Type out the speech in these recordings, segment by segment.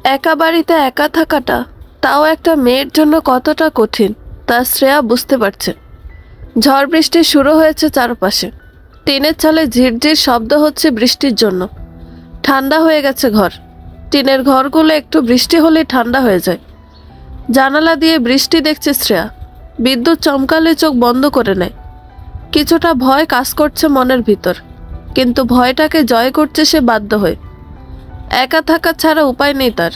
একা বাড়িতে একা থাকাটা, তাও একটা মেয়ের জন্য কতটা কঠিন তা শ্রেয়া বুঝতে পারছে। ঝড় বৃষ্টি শুরু হয়েছে চারপাশে। টিনের চালে ঝিরঝির শব্দ হচ্ছে বৃষ্টির জন্য। ঠান্ডা হয়ে গেছে ঘর। টিনের ঘরগুলো একটু বৃষ্টি হলেই ঠান্ডা হয়ে যায়। জানালা দিয়ে বৃষ্টি দেখছে শ্রেয়া। বিদ্যুৎ চমকালে চোখ বন্ধ করে নেয়। কিছুটা ভয় কাজ করছে মনের ভিতর, কিন্তু ভয়টাকে জয় করছে সে বাধ্য হয়ে। একা থাকা ছাড়া উপায় নেই তার।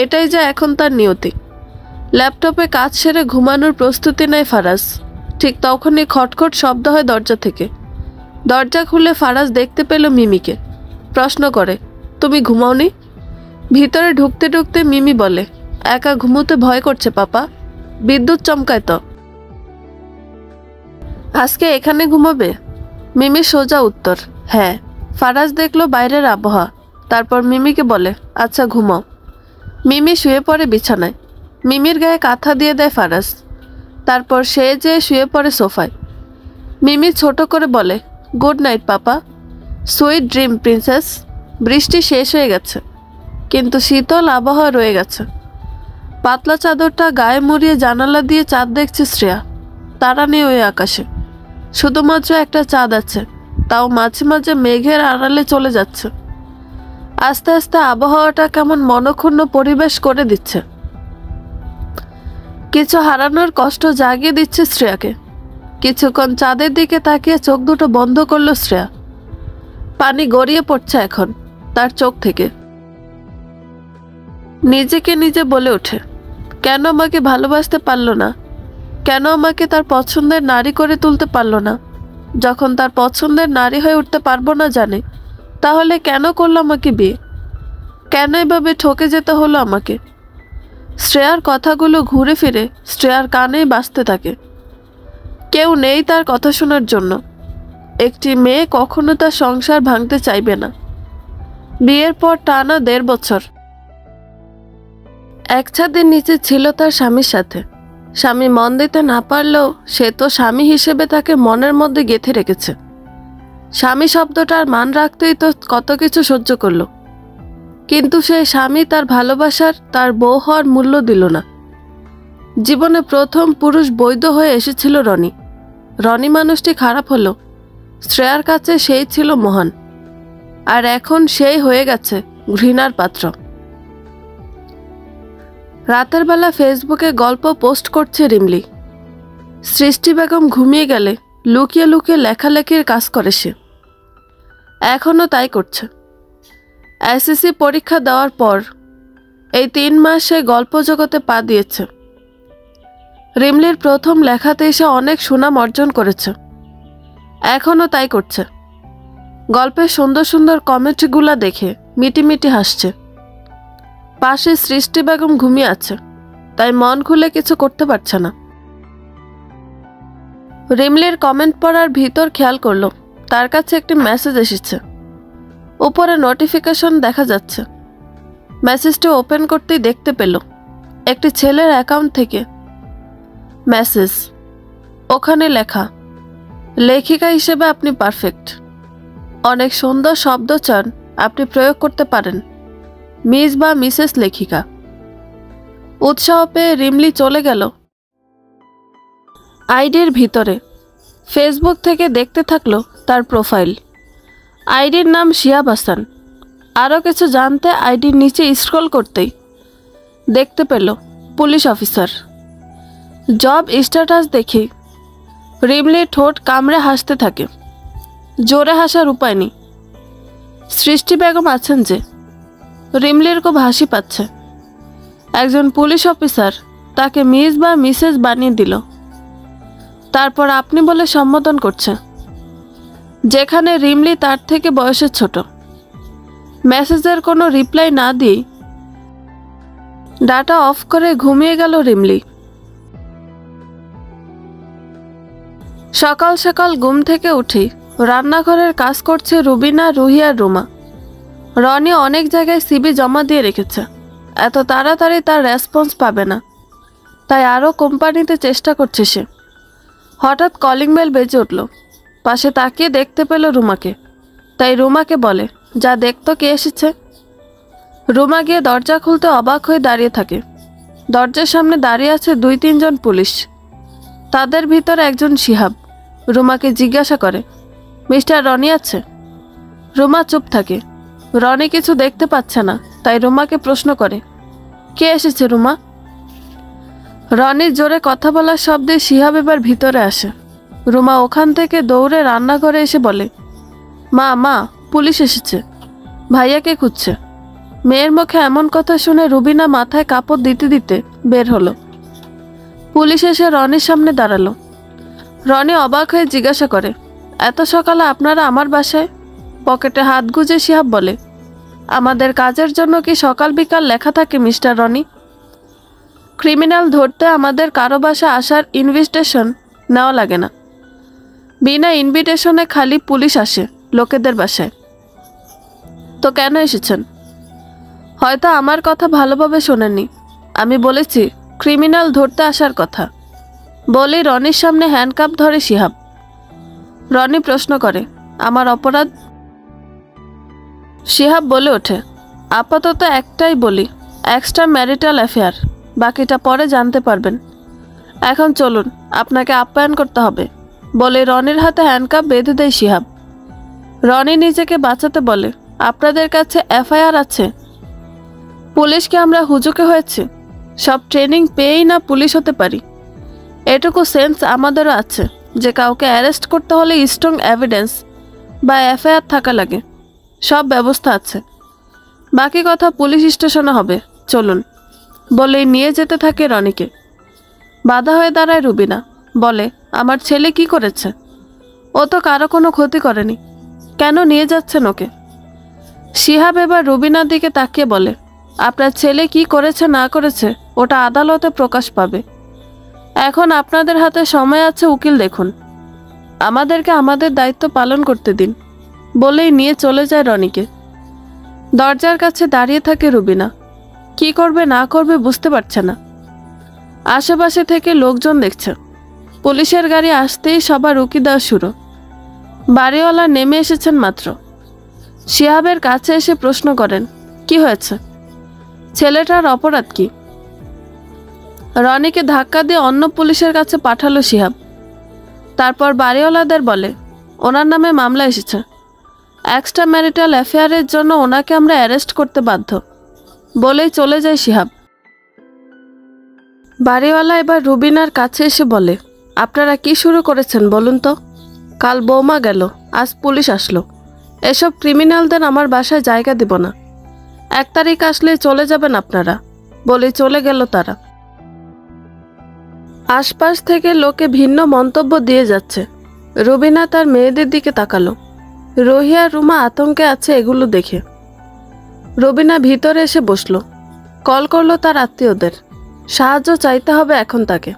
এটাই যা এখন তার নিয়তি। ল্যাপটপে কাজ সেরে ঘুমানোর প্রস্তুতি নেয় ফারাজ। ঠিক তখনই খটখট শব্দ হয় দরজা থেকে। দরজা খুলে ফারাজ দেখতে পেল মিমিকে। প্রশ্ন করে, তুমি ঘুমাওনি? ভিতরে ঢুকতে ঢুকতে মিমি বলে, একা ঘুমোতে ভয় করছে পাপা, বিদ্যুৎ চমকায় তো। আজকে এখানে ঘুমাবে? মিমি সোজা উত্তর, হ্যাঁ। ফারাজ দেখলো বাইরের আবহাওয়া, তারপর মিমিকে বলে, আচ্ছা ঘুমাও। মিমি শুয়ে পড়ে বিছানায়। মিমির গায়ে কাঁথা দিয়ে দেয় ফারাজ। তারপর সে যেয়ে শুয়ে পড়ে সোফায়। মিমি ছোট করে বলে, গুড নাইট পাপা, সুইট ড্রিম প্রিন্সেস। বৃষ্টি শেষ হয়ে গেছে, কিন্তু শীতল আবহাওয়া রয়ে গেছে। পাতলা চাদরটা গায়ে মুড়িয়ে জানালা দিয়ে চাঁদ দেখছে শ্রেয়া। তারা নেই ওই আকাশে, শুধুমাত্র একটা চাঁদ আছে, তাও মাঝে মাঝে মেঘের আড়ালে চলে যাচ্ছে। আস্তে আস্তে আবহাওয়াটা কেমন মনক্ষুণ্ণ পরিবেশ করে দিচ্ছে। কিছু হারানোর কষ্ট জাগিয়ে দিচ্ছে শ্রেয়াকে। কিছুক্ষণ চাঁদের দিকে তাকিয়ে চোখ দুটো বন্ধ করলো শ্রেয়া। পানি গড়িয়ে পড়ছে এখন তার চোখ থেকে। নিজেকে নিজে বলে ওঠে, কেন আমাকে ভালোবাসতে পারলো না? কেন আমাকে তার পছন্দের নারী করে তুলতে পারলো না? যখন তার পছন্দের নারী হয়ে উঠতে পারবো না জানে, তাহলে কেন করলো আমাকে বিয়ে? কেন এভাবে ঠকে যেতে হলো আমাকে? শ্রেয়ার কথাগুলো ঘুরে ফিরে শ্রেয়ার কানেই বাজতে থাকে। কেউ নেই তার কথা শোনার জন্য। একটি মেয়ে কখনো তার সংসার ভাঙতে চাইবে না। বিয়ের পর টানা 1.5 বছর এক ছাদের নিচে ছিল তার স্বামীর সাথে। স্বামী মন দিতে না পারলেও সে তো স্বামী হিসেবে তাকে মনের মধ্যে গেঁথে রেখেছে। স্বামী শব্দটার মান রাখতেই তো কত কিছু সহ্য করলো, কিন্তু সেই স্বামী তার ভালোবাসার, তার বউ হওয়ার মূল্য দিল না। জীবনে প্রথম পুরুষ বৈধ হয়ে এসেছিল রনি। রনি মানুষটি খারাপ হলো, শ্রেয়ার কাছে সেই ছিল মহান। আর এখন সেই হয়ে গেছে ঘৃণার পাত্র। রাতের বেলা ফেসবুকে গল্প পোস্ট করছে রিমলি। সৃষ্টি বেগম ঘুমিয়ে গেলে লুকিয়ে লুকিয়ে লেখালেখির কাজ করে সে। এখনও তাই করছে। এসএসসি পরীক্ষা দেওয়ার পর এই 3 মাস সে গল্প জগতে পা দিয়েছে। রিমলির প্রথম লেখাতেই সে অনেক সুনাম অর্জন করেছে। এখনও তাই করছে। গল্পের সুন্দর সুন্দর কমেন্টগুলা দেখে মিটিমিটি হাসছে। পাশে সৃষ্টি বেগম ঘুমিয়ে আছে, তাই মন খুলে কিছু করতে পারছে না। রিমলির কমেন্ট পড়ার ভিতর খেয়াল করলো তার কাছে একটি মেসেজ এসেছে। উপরে নোটিফিকেশন দেখা যাচ্ছে। মেসেজটি ওপেন করতেই দেখতে পেল একটি ছেলের অ্যাকাউন্ট থেকে মেসেজ। ওখানে লেখা, লেখিকা হিসেবে আপনি পারফেক্ট। অনেক সুন্দর শব্দ চান আপনি প্রয়োগ করতে পারেন, মিস বা মিসেস লেখিকা। উৎসাহ পেয়ে রিমলি চলে গেল আইডির ভিতরে। ফেসবুক থেকে দেখতে থাকলো তার প্রোফাইল। আইডির নাম শিহাব হাসান। আরও কিছু জানতে আইডির নিচে স্ক্রল করতেই দেখতে পেল পুলিশ অফিসার। জব স্ট্যাটাস দেখি রিমলির ঠোঁট কামড়ে হাসতে থাকে। জোরে হাসার উপায় নেই। সৃষ্টি বেগম আছেন যে। রিমলির খুব হাসি পাচ্ছে। একজন পুলিশ অফিসার তাকে মিস বা মিসেস বানিয়ে দিল, তারপর আপনি বলে সম্বোধন করছে, যেখানে রিমলি তার থেকে বয়সে ছোট। মেসেজের কোনো রিপ্লাই না দিয়ে ডাটা অফ করে ঘুমিয়ে গেল রিমলি। সকাল সকাল ঘুম থেকে উঠে রান্নাঘরের কাজ করছে রুবিনা, রুহি আর রুমা। রনি অনেক জায়গায় সিভি জমা দিয়ে রেখেছে, এত তাড়াতাড়ি তার রেসপন্স পাবে না, তাই আরও কোম্পানিতে চেষ্টা করছে সে। হঠাৎ কলিং বেল বেজে উঠল। পাশে তাকিয়ে দেখতে পেল রুমাকে, তাই রুমাকে বলে, যা দেখতো কে এসেছে। রুমা গিয়ে দরজা খুলতে অবাক হয়ে দাঁড়িয়ে থাকে। দরজার সামনে দাঁড়িয়ে আছে 2-3 জন পুলিশ। তাদের ভিতরে একজন শিহাব। রুমাকে জিজ্ঞাসা করে, মিস্টার রনি আছে? রুমা চুপ থাকে। রনি কিছু দেখতে পাচ্ছে না, তাই রুমাকে প্রশ্ন করে, কে এসেছে রুমা? রনির জোরে কথা বলার শব্দে শিহাব এবার ভিতরে আসে। রুমা ওখান থেকে দৌড়ে রান্নাঘরে এসে বলে, মা মা, পুলিশ এসেছে, ভাইয়াকে খুঁজছে। মেয়ের মুখে এমন কথা শুনে রুবিনা মাথায় কাপড় দিতে দিতে বের হলো। পুলিশ এসে রনির সামনে দাঁড়ালো। রনি অবাক হয়ে জিজ্ঞাসা করে, এত সকালে আপনারা আমার বাসায়? পকেটে হাত গুজে শিহাব বলে, আমাদের কাজের জন্য কি সকাল বিকাল লেখা থাকে মিস্টার রনি? ক্রিমিনাল ধরতে আমাদের কারো বাসায় আসার ইনভিটেশন নেওয়া লাগে না। বিনা ইনভিটেশনে খালি পুলিশ আসে লোকেদের বাসায়। তো কেন এসেছেন? হয়তো আমার কথা ভালোভাবে শোনেননি। আমি বলেছি ক্রিমিনাল ধরতে আসার কথা। বলেই রনির সামনে হ্যান্ডকাপ ধরে শিহাব। রনি প্রশ্ন করে, আমার অপরাধ? শিহাব বলে ওঠে, আপাতত একটাই বলি, এক্সট্রা ম্যারিটাল অ্যাফেয়ার, বাকিটা পরে জানতে পারবেন। এখন চলুন, আপনাকে আপ্যায়ন করতে হবে। বলে রনির হাতে হ্যান্ডকাপ বেঁধে দেয় শিহাব। রনি নিজেকে বাঁচাতে বলে, আপনাদের কাছে এফআইআর আছে? পুলিশকে আমরা হুজুকে হয়েছে, সব ট্রেনিং পেয়েই না পুলিশ হতে পারি। এটুকু সেন্স আমাদেরও আছে যে কাউকে অ্যারেস্ট করতে হলে স্ট্রং এভিডেন্স বা এফআইআর থাকা লাগে। সব ব্যবস্থা আছে, বাকি কথা পুলিশ স্টেশনে হবে, চলুন। বলেই নিয়ে যেতে থাকে রনিকে। বাধা হয়ে দাঁড়ায় রুবিনা, বলে, আমার ছেলে কি করেছে? ও তো কারো কোনো ক্ষতি করেনি, কেন নিয়ে যাচ্ছেন ওকে? শিহাব এবার রুবিনার দিকে তাকিয়ে বলে, আপনার ছেলে কি করেছে না করেছে ওটা আদালতে প্রকাশ পাবে। এখন আপনাদের হাতে সময় আছে, উকিল দেখুন, আমাদেরকে আমাদের দায়িত্ব পালন করতে দিন। বলেই নিয়ে চলে যায় রনিকে। দরজার কাছে দাঁড়িয়ে থাকে রুবিনা। কি করবে না করবে বুঝতে পারছে না। আশেপাশে থেকে লোকজন দেখছে। পুলিশের গাড়ি আসতেই সবার রুকি দেওয়া শুরু। বাড়িওয়ালা নেমে এসেছেন মাত্র। শিহাবের কাছে এসে প্রশ্ন করেন, কি হয়েছে? ছেলেটার অপরাধ কি? রনিকে ধাক্কা দিয়ে অন্য পুলিশের কাছে পাঠালো শিহাব। তারপর বাড়িওয়ালাদের বলে, ওনার নামে মামলা এসেছে, এক্সট্রা ম্যারিটাল অ্যাফেয়ারের জন্য ওনাকে আমরা অ্যারেস্ট করতে বাধ্য। বলেই চলে যায় শিহাব। বাড়িওয়ালা এবার রুবিনার কাছে এসে বলে, আপনারা কি শুরু করেছেন বলুন তো? কাল বৌমা গেল, আজ পুলিশ আসলো। এসব ক্রিমিনালদের আমার বাসায় জায়গা দিব না। 1 তারিখ আসলে চলে যাবেন আপনারা। বলে চলে গেল তারা। আশপাশ থেকে লোকে ভিন্ন মন্তব্য দিয়ে যাচ্ছে। রুবিনা তার মেয়েদের দিকে তাকালো। রোহিয়া রুমা আতঙ্কে আছে এগুলো দেখে। রুবিনা ভিতরে এসে বসলো। কল করলো তার আত্মীয়দের, সাহায্য চাইতে হবে এখন তাকে।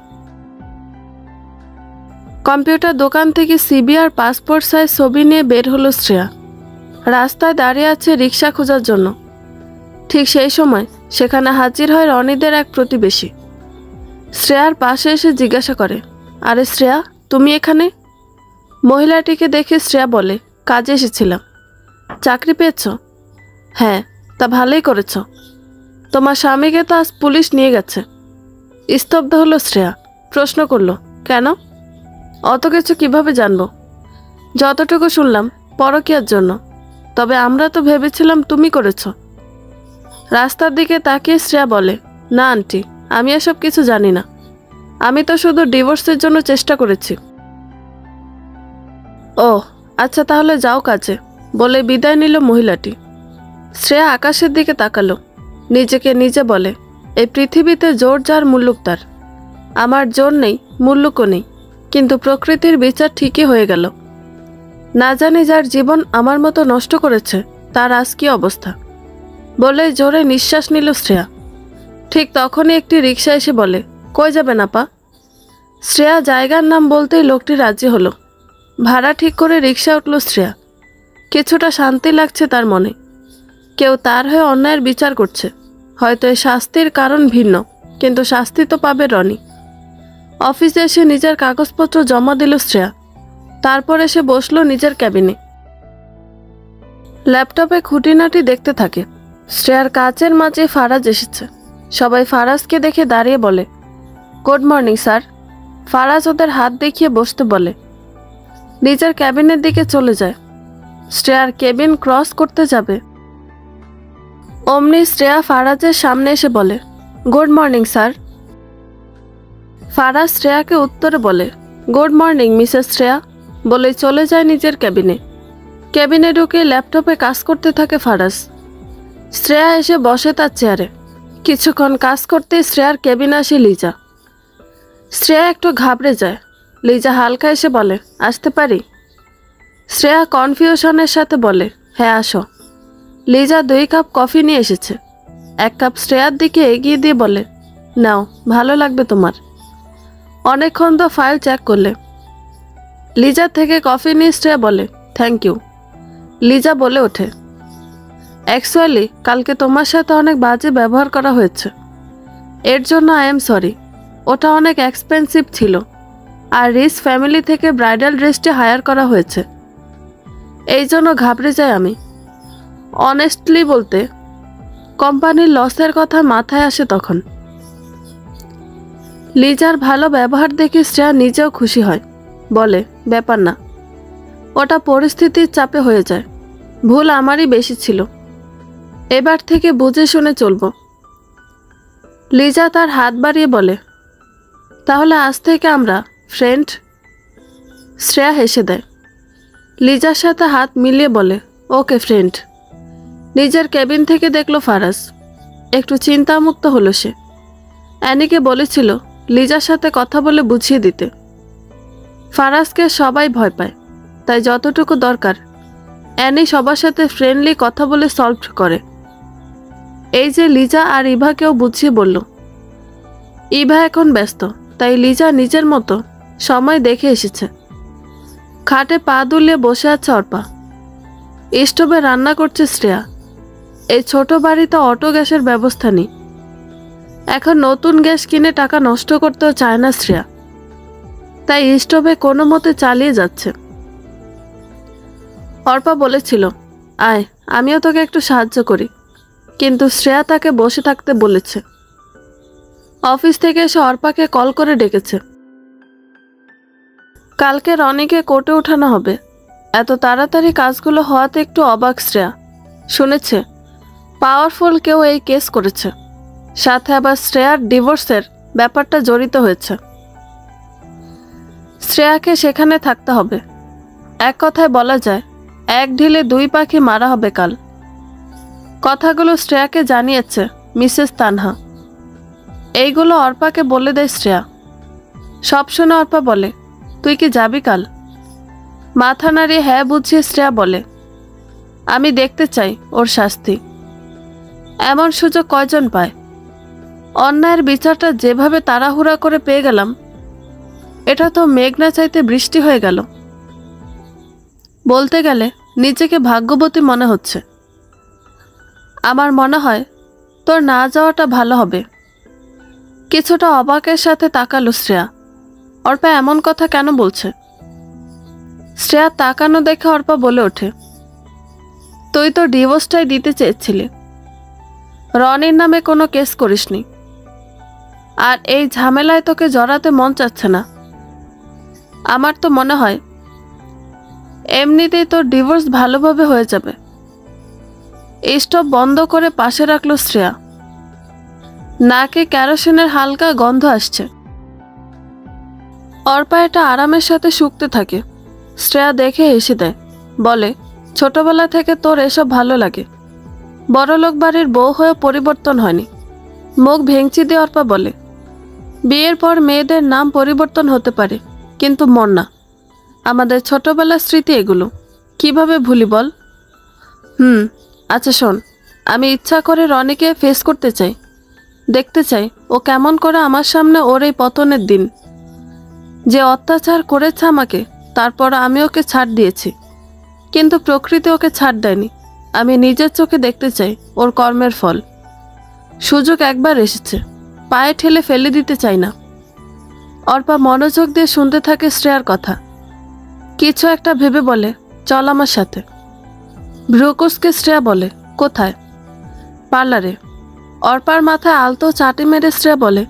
কম্পিউটার দোকান থেকে সিবি আর পাসপোর্ট সাইজ ছবি নিয়ে বের হলো শ্রেয়া। রাস্তায় দাঁড়িয়ে আছে রিক্সা খোঁজার জন্য। ঠিক সেই সময় সেখানে হাজির হয় রনিদের এক প্রতিবেশী। শ্রেয়ার পাশে এসে জিজ্ঞাসা করে, আরে শ্রেয়া, তুমি এখানে? মহিলাটিকে দেখে শ্রেয়া বলে, কাজে এসেছিলাম। চাকরি পেয়েছ? হ্যাঁ। তা ভালোই করেছ। তোমার স্বামীকে তো আজ পুলিশ নিয়ে গেছে। স্তব্ধ হলো শ্রেয়া। প্রশ্ন করলো, কেন? অত কিছু কিভাবে জানবো? যতটুকু শুনলাম পরকীয়ার জন্য। তবে আমরা তো ভেবেছিলাম তুমি করেছ। রাস্তার দিকে তাকিয়ে শ্রেয়া বলে, না আন্টি, আমি এসব কিছু জানি না। আমি তো শুধু ডিভোর্সের জন্য চেষ্টা করেছি। ও আচ্ছা, তাহলে যাও কাজে। বলে বিদায় নিল মহিলাটি। শ্রেয়া আকাশের দিকে তাকালো। নিজেকে নিজে বলে, এই পৃথিবীতে জোর যার মুল্লুক তার। আমার জোর নেই, মুল্লুকও নেই, কিন্তু প্রকৃতির বিচার ঠিকই হয়ে গেল। না জানি যার জীবন আমার মতো নষ্ট করেছে তার আজ কি অবস্থা। বলে জোরে নিঃশ্বাস নিল শ্রেয়া। ঠিক তখনই একটি রিক্সা এসে বলে, কই যাবেন আপা? শ্রেয়া জায়গার নাম বলতেই লোকটি রাজি হলো। ভাড়া ঠিক করে রিক্সা উঠল শ্রেয়া। কিছুটা শান্তি লাগছে তার মনে। কেউ তার হয়ে অন্যায়ের বিচার করছে। হয়তো এই শাস্তির কারণ ভিন্ন, কিন্তু শাস্তি তো পাবে রনি। অফিসে এসে নিজের কাগজপত্র জমা দিল শ্রেয়া। তারপর এসে বসলো নিজের ক্যাবিনে। ল্যাপটপে খুঁটিনাটি দেখতে থাকে। শ্রেয়ার কাচের মাঝে ফারাজ এসেছে। সবাই ফারাজকে দেখে দাঁড়িয়ে বলে, গুড মর্নিং স্যার। ফারাজ ওদের হাত দেখিয়ে বসতে বলে। নিজের ক্যাবিনের দিকে চলে যায়। শ্রেয়ার কেবিন ক্রস করতে যাবে, অমনি শ্রেয়া ফারাজের সামনে এসে বলে, গুড মর্নিং স্যার। ফারাজ শ্রেয়াকে উত্তরে বলে, গুড মর্নিং মিসেস শ্রেয়া বলে চলে যায় নিজের ক্যাবিনে। ক্যাবিনে ঢুকে ল্যাপটপে কাজ করতে থাকে ফারাজ। শ্রেয়া এসে বসে তার চেয়ারে। কিছুক্ষণ কাজ করতে শ্রেয়ার কেবিনে আসে লিজা। শ্রেয়া একটু ঘাবড়ে যায়। লিজা হালকা এসে বলে, আসতে পারি? শ্রেয়া কনফিউশনের সাথে বলে, হ্যাঁ আসো। লিজা 2 কাপ কফি নিয়ে এসেছে। 1 কাপ শ্রেয়ার দিকে এগিয়ে দিয়ে বলে, নাও, ভালো লাগবে তোমার। অনেকক্ষণ তো ফাইল চেক করলে। লিজা থেকে কফি নিয়ে শ্রেয়া বলে, থ্যাংক ইউ। লিজা বলে ওঠে, অ্যাকচুয়ালি কালকে তোমার সাথে অনেক বাজে ব্যবহার করা হয়েছে। এর জন্য আই এম সরি। ওটা অনেক এক্সপেন্সিভ ছিল, আর রিচ ফ্যামিলি থেকে ব্রাইডাল ড্রেসটি হায়ার করা হয়েছে। এই জন্য ঘাবড়ে যাই আমি। অনেস্টলি বলতে, কোম্পানির লসের কথা মাথায় আসে তখন। লিজার ভালো ব্যবহার দেখে শ্রেয়া নিজেও খুশি হয়। বলে, ব্যাপার না, ওটা পরিস্থিতির চাপে হয়ে যায়। ভুল আমারই বেশি ছিল। এবার থেকে বুঝে শুনে চলব। লিজা তার হাত বাড়িয়ে বলে, তাহলে আজ থেকে আমরা ফ্রেন্ড? শ্রেয়া হেসে দেয়। লিজার সাথে হাত মিলিয়ে বলে, ওকে ফ্রেন্ড। নিজের কেবিন থেকে দেখলো ফারাজ। একটু চিন্তামুক্ত হলো সে। অ্যানিকে বলেছিল লিজার সাথে কথা বলে বুঝিয়ে দিতে। ফারাজকে সবাই ভয় পায়, তাই যতটুকু দরকার অ্যানি সবার সাথে ফ্রেন্ডলি কথা বলে সলভ করে। এই যে লিজা আর ইভাকেও বুঝিয়ে বলল। ইভা এখন ব্যস্ত, তাই লিজা নিজের মতো সময় দেখে এসেছে। খাটে পা দুলিয়ে বসে আছে অর্পা। স্টোভে রান্না করছে শ্রেয়া। এই ছোট বাড়িতে অটো গ্যাসের ব্যবস্থা নেই। এখন নতুন গ্যাস কিনে টাকা নষ্ট করতেও চায় না শ্রেয়া, তাই স্টোভে কোনো মতে চালিয়ে যাচ্ছে। অর্পা বলেছিল, আয় আমিও তোকে একটু সাহায্য করি, কিন্তু শ্রেয়া তাকে বসে থাকতে বলেছে। অফিস থেকে এসে অর্পাকে কল করে ডেকেছে। কালকে রনিকে কোর্টে ওঠানো হবে। এত তাড়াতাড়ি কাজগুলো হওয়াতে একটু অবাক শ্রেয়া। শুনেছে পাওয়ারফুল কেউ এই কেস করেছে, সাথে আবার শ্রেয়ার ডিভোর্সের ব্যাপারটা জড়িত হয়েছে। শ্রেয়াকে সেখানে থাকতে হবে। এক কথায় বলা যায়, 1 ঢিলে 2 পাখি মারা হবে কাল। কথাগুলো শ্রেয়াকে জানিয়েছে মিসেস তানহা। এইগুলো অর্পাকে বলে দেয় শ্রেয়া। সব শুনে অর্পা বলে, তুই কি যাবি কাল? মাথা নাড়িয়ে হ্যাঁ বুঝিয়ে শ্রেয়া বলে, আমি দেখতে চাই ওর শাস্তি। এমন সুযোগ কয়জন পায়? অন্যায়ের বিচারটা যেভাবে তাড়াহুড়া করে পেয়ে গেলাম, এটা তো মেঘ না চাইতে বৃষ্টি হয়ে গেল। বলতে গেলে নিজেকে ভাগ্যবতী মনে হচ্ছে। আমার মনে হয় তোর না যাওয়াটা ভালো হবে। কিছুটা অবাকের সাথে তাকালো শ্রেয়া। অর্পা এমন কথা কেন বলছে? শ্রেয়া তাকানো দেখে অর্পা বলে ওঠে, তুই তো ডিভোর্সটাই দিতে চেয়েছিলি, রনির নামে কোনো কেস করিসনি। আর এই ঝামেলায় তোকে জড়াতে মন চাচ্ছে না। আমার তো মনে হয় এমনিতেই তোর ডিভোর্স ভালোভাবে হয়ে যাবে। স্টোভ বন্ধ করে পাশে রাখলো শ্রেয়া। নাকে কেরোসিনের হালকা গন্ধ আসছে। অর্পা এটা আরামের সাথে শুকতে থাকে। শ্রেয়া দেখে হেসে দেয়, বলে, ছোটবেলা থেকে তোর এসব ভালো লাগে। বড়লোক বাড়ির বউ হয়ে পরিবর্তন হয়নি। মুখ ভেঙচি দিয়ে অর্পা বলে, বিয়ের পর মেয়েদের নাম পরিবর্তন হতে পারে, কিন্তু মন না। আমাদের ছোটবেলার স্মৃতি এগুলো কিভাবে ভুলি বল? আচ্ছা শোন, আমি ইচ্ছা করে রনিকে ফেস করতে চাই। দেখতে চাই ও কেমন করে আমার সামনে ওর এই পতনের দিন। যে অত্যাচার করেছে আমাকে, তারপর আমি ওকে ছাড় দিয়েছি, কিন্তু প্রকৃতি ওকে ছাড় দেয়নি। আমি নিজের চোখে দেখতে চাই ওর কর্মের ফল। সুযোগ একবার এসেছে, পায়ে ঠেলে ফেলে দিতে চাই না। অর্পা মনোযোগ দিয়ে শুনতে থাকে শ্রেয়ার কথা। কিছু একটা ভেবে বলে, চল আমার সাথে। ভ্রুকুসকে শ্রেয়া বলে, কোথায়? পার্লারে। অর্পার মাথায় আলতো চাটি মেরে শ্রেয়া বলে,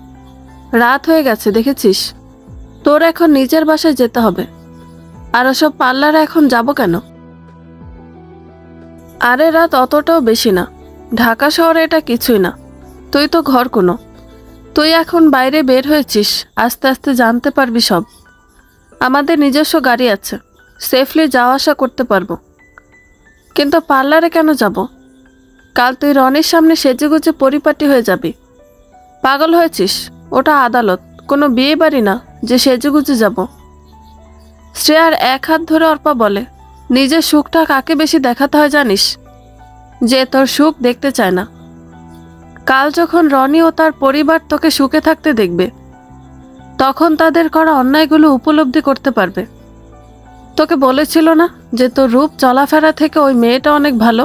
রাত হয়ে গেছে দেখেছিস, তোর এখন নিজের বাসায় যেতে হবে। আর ওসব পার্লারে এখন যাব কেন? আরে রাত অতটাও বেশি না, ঢাকা শহরে এটা কিছুই না। তুই তো ঘর কোনো, তুই এখন বাইরে বের হয়েছিস, আস্তে আস্তে জানতে পারবি সব। আমাদের নিজস্ব গাড়ি আছে, সেফলি যাওয়া আসা করতে পারবো। কিন্তু পার্লারে কেন যাব? কাল তুই রনির সামনে সেজেগুজে পরিপাটি হয়ে যাবি। পাগল হয়েছিস? ওটা আদালত, কোনো বিয়ে বাড়ি না যে সেজেগুজে যাব। শ্রেয়ার এক হাত ধরে অর্পা বলে, নিজের সুখটা কাকে বেশি দেখাতে হয় জানিস? যে তোর সুখ দেখতে চায় না। কাল যখন রনি ও তার পরিবার তোকে সুখে থাকতে দেখবে, তখন তাদের করা অন্যায়গুলো উপলব্ধি করতে পারবে। তোকে বলেছিল না যে তোর রূপ চলাফেরা থেকে ওই মেয়েটা অনেক ভালো?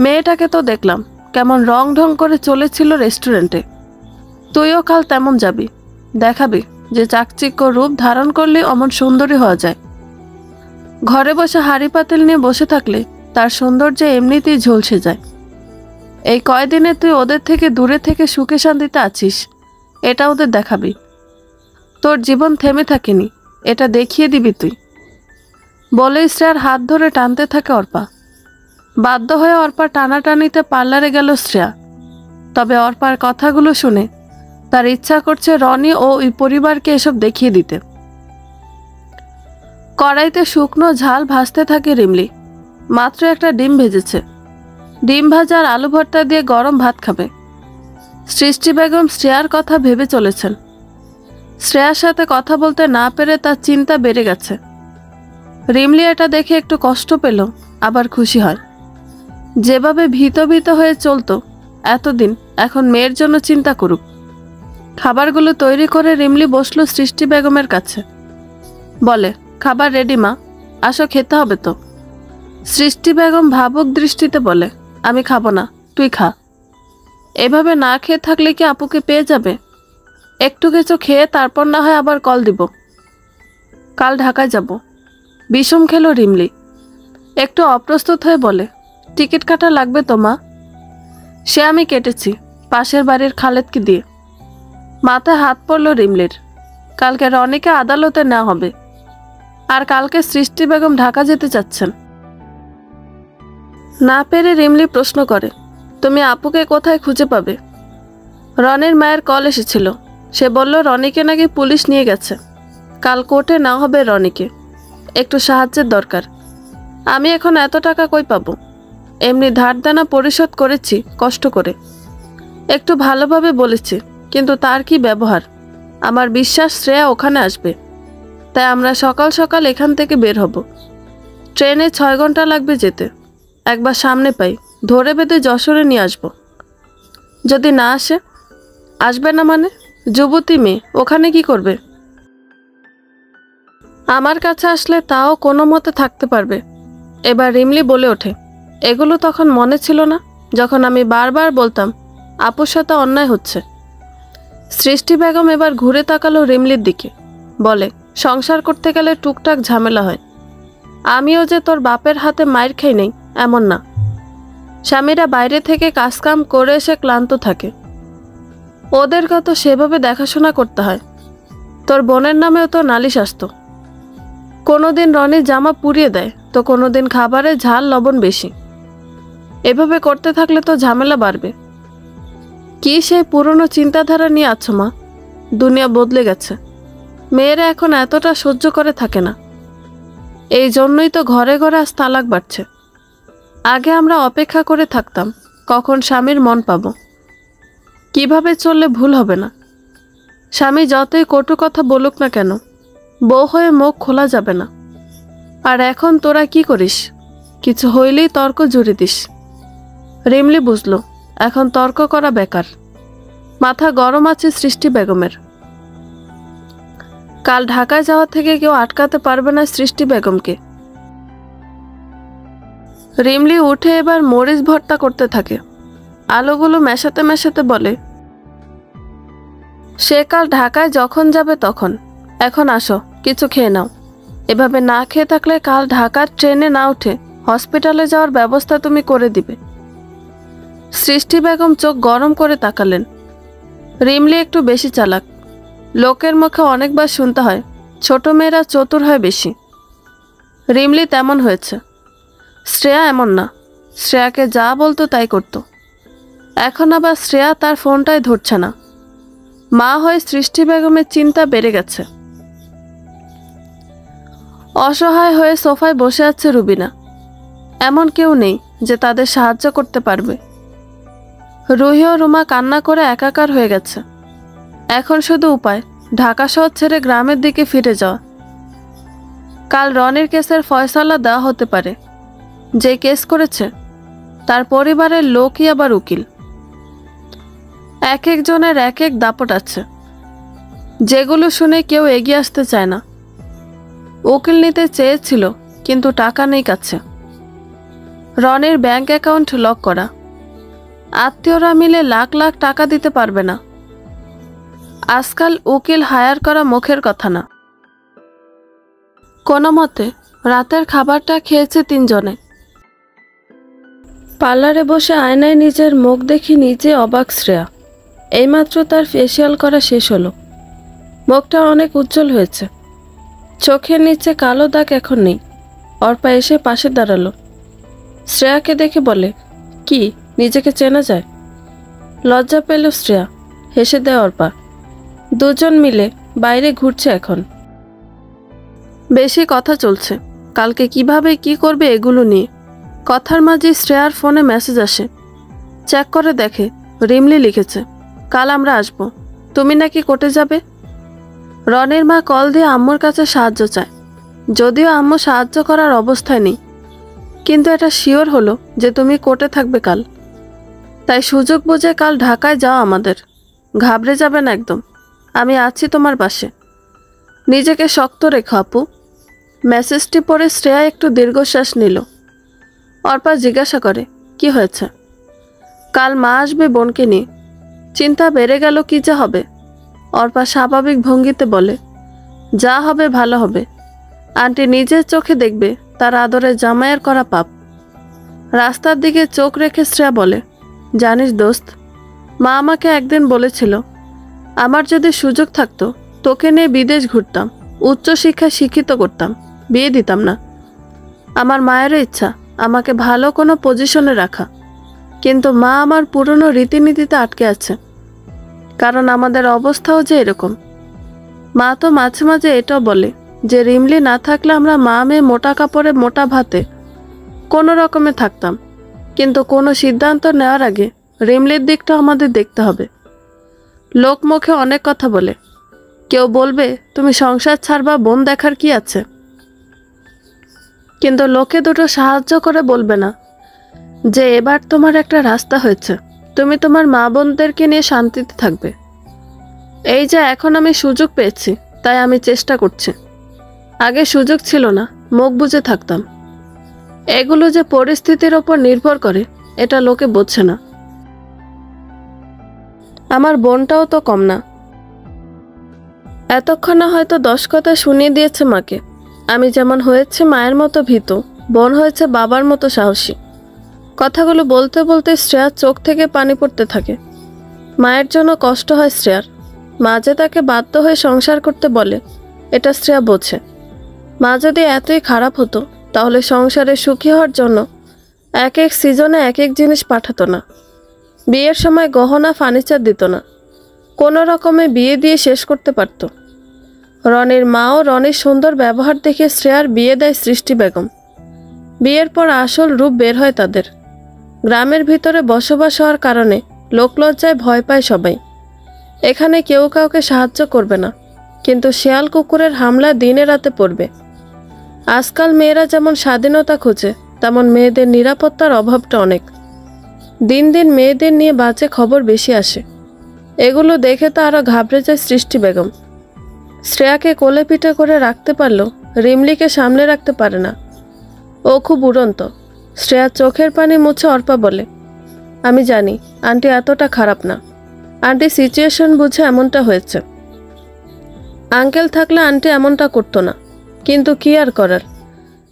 মেয়েটাকে তো দেখলাম কেমন রং ঢং করে চলেছিল রেস্টুরেন্টে। তুইও কাল তেমন যাবি, দেখাবি যে চাকচিক্য রূপ ধারণ করলে অমন সুন্দরী হওয়া যায়। ঘরে বসে হাঁড়ি পাতিল নিয়ে বসে থাকলে তার সৌন্দর্য এমনিতেই ঝলসে যায়। এই কয়দিনে তুই ওদের থেকে দূরে থেকে সুখে শান্তিতে আছিস, এটা ওদের দেখাবি। তোর জীবন থেমে থাকেনি, এটা দেখিয়ে দিবি তুই। বলেই শ্রেয়ার হাত ধরে টানতে থাকে অর্পা। বাধ্য হয়ে অর্পা টানাটানিতে পার্লারে গেল শ্রেয়া। তবে অর্পার কথাগুলো শুনে তার ইচ্ছা করছে রনি ও ওই পরিবারকে এসব দেখিয়ে দিতে। কড়াইতে শুকনো ঝাল ভাজতে থাকে রিমলি। মাত্র একটা ডিম ভেজেছে। ডিম ভাজা আর আলু ভর্তা দিয়ে গরম ভাত খাবে। সৃষ্টি বেগম শ্রেয়ার কথা ভেবে চলেছেন। শ্রেয়ার সাথে কথা বলতে না পেরে তার চিন্তা বেড়ে গেছে। রিমলি এটা দেখে একটু কষ্ট পেল, আবার খুশি হয়। যেভাবে ভীত ভীত হয়ে চলতো এতদিন, এখন মেয়ের জন্য চিন্তা করুক। খাবারগুলো তৈরি করে রিমলি বসলো সৃষ্টি বেগমের কাছে। বলে, খাবার রেডি মা, আসো খেতে হবে তো। সৃষ্টি বেগম ভাবুক দৃষ্টিতে বলে, আমি খাবো না, তুই খা। এভাবে না খেয়ে থাকলে কি আপুকে পেয়ে যাবে? একটু কিছু খেয়ে তারপর না হয় আবার কল দিব। কাল ঢাকায় যাব। বিষম খেলো রিমলি। একটু অপ্রস্তুত হয়ে বলে, টিকিট কাটা লাগবে তো মা? সে আমি কেটেছি, পাশের বাড়ির খালেদকে দিয়ে। মাথায় হাত পড়ল রিমলির। কালকে রনিকে আদালতে নেওয়া হবে, আর কালকে সৃষ্টি বেগম ঢাকা যেতে চাচ্ছেন। না পেরে রিমলি প্রশ্ন করে, তুমি আপুকে কোথায় খুঁজে পাবে? রনির মায়ের কল এসেছিল, সে বলল রনিকে নাকি পুলিশ নিয়ে গেছে। কাল কোর্টে না হবে রনিকে, একটু সাহায্যের দরকার। আমি এখন এত টাকা কই পাবো? এমনি ধার দেনা পরিশোধ করেছি কষ্ট করে। একটু ভালোভাবে বলেছি, কিন্তু তার কি ব্যবহার। আমার বিশ্বাস শ্রেয়া ওখানে আসবে, তাই আমরা সকাল সকাল এখান থেকে বের হব। ট্রেনে 6 ঘন্টা লাগবে যেতে। একবার সামনে পাই ধরে বেঁধে যশোরে নিয়ে আসবো। যদি না আসে? আসবে না মানে? যুবতী মেয়ে, ওখানে কি করবে? আমার কাছে আসলে তাও কোনো মতে থাকতে পারবে। এবার রিমলি বলে ওঠে, এগুলো তখন মনে ছিল না যখন আমি বারবার বলতাম আপুর সাথে অন্যায় হচ্ছে। সৃষ্টি বেগম এবার ঘুরে তাকালো রিমলির দিকে। বলে, সংসার করতে গেলে টুকটাক ঝামেলা হয়। আমিও যে তোর বাপের হাতে মাইর খাই নেই এমন না। স্বামীরা বাইরে থেকে কাজকাম করে এসে ক্লান্ত থাকে, ওদেরকে তো সেভাবে দেখাশোনা করতে হয়। তোর বোনের নামেও তো নালিশ আসতো। কোনোদিন রনির জামা পুড়িয়ে দেয়, তো কোনোদিন খাবারে ঝাল লবণ বেশি। এভাবে করতে থাকলে তো ঝামেলা বাড়বে। কি সেই পুরনো চিন্তাধারা নিয়ে আছো মা? দুনিয়া বদলে গেছে, মেয়েরা এখন এতটা সহ্য করে থাকে না। এই জন্যই তো ঘরে ঘরে আজ তালাক বাড়ছে। আগে আমরা অপেক্ষা করে থাকতাম কখন স্বামীর মন পাবো, কিভাবে চললে ভুল হবে না। স্বামী যতই কটু কথা বলুক না কেন, বউ হয়ে মুখ খোলা যাবে না। আর এখন তোরা কি করিস? কিছু হইলেই তর্ক জুড়ে দিস। রিমলি বুঝলো এখন তর্ক করা বেকার। মাথা গরম আছে সৃষ্টি বেগমের। কাল ঢাকায় যাওয়া থেকে কেউ আটকাতে পারবে না সৃষ্টি বেগমকে। রিমলি উঠে এবার মরিচ ভর্তা করতে থাকে। আলুগুলো মেশাতে মেশাতে বলে, সে কাল ঢাকায় যখন যাবে তখন। এখন আসো, কিছু খেয়ে নাও। এভাবে না খেয়ে থাকলে কাল ঢাকার ট্রেনে না উঠে হসপিটালে যাওয়ার ব্যবস্থা তুমি করে দিবে। সৃষ্টি বেগম চোখ গরম করে তাকালেন। রিমলি একটু বেশি চালাক। লোকের মুখে অনেকবার শুনতে হয় ছোট মেয়েরা চতুর হয় বেশি। রিমলি তেমন হয়েছে, শ্রেয়া এমন না। শ্রেয়াকে যা বলতো তাই করত। এখন আবার শ্রেয়া তার ফোনটাই ধরছে না। মা হয়ে সৃষ্টি বেগমের চিন্তা বেড়ে গেছে। অসহায় হয়ে সোফায় বসে আছে রুবিনা। এমন কেউ নেই যে তাদের সাহায্য করতে পারবে। রুহি ও রুমা কান্না করে একাকার হয়ে গেছে। এখন শুধু উপায় ঢাকা শহর ছেড়ে গ্রামের দিকে ফিরে যাওয়া। কাল রনির কেসের ফয়সালা দেওয়া হতে পারে। যে কেস করেছে তার পরিবারের লোকই আবার উকিল। এক একজনের এক এক দাপট আছে, যেগুলো শুনে কেউ এগিয়ে আসতে চায় না। উকিল নিতে চেয়েছিল কিন্তু টাকা নেই কাছে। রনির ব্যাংক অ্যাকাউন্ট লক করা। আত্মীয়রা মিলে লাখ লাখ টাকা দিতে পারবে না। আজকাল উকিল হায়ার করা মুখের কথা না। কোনো মতে রাতের খাবারটা খেয়েছে তিনজনে। পার্লারে বসে আয়নায় নিজের মুখ দেখি নিজে অবাক শ্রেয়া। এইমাত্র তার ফেসিয়াল করা শেষ হলো। মুখটা অনেক উজ্জ্বল হয়েছে। চোখের নিচে কালো দাগ এখন নেই। অর্পা এসে পাশে দাঁড়ালো। শ্রেয়াকে দেখে বলে, কি নিজেকে চেনা যায়? লজ্জা পেল শ্রেয়া। হেসে দেয় অর্পা। দুজন মিলে বাইরে ঘুরছে এখন। বেশি কথা চলছে, কালকে কিভাবে কি করবে এগুলো নিয়ে। কথার মাঝে শ্রেয়ার ফোনে মেসেজ আসে। চেক করে দেখে রিমলি লিখেছে, কাল আমরা আসব, তুমি নাকি কোর্টে যাবে। রনির মা কল দিয়ে আম্মুর কাছে সাহায্য চায়। যদিও আম্মু সাহায্য করার অবস্থায় নেই, কিন্তু এটা শিওর হলো যে তুমি কোর্টে থাকবে কাল। তাই সুযোগ বুঝে কাল ঢাকায় যাও আমাদের। ঘাবড়ে যাবেন একদম, আমি আছি তোমার পাশে। নিজেকে শক্ত রেখো আপু। মেসেজটি পড়ে শ্রেয়া একটু দীর্ঘশ্বাস নিল। অর্পা জিজ্ঞাসা করে, কি হয়েছে? কাল মা আসবে বোনকে নিয়ে। চিন্তা বেড়ে গেল, কি যে হবে। অর্পা স্বাভাবিক ভঙ্গিতে বলে, যা হবে ভালো হবে। আন্টি নিজের চোখে দেখবে তার আদরে জামাইয়ের করা পাপ। রাস্তার দিকে চোখ রেখে শ্রেয়া বলে, জানিস দোস্ত, মা আমাকে একদিন বলেছিল, আমার যদি সুযোগ থাকতো তোকে নিয়ে বিদেশ ঘুরতাম, উচ্চশিক্ষায় শিক্ষিত করতাম, বিয়ে দিতাম না। আমার মায়েরও ইচ্ছা আমাকে ভালো কোনো পজিশনে রাখা, কিন্তু মা আমার পুরনো রীতিনীতিতে আটকে আছে। কারণ আমাদের অবস্থাও যে এরকম। মা তো মাঝে মাঝে এটাও বলে যে রিমলি না থাকলে আমরা মা মেয়ে মোটা কাপড়ে মোটা ভাতে কোনো রকমে থাকতাম, কিন্তু কোনো সিদ্ধান্ত নেওয়ার আগে রিমলির দিকটাও আমাদের দেখতে হবে। লোক মুখে অনেক কথা বলে, কেউ বলবে তুমি সংসার ছাড়বা, বোন দেখার কি আছে, কিন্তু লোকে দুটো সাহায্য করে বলবে না যে এবার তোমার একটা রাস্তা হয়েছে, তুমি তোমার মা বোনদেরকে নিয়ে শান্তিতে থাকবে। এই যে এখন আমি সুযোগ পেয়েছি তাই আমি চেষ্টা করছি। আগে সুযোগ ছিল না, মুখ বুজে থাকতাম। এগুলো যে পরিস্থিতির ওপর নির্ভর করে এটা লোকে বোঝে না। আমার বোনটাও তো কম না। এতক্ষণে হয়তো 10 কথা শুনিয়ে দিয়েছে মাকে। আমি যেমন হয়েছে মায়ের মতো ভীতু, বোন হয়েছে বাবার মতো সাহসী। কথাগুলো বলতে বলতে শ্রেয়ার চোখ থেকে পানি পড়তে থাকে। মায়ের জন্য কষ্ট হয় শ্রেয়ার। মা যে তাকে বাধ্য হয়ে সংসার করতে বলে এটা শ্রেয়া বোঝে। মা যদি এতই খারাপ হতো তাহলে সংসারে সুখী হওয়ার জন্য এক এক সিজনে এক এক জিনিস পাঠাতো না। বিয়ের সময় গহনা ফার্নিচার দিত না, কোনো রকমে বিয়ে দিয়ে শেষ করতে পারত। রনির মাও রনির সুন্দর ব্যবহার দেখে শ্রেয়ার বিয়ে দেয় সৃষ্টি বেগম। বিয়ের পর আসল রূপ বের হয় তাদের। গ্রামের ভিতরে বসবাস হওয়ার কারণে লোকলজ্জায় ভয় পায় সবাই। এখানে কেউ কাউকে সাহায্য করবে না, কিন্তু শেয়াল কুকুরের হামলা দিনে রাতে পড়বে। আজকাল মেয়েরা যেমন স্বাধীনতা খোঁজে, তেমন মেয়েদের নিরাপত্তার অভাবটা অনেক। দিন দিন মেয়েদের নিয়ে বাজে খবর বেশি আসে। এগুলো দেখে তো আরও ঘাবড়ে যায় সৃষ্টি বেগম। শ্রেয়াকে কোলে পিঠে করে রাখতে পারলেও রিমলিকে সামনে রাখতে পারে না। ও খুব উড়ন্ত। শ্রেয়ার চোখের পানি মুছে অর্পা বলে, আমি জানি আন্টি এতটা খারাপ না। আন্টি সিচুয়েশন বুঝে এমনটা হয়েছে। আঙ্কেল থাকলে আন্টি এমনটা করতো না, কিন্তু কি আর করার,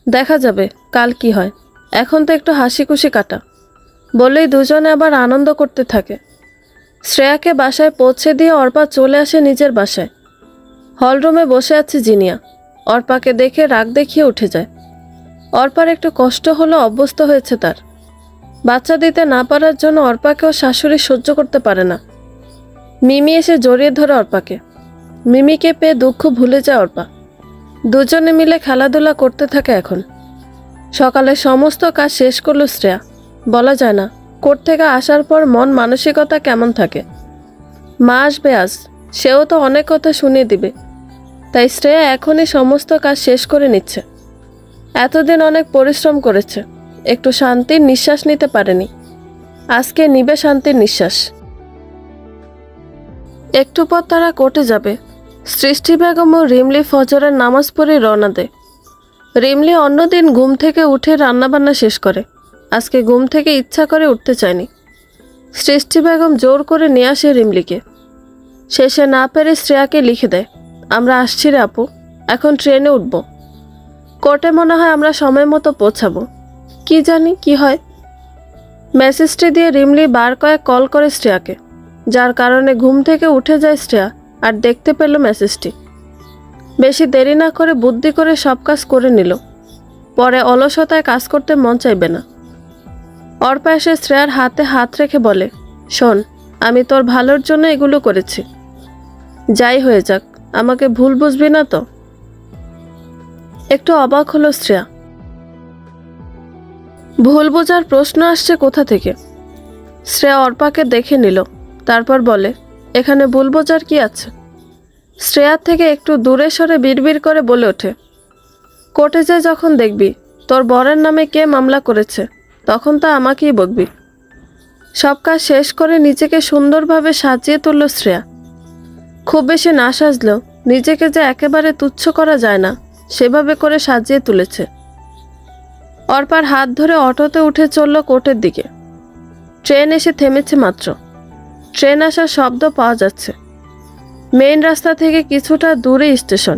দেখা যাবে কাল কি হয়। এখন তো একটু হাসি খুশি কাটা। বলেই দুজনে আবার আনন্দ করতে থাকে। শ্রেয়াকে বাসায় পৌঁছে দিয়ে অর্পা চলে আসে নিজের বাসায়। হলরুমে বসে আছে জিনিয়া। অর্পাকে দেখে রাগ দেখিয়ে উঠে যায়। অর্পার একটু কষ্ট হলো, অভ্যস্ত হয়েছে তার। বাচ্চা দিতে না পারার জন্য অর্পাকেও শাশুড়ি সহ্য করতে পারে না। মিমি এসে জড়িয়ে ধরে অর্পাকে। মিমিকে পেয়ে দুঃখ ভুলে যায় অর্পা। দুজনে মিলে খেলাধুলা করতে থাকে। এখন সকালে সমস্ত কাজ শেষ করলো শ্রেয়া। বলা যায় না কোর্ট থেকে আসার পর মন মানসিকতা কেমন থাকে। মা আসবে আজ, সেও তো অনেক কথা শুনিয়ে দিবে। তাই শ্রেয়া এখনই সমস্ত কাজ শেষ করে নিচ্ছে। এতদিন অনেক পরিশ্রম করেছে, একটু শান্তির নিঃশ্বাস নিতে পারেনি। আজকে নিবে শান্তির নিঃশ্বাস। একটু পর তারা কোর্টে যাবে। সৃষ্টি বেগম ও রিমলি ফজরের নামাজ পড়ে রওনা দেয়। রিমলি অন্যদিন ঘুম থেকে উঠে রান্নাবান্না শেষ করে। আজকে ঘুম থেকে ইচ্ছা করে উঠতে চায়নি। সৃষ্টি বেগম জোর করে নিয়ে আসে রিমলিকে। শেষে না পেরে শ্রেয়াকে লিখে দেয়, আমরা আসছি রে আপু, এখন ট্রেনে উঠব। কোর্টে মনে হয় আমরা সময় মতো পৌঁছাবো। কি জানি কি হয়। মেসেজটি দিয়ে রিমলি বার কয়েক কল করে শ্রেয়াকে, যার কারণে ঘুম থেকে উঠে যায় শ্রেয়া আর দেখতে পেল মেসেজটি। বেশি দেরি না করে বুদ্ধি করে সব কাজ করে নিল। পরে অলসতায় কাজ করতে মন চাইবে না। অর্পা এসে শ্রেয়ার হাতে হাত রেখে বলে, শোন, আমি তোর ভালোর জন্য এগুলো করেছি। যাই হয়ে যাক, আমাকে ভুল বুঝবি না তো? একটু অবাক হলো শ্রেয়া। ভুল বোঝার প্রশ্ন আসছে কোথা থেকে? শ্রেয়া অর্পাকে দেখে নিল, তারপর বলে, এখানে ভুল বোঝার কি আছে? শ্রেয়ার থেকে একটু দূরে সরে বিড়বিড় করে বলে ওঠে, কোর্টে যে যখন দেখবি তোর বরের নামে কে মামলা করেছে, তখন তা আমাকেই বকবি। সব কাজ শেষ করে নিজেকে সুন্দরভাবে সাজিয়ে তুলল শ্রেয়া। খুব বেশি না সাজলেও নিজেকে যে একেবারে তুচ্ছ করা যায় না, সেভাবে করে সাজিয়ে তুলেছে। অর্পার হাত ধরে অটোতে উঠে চলল কোর্টের দিকে। ট্রেন এসে থেমেছে মাত্র। ট্রেন আসার শব্দ পাওয়া যাচ্ছে। মেইন রাস্তা থেকে কিছুটা দূরে স্টেশন,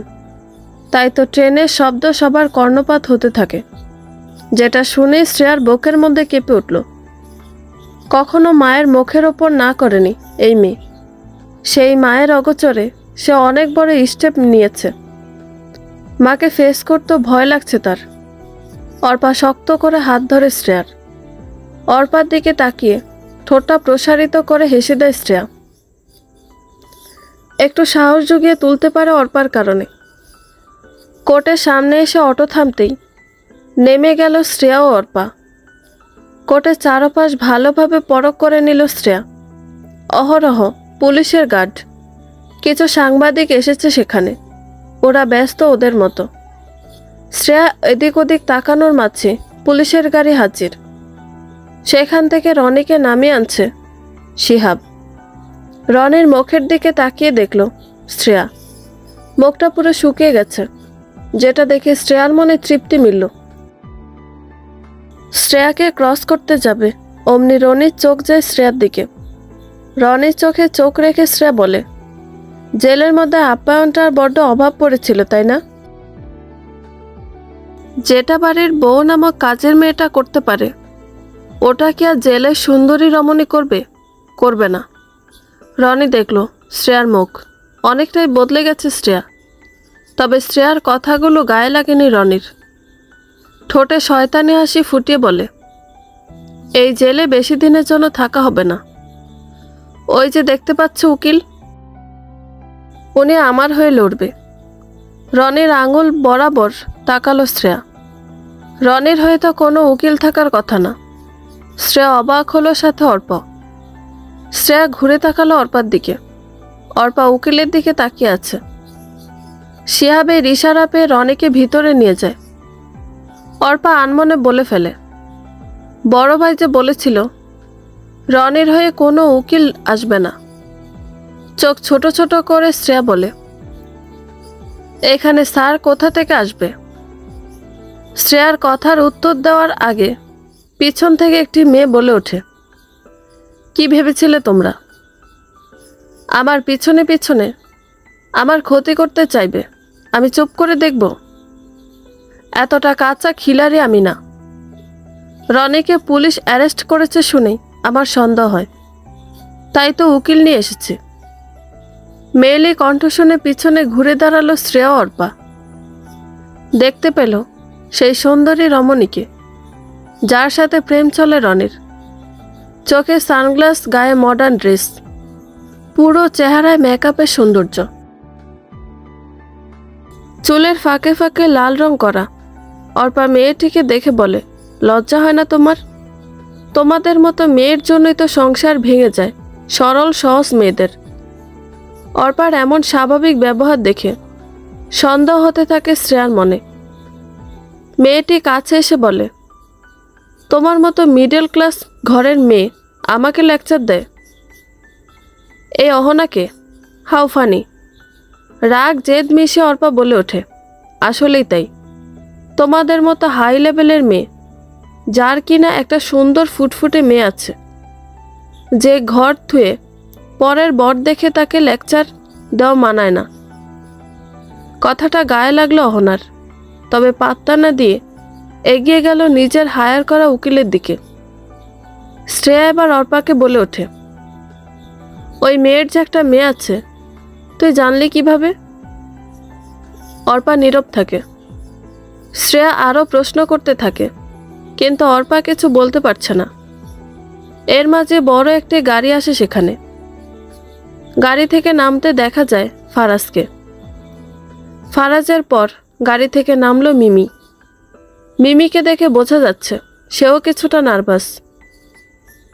তাই তো ট্রেনের শব্দ সবার কর্ণপাত হতে থাকে, যেটা শুনে শ্রেয়ার বুকের মধ্যে কেঁপে উঠল। কখনো মায়ের মুখের ওপর না করেনি এই মেয়ে। সেই মায়ের অগোচরে সে অনেক বড় স্টেপ নিয়েছে। মাকে ফেস করতে ভয় লাগছে তার। অর্পা শক্ত করে হাত ধরে শ্রেয়ার। অর্পার দিকে তাকিয়ে ঠোঁটটা প্রসারিত করে হেসে দেয় শ্রেয়া। একটু সাহস জুগিয়ে তুলতে পারে অর্পার কারণে। কোর্টের সামনে এসে অটো থামতেই নেমে গেল শ্রেয়া ও অর্পা। কোর্টের চারপাশ ভালোভাবে পরখ করে নিল শ্রেয়া। অহরহ পুলিশের গার্ড, কিছু সাংবাদিক এসেছে সেখানে। ওরা ব্যস্ত ওদের মতো। শ্রেয়া এদিক ওদিক তাকানোর মাঝে পুলিশের গাড়ি হাজির। সেখান থেকে রনিকে নামিয়ে আনছে শিহাব। রনির মুখের দিকে তাকিয়ে দেখল শ্রেয়া। মুখটা পুরো শুকিয়ে গেছে, যেটা দেখে শ্রেয়ার মনে তৃপ্তি মিলল। শ্রেয়াকে ক্রস করতে যাবে অমনি রনির চোখ যায় শ্রেয়ার দিকে। রনির চোখে চোখ রেখে শ্রেয়া বলে, জেলের মধ্যে আপ্যায়নটার বড্ড অভাব পড়েছিল তাই না? যেটা বাড়ির বউ নামক কাজের মেয়েটা করতে পারে, ওটা কি আর জেলের সুন্দরী রমণী করবে? করবে না। রনি দেখল শ্রেয়ার মুখ অনেকটাই বদলে গেছে শ্রেয়া। তবে শ্রেয়ার কথাগুলো গায়ে লাগেনি রনির। ঠোঁটে শয়তানি হাসি ফুটিয়ে বলে, এই জেলে বেশি দিনের জন্য থাকা হবে না। ওই যে দেখতে পাচ্ছ উকিল, উনি আমার হয়ে লড়বে। রনির আঙুল বরাবর তাকালো শ্রেয়া। রনির হয়ে তো কোনো উকিল থাকার কথা না। শ্রেয়া অবাক হলো, সাথে অর্পা। শ্রেয়া ঘুরে তাকালো অর্পার দিকে। অর্পা উকিলের দিকে তাকিয়ে আছে। শিহাবের ইশারা পেয়ে রনিকে ভিতরে নিয়ে যায়। অর্পা আনমনে বলে ফেলে, বড় ভাই যে বলেছিল রনির হয়ে কোনো উকিল আসবে না। চোখ ছোট ছোট করে শ্রেয়া বলে, এখানে স্যার কোথা থেকে আসবে? শ্রেয়ার কথার উত্তর দেওয়ার আগে পিছন থেকে একটি মেয়ে বলে ওঠে, কি ভেবেছিলে তোমরা? আমার পিছনে পিছনে আমার ক্ষতি করতে চাইবে? আমি চুপ করে দেখব? এতটা কাঁচা খিলাড়ি আমি না। রনিকে পুলিশ অ্যারেস্ট করেছে শুনেই আমার সন্দেহ হয়, তাই তো উকিল নিয়ে এসেছে। মেয়েলি কণ্ঠ শুনে পিছনে ঘুরে দাঁড়ালো শ্রেয়া অর্পা। দেখতে পেল সেই সুন্দরী রমণীকে, যার সাথে প্রেম চলে রনির। চোখে সানগ্লাস, গায়ে মডার্ন ড্রেস, পুরো চেহারায় মেকআপের সৌন্দর্য। চুলের ফাঁকে ফাঁকে লাল রং করা। অর্পা মেয়েটিকে দেখে বলে, লজ্জা হয় না তোমার? তোমাদের মতো মেয়ের জন্যই তো সংসার ভেঙে যায়, সরল সহজ মেয়েদের। অর্পার এমন স্বাভাবিক ব্যবহার দেখে সন্দেহ হতে থাকে শ্রেয়ার মনে। মেয়েটি কাছে এসে বলে, তোমার মতো মিডল ক্লাস ঘরের মেয়ে আমাকে লেকচার দেয়? এই অহনাকে? How funny. রাগ জেদ মিশে অর্পা বলে ওঠে, আসলেই তাই। তোমাদের মতো হাই লেভেলের মেয়ে, যার কিনা একটা সুন্দর ফুটফুটে মেয়ে আছে, যে ঘর থুয়ে পরের বর দেখে তাকে লেকচার দেওয়া মানায় না। কথাটা গায়ে লাগলো অহনার, তবে পাত্তা না দিয়ে এগিয়ে গেল নিজের হায়ার করা উকিলের দিকে। শ্রেয়া এবার অর্পাকে বলে ওঠে, ওই মেয়ের যে একটা মেয়ে আছে তুই জানলি কিভাবে? অর্পা নীরব থাকে। শ্রেয়া আরও প্রশ্ন করতে থাকে, কিন্তু অর্পা কিছু বলতে পারছে না। এর মাঝে বড় একটি গাড়ি আসে সেখানে। গাড়ি থেকে নামতে দেখা যায় ফারাজকে। ফারাজের পর গাড়ি থেকে নামলো মিমি। মিমিকে দেখে বোঝা যাচ্ছে সেও কিছুটা নার্ভাস।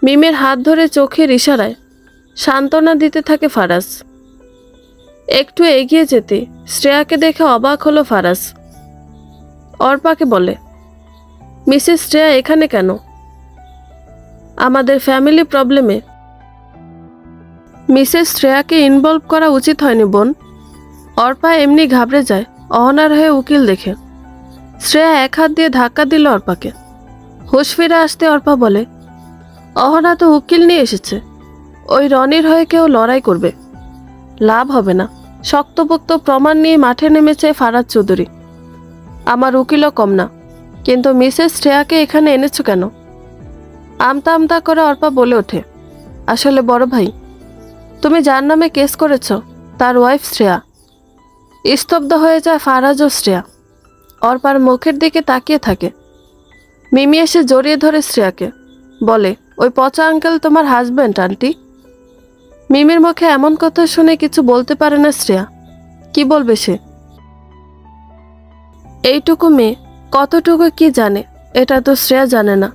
মিমির হাত ধরে চোখের ইশারায় সান্ত্বনা দিতে থাকে ফারাজ। একটু এগিয়ে যেতে শ্রেয়াকে দেখে অবাক হলো ফারাজ। অর্পাকে বলে, মিসেস শ্রেয়া এখানে কেন? আমাদের ফ্যামিলি প্রবলেমে। মিসেস শ্রেয়াকে ইনভলভ করা উচিত হয়নি বোন। অর্পা এমনি ঘাবড়ে যায় অহনার হয়ে উকিল দেখে। শ্রেয়া এক হাত দিয়ে ধাক্কা দিল অর্পাকে। হুঁশ ফিরে আসতে অর্পা বলে, অহনা তো উকিল নিয়ে এসেছে, ওই রনির হয়ে কেউ লড়াই করবে, লাভ হবে না। শক্তপোক্ত প্রমাণ নিয়ে মাঠে নেমেছে ফারাজ চৌধুরী। আমার উকিলও কম না, কিন্তু মিসেস শ্রেয়াকে এখানে এনেছো কেন? আমতা আমতা করে অর্পা বলে ওঠে, আসলে বড় ভাই, তুমি যার নামে কেস করেছ তার ওয়াইফ শ্রেয়া। স্তব্ধ হয়ে যায় ফারাজ ও শ্রেয়া। অর্পার মুখের দিকে তাকিয়ে থাকে। মিমি এসে জড়িয়ে ধরে শ্রেয়াকে, বলে, ওই পচা আঙ্কেল তোমার হাজব্যান্ড আন্টি। মিমির মুখে এমন কথা শুনে কিছু বলতে পারে না শ্রেয়া। কি বলবে সে? এইটুকু মেয়ে কতটুকু কি জানে এটা তো শ্রেয়া জানে না,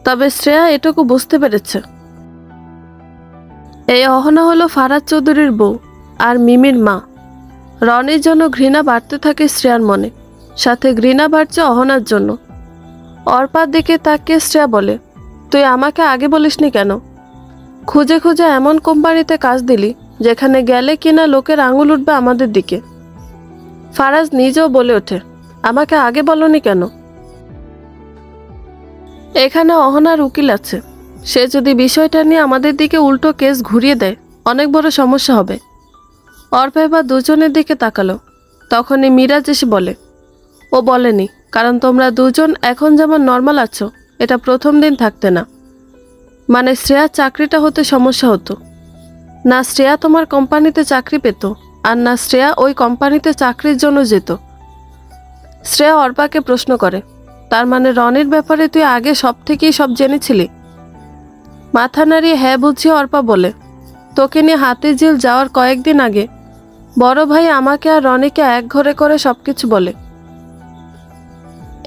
তবে শ্রেয়া এটুকু বুঝতে পেরেছে। এই অহনা হলো ফারাজ চৌধুরীর বউ আর মিমির মা। রনির জন্য ঘৃণা বাড়তে থাকে শ্রেয়ার মনে, সাথে ঘৃণা বাড়ছে অহনার জন্য। অর্পার দিকে তাকিয়ে শ্রেয়া বলে, তুই আমাকে আগে বলিসনি কেন? খুঁজে খুঁজে এমন কোম্পানিতে কাজ দিলি যেখানে গেলে কিনা লোকের আঙুল উঠবে আমাদের দিকে। ফারাজ নিজেও বলে ওঠে, আমাকে আগে বলনি কেন? এখানে অহনার উকিল আছে, সে যদি বিষয়টা নিয়ে আমাদের দিকে উল্টো কেস ঘুরিয়ে দেয় অনেক বড় সমস্যা হবে। অর্পা এবার দুজনের দিকে তাকালো। তখনই মিরাজ এসে বলে, ও বলেনি, কারণ তোমরা দুজন এখন যেমন নর্মাল আছো এটা প্রথম দিন থাকতে না। মানে শ্রেয়া চাকরিটা হতে সমস্যা হতো না। শ্রেয়া তোমার কোম্পানিতে চাকরি পেত, আর না শ্রেয়া ওই কোম্পানিতে চাকরির জন্য যেত। শ্রেয়া অর্পাকে প্রশ্ন করে, তার মানে রনির ব্যাপারে তুই আগে সব থেকেই সব জেনেছিলি? মাথা নাড়িয়ে হ্যাঁ বুঝিয়ে অর্পা বলে, তোকে নিয়ে হাতিঝিল যাওয়ার কয়েকদিন আগে বড় ভাই আমাকে আর রনিকে এক ঘরে করে সবকিছু বলে।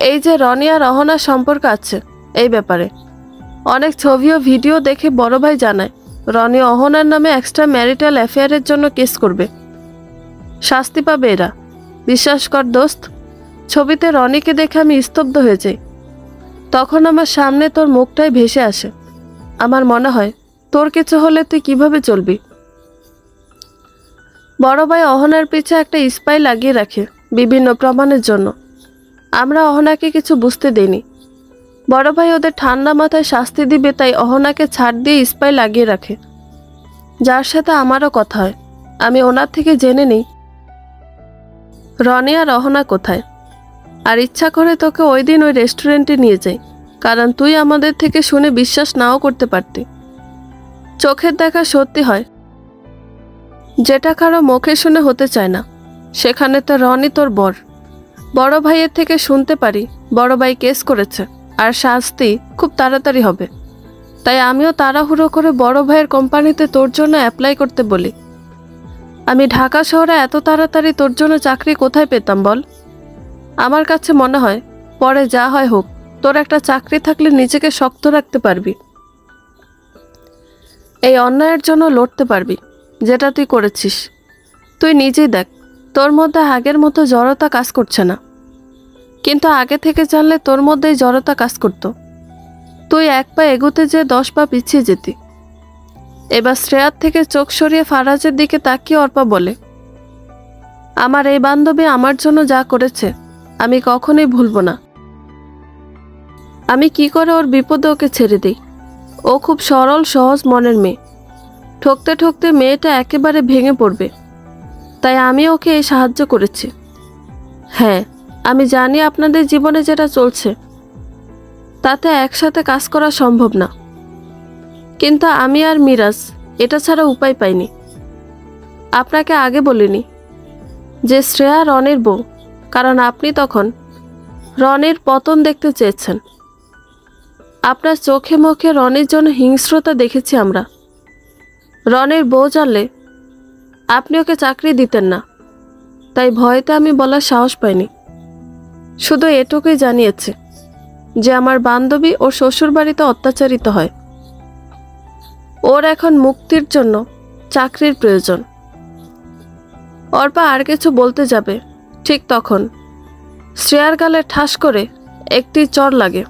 এই যে রনি আর অহনার সম্পর্ক আছে এই ব্যাপারে অনেক ছবি ও ভিডিও দেখে বড় ভাই জানায় রনি অহনার নামে এক্সট্রা ম্যারিটাল অ্যাফেয়ারের জন্য কেস করবে। শাস্তি পাবে এরা, বিশ্বাস কর দোস্ত। ছবিতে রনিকে দেখে আমি স্তব্ধ হয়ে যাই। তখন আমার সামনে তোর মুখটাই ভেসে আসে। আমার মনে হয় তোর কিছু হলে তুই কিভাবে চলবি। বড় ভাই অহনার পিছে একটা স্পাই লাগিয়ে রাখে বিভিন্ন প্রমাণের জন্য। আমরা অহনাকে কিছু বুঝতে দেইনি। বড় ভাই ওদের ঠান্ডা মাথায় শাস্তি দিবে, তাই অহনাকে ছাড় দিয়ে স্পাই লাগিয়ে রাখে, যার সাথে আমারও কথা হয়। আমি ওনার থেকে জেনে নিই রনি আর অহনা কোথায়, আর ইচ্ছা করে তোকে ওই দিন ওই রেস্টুরেন্টে নিয়ে যাই, কারণ তুই আমাদের থেকে শুনে বিশ্বাস নাও করতে পারতি। চোখের দেখা সত্যি হয়, যেটা কারো মুখে শুনে হতে চায় না। সেখানে তো রনি তোর বড় ভাইয়ের থেকে শুনতে পারি বড় ভাই কেস করেছে আর শাস্তি খুব তাড়াতাড়ি হবে। তাই আমিও তাড়াহুড়ো করে বড় ভাইয়ের কোম্পানিতে তোর জন্য অ্যাপ্লাই করতে বলি। আমি ঢাকা শহরে এত তাড়াতাড়ি তোর জন্য চাকরি কোথায় পেতাম বল? আমার কাছে মনে হয় পরে যা হয় হোক, তোর একটা চাকরি থাকলে নিজেকে শক্ত রাখতে পারবি, এই অন্যায়ের জন্য লড়তে পারবি, যেটা তুই করেছিস। তুই নিজেই দেখ, তোর মধ্যে আগের মতো জড়তা কাজ করছে না, কিন্তু আগে থেকে জানলে তোর মধ্যেই জড়তা কাজ করত। তুই এক পা এগোতে যেয়ে 10 পা পিছিয়ে যেতি। এবার শ্রেয়ার থেকে চোখ সরিয়ে ফারাজের দিকে তাকিয়ে অর্পা বলে, আমার এই বান্ধবী আমার জন্য যা করেছে আমি কখনোই ভুলব না। আমি কি করে ওর বিপদে ওকে ছেড়ে দিই? ও খুব সরল সহজ মনের মেয়ে, ঠকতে ঠকতে মেয়েটা একেবারে ভেঙে পড়বে, তাই আমি ওকে এই সাহায্য করেছি। হ্যাঁ, আমি জানি আপনাদের জীবনে যেটা চলছে তাতে একসাথে কাজ করা সম্ভব না, কিন্তু আমি আর মিরাজ এটা ছাড়া উপায় পাইনি। আপনাকে আগে বলিনি যে শ্রেয়া রনির বউ, কারণ আপনি তখন রনির পতন দেখতে চেয়েছেন। আপনার চোখে মুখে রনির জন্য হিংস্রতা দেখেছি আমরা। রনির বউ জানলে আপনি ওকে চাকরি দিতেন না, তাই ভয়তে আমি বলার সাহস পাইনি। শুধু এটুকুই জানিয়েছে যে আমার বান্ধবী ওর শ্বশুর বাড়িতে অত্যাচারিত হয়, ওর এখন মুক্তির জন্য চাকরির প্রয়োজন। অর্পা আর কিছু বলতে যাবে, ঠিক তখন শ্রেয়ার গালে ঠাস করে একটি চড় লাগে।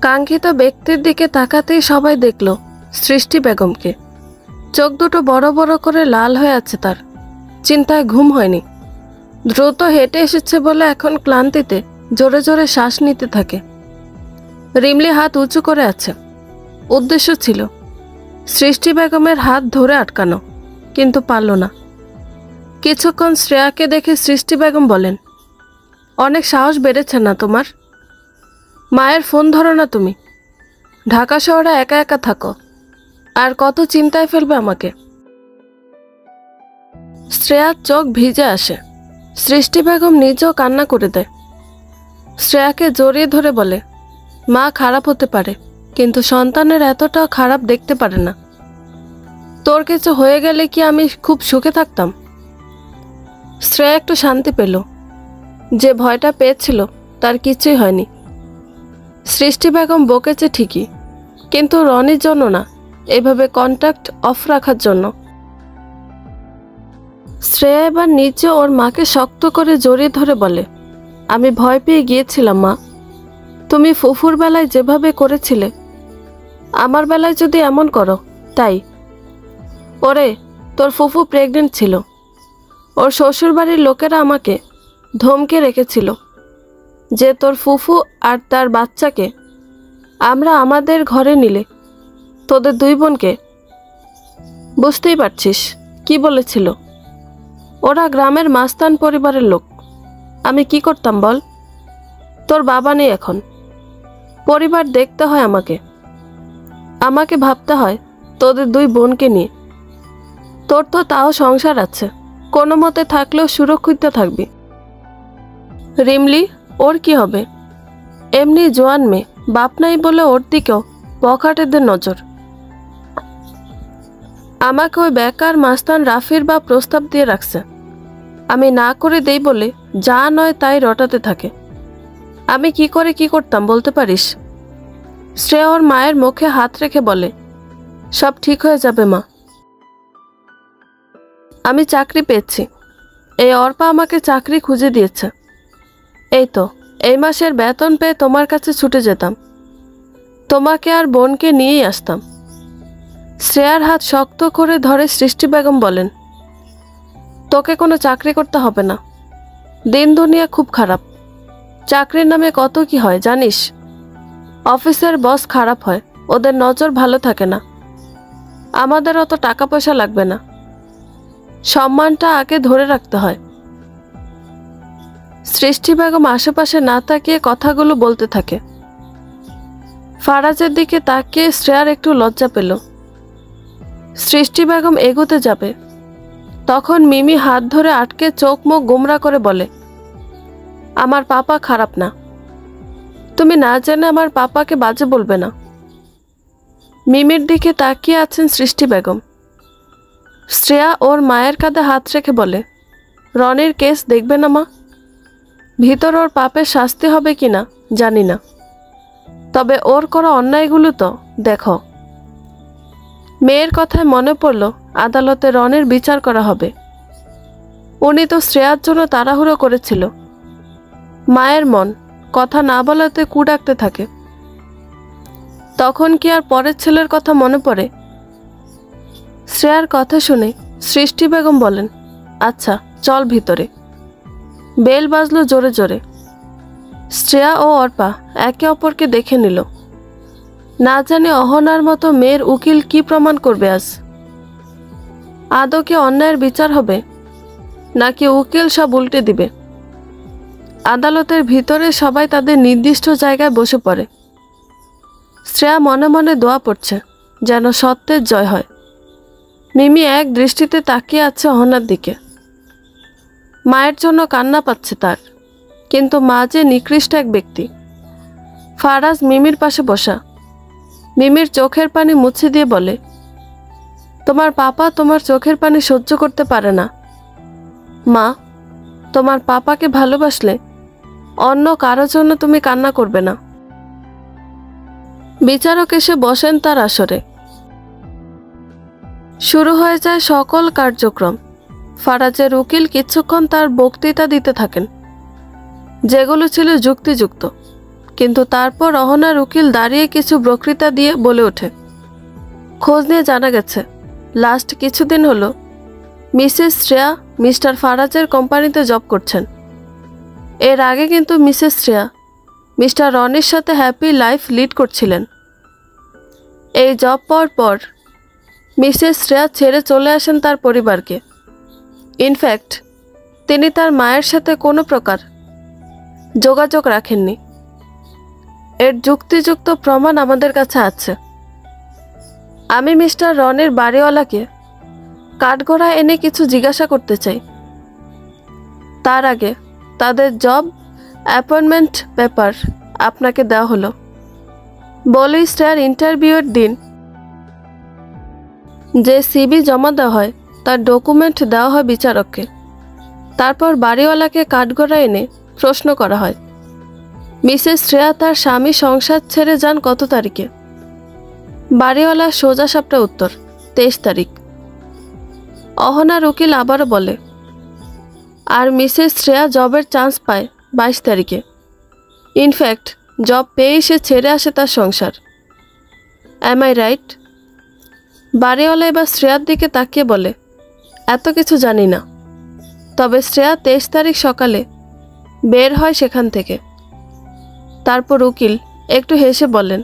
কাঙ্ক্ষিত ব্যক্তির দিকে তাকাতেই সবাই দেখল সৃষ্টি বেগমকে। চোখ দুটো বড় বড় করে লাল হয়ে আছে তার। চিন্তায় ঘুম হয়নি। দ্রুত হেঁটে এসেছে বলে এখন ক্লান্তিতে জোরে জোরে শ্বাস নিতে থাকে। রিমলি হাত উঁচু করে আছে। উদ্দেশ্য ছিল সৃষ্টি বেগমের হাত ধরে আটকানো, কিন্তু পারল না। কিছুক্ষণ শ্রেয়াকে দেখে সৃষ্টি বেগম বলেন, অনেক সাহস বেড়েছে না তোমার? মায়ের ফোন ধরো না তুমি? ঢাকা শহরে একা একা থাকো, আর কত চিন্তায় ফেলবে আমাকে। শ্রেয়ার চোখ ভিজে আসে। সৃষ্টি বেগম নিজেও কান্না করে দেয়। শ্রেয়াকে জড়িয়ে ধরে বলে, মা খারাপ হতে পারে, কিন্তু সন্তানের এতটাও খারাপ দেখতে পারে না। তোর কিছু হয়ে গেলে কি আমি খুব সুখে থাকতাম? শ্রেয়া একটু শান্তি পেল। যে ভয়টা পেয়েছিল তার কিছুই হয়নি। সৃষ্টি বেগম বকেছে ঠিকই, কিন্তু রনির জন্য না, এভাবে কন্ট্যাক্ট অফ রাখার জন্য। শ্রেয়া এবার নিচে ওর মাকে শক্ত করে জড়িয়ে ধরে বলে, আমি ভয় পেয়ে গিয়েছিলাম মা। তুমি ফুফুর বেলায় যেভাবে করেছিলে আমার বেলায় যদি এমন করো। তাই ওরে, তোর ফুফু প্রেগনেন্ট ছিল। ওর শ্বশুরবাড়ির লোকেরা আমাকে ধমকে রেখেছিল যে তোর ফুফু আর তার বাচ্চাকে আমরা আমাদের ঘরে নিলে তোদের 2 বোনকে, বুঝতেই পারছিস কি বলেছিল। ওরা গ্রামের মাস্তান পরিবারের লোক। আমি কি করতাম বল? তোর বাবা নেই এখন, পরিবার দেখতে হয় আমাকে ভাবতে হয় তোদের 2 বোনকে নিয়ে। তোর তো তাও সংসার আছে, কোনো মতে থাকলেও সুরক্ষিত থাকবি। রিমলি, ওর কি হবে? এমনি জোয়ান মেয়ে, বাপ নাই বলে ওর দিকেও পখাটেদের নজর। আমাকে ওই বেকার মাস্তান রাফির বা প্রস্তাব দিয়ে রাখছে। আমি না করে দেই বলে যা নয় তাই রটাতে থাকে। আমি কি করে কি করতাম বলতে পারিস? শ্রেয়া ওর মায়ের মুখে হাত রেখে বলে, সব ঠিক হয়ে যাবে মা। আমি চাকরি পেয়েছি। এই অর্পা আমাকে চাকরি খুঁজে দিয়েছে। এই তো এই মাসের বেতন পেয়ে তোমার কাছে ছুটে যেতাম, তোমাকে আর বোনকে নিয়েই আসতাম। শ্রেয়ার হাত শক্ত করে ধরে সৃষ্টি বেগম বলেন, তোকে কোনো চাকরি করতে হবে না। দিন দুনিয়া খুব খারাপ। চাকরির নামে কত কি হয় জানিস? অফিসের বস খারাপ হয়, ওদের নজর ভালো থাকে না। আমাদের অত টাকা পয়সা লাগবে না, সম্মানটা আগে ধরে রাখতে হয়। সৃষ্টি বেগম আশেপাশে না তাকিয়ে কথাগুলো বলতে থাকে। ফারাজের দিকে তাকিয়ে শ্রেয়ার একটু লজ্জা পেল। সৃষ্টি বেগম এগোতে যাবে, তখন মিমি হাত ধরে আটকে চোখ মুখ গোমরা করে বলে, আমার পাপা খারাপ না, তুমি না জেনে আমার পাপাকে বাজে বলবে না। মিমির দিকে তাকিয়ে আছেন সৃষ্টি বেগম। শ্রেয়া ওর মায়ের কাঁধে হাত রেখে বলে, রনির কেস দেখবে না মা? ভিতর ওর পাপের শাস্তি হবে কিনা জানি না, তবে ওর করা অন্যায়গুলো তো দেখো। মেয়ের কথায় মনে পড়ল আদালতে রনির বিচার করা হবে। উনি তো শ্রেয়ার জন্য তাড়াহুড়ো করেছিল। মায়ের মন কথা না বলাতে কু ডাকতে থাকে। তখন কি আর পরের ছেলের কথা মনে পড়ে? শ্রেয়ার কথা শুনে সৃষ্টি বেগম বলেন, আচ্ছা চল ভিতরে। বেল বাজলো জোরে জোরে। শ্রেয়া ও অর্পা একে অপরকে দেখে নিল। না জানে অহনার মতো মেয়ের উকিল কি প্রমাণ করবে আজ। আদৌ কি অন্যায়ের বিচার হবে, নাকি উকিল সব উল্টে দিবে? আদালতের ভিতরে সবাই তাদের নির্দিষ্ট জায়গায় বসে পড়ে। শ্রেয়া মনে মনে দোয়া পড়ছে যেন সত্যের জয় হয়। মিমি এক দৃষ্টিতে তাকিয়ে আছে অহনার দিকে। মায়ের জন্য কান্না পাচ্ছে তার, কিন্তু মা যে নিকৃষ্ট এক ব্যক্তি। ফারাজ মিমির পাশে বসা। মিমির চোখের পানি মুছে দিয়ে বলে, তোমার পাপা তোমার চোখের পানি সহ্য করতে পারে না। মা, তোমার পাপাকে ভালোবাসলে অন্য কারো জন্য তুমি কান্না করবে না। বিচারক এসে বসেন তার আসরে। শুরু হয়ে যায় সকল কার্যক্রম। ফারাজের উকিল কিছুক্ষণ তার বক্তৃতা দিতে থাকেন, যেগুলো ছিল যুক্তিযুক্ত, কিন্তু তারপর অহনার উকিল দাঁড়িয়ে কিছু বক্তৃতা দিয়ে বলে ওঠে, খোঁজ নিয়ে জানা গেছে লাস্ট কিছুদিন হলো মিসেস শ্রেয়া মিস্টার ফারাজের কোম্পানিতে জব করছেন। এর আগে কিন্তু মিসেস শ্রেয়া মিস্টার রনির সাথে হ্যাপি লাইফ লিড করছিলেন। এই জব পাওয়ার পর মিসেস শ্রেয়া ছেড়ে চলে আসেন তার পরিবারকে। ইনফ্যাক্ট তিনি তার মায়ের সাথে কোনো প্রকার যোগাযোগ রাখেননি। এর যুক্তিযুক্ত প্রমাণ আমাদের কাছে আছে। আমি মিস্টার রনির বাড়িওয়ালাকে কাঠগড়া এনে কিছু জিজ্ঞাসা করতে চাই। তার আগে তাদের জব অ্যাপয়েন্টমেন্ট পেপার আপনাকে দেওয়া হলো। বলি স্টার ইন্টারভিউয়ের দিন যে সিবি জমা দেওয়া হয় তার ডকুমেন্ট দেওয়া হয় বিচারককে। তারপর বাড়িওয়ালাকে কাঠগড়া এনে প্রশ্ন করা হয়, মিসেস শ্রেয়া তার স্বামী সংসার ছেড়ে যান কত তারিখে? বাড়িওয়ালা সোজা সাপটা উত্তর, 23 তারিখ। অহনার উকিল আবারও বলে, আর মিসেস শ্রেয়া জবের চান্স পায় 22 তারিখে। ইনফ্যাক্ট জব পেয়েই সে ছেড়ে আসে তার সংসার। Am I right? বাড়িওয়ালা এবার শ্রেয়ার দিকে তাকিয়ে বলে, এত কিছু জানি না, তবে শ্রেয়া 23 তারিখ সকালে বের হয় সেখান থেকে। তারপর উকিল একটু হেসে বলেন,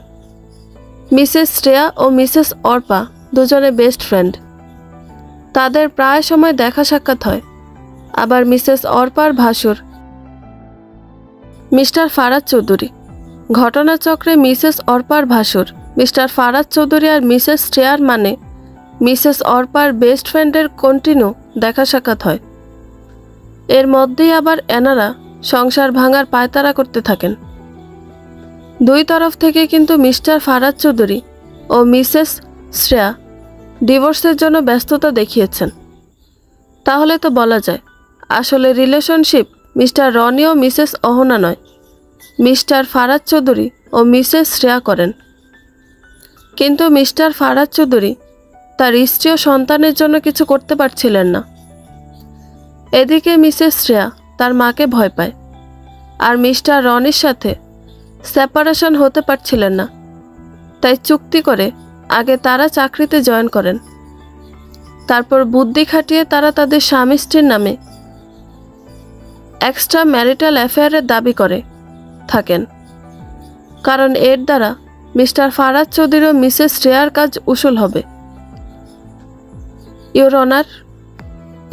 মিসেস শ্রেয়া ও মিসেস অর্পা দুজনে বেস্ট ফ্রেন্ড। তাদের প্রায় সময় দেখা সাক্ষাৎ হয়। আবার মিসেস অর্পার ভাসুর মিস্টার ফারাজ চৌধুরী। ঘটনাচক্রে মিসেস অর্পার ভাসুর মিস্টার ফারাজ চৌধুরী আর মিসেস শ্রেয়ার মানে মিসেস অর্পার বেস্ট ফ্রেন্ডের কন্টিনিউ দেখা সাক্ষাৎ হয়। এর মধ্যেই আবার এনারা সংসার ভাঙার পায়তারা করতে থাকেন। দুই তরফ থেকে কিন্তু মিস্টার ফারাজ চৌধুরী ও মিসেস শ্রেয়া ডিভোর্সের জন্য ব্যস্ততা দেখিয়েছেন। তাহলে তো বলা যায় আসলে রিলেশনশিপ মিস্টার রনি ও মিসেস অহনা নয়, মিস্টার ফারাজ চৌধুরী ও মিসেস শ্রেয়া করেন। কিন্তু মিস্টার ফারাজ চৌধুরী তার স্ত্রী ও সন্তানের জন্য কিছু করতে পারছিলেন না। এদিকে মিসেস শ্রেয়া তার মাকে ভয় পায়, আর মিস্টার রনির সাথে সেপারেশন হতে পারছিলেন না। তাই চুক্তি করে আগে তারা চাকরিতে জয়েন করেন। তারপর বুদ্ধি খাটিয়ে তারা তাদের স্বামী স্ত্রীর নামে এক্সট্রা ম্যারিটাল অ্যাফেয়ারের দাবি করে থাকেন, কারণ এর দ্বারা মিস্টার ফারাজ চৌধুরী ও মিসেস শ্রেয়ার কাজ উসুল হবে। ইওর অনার,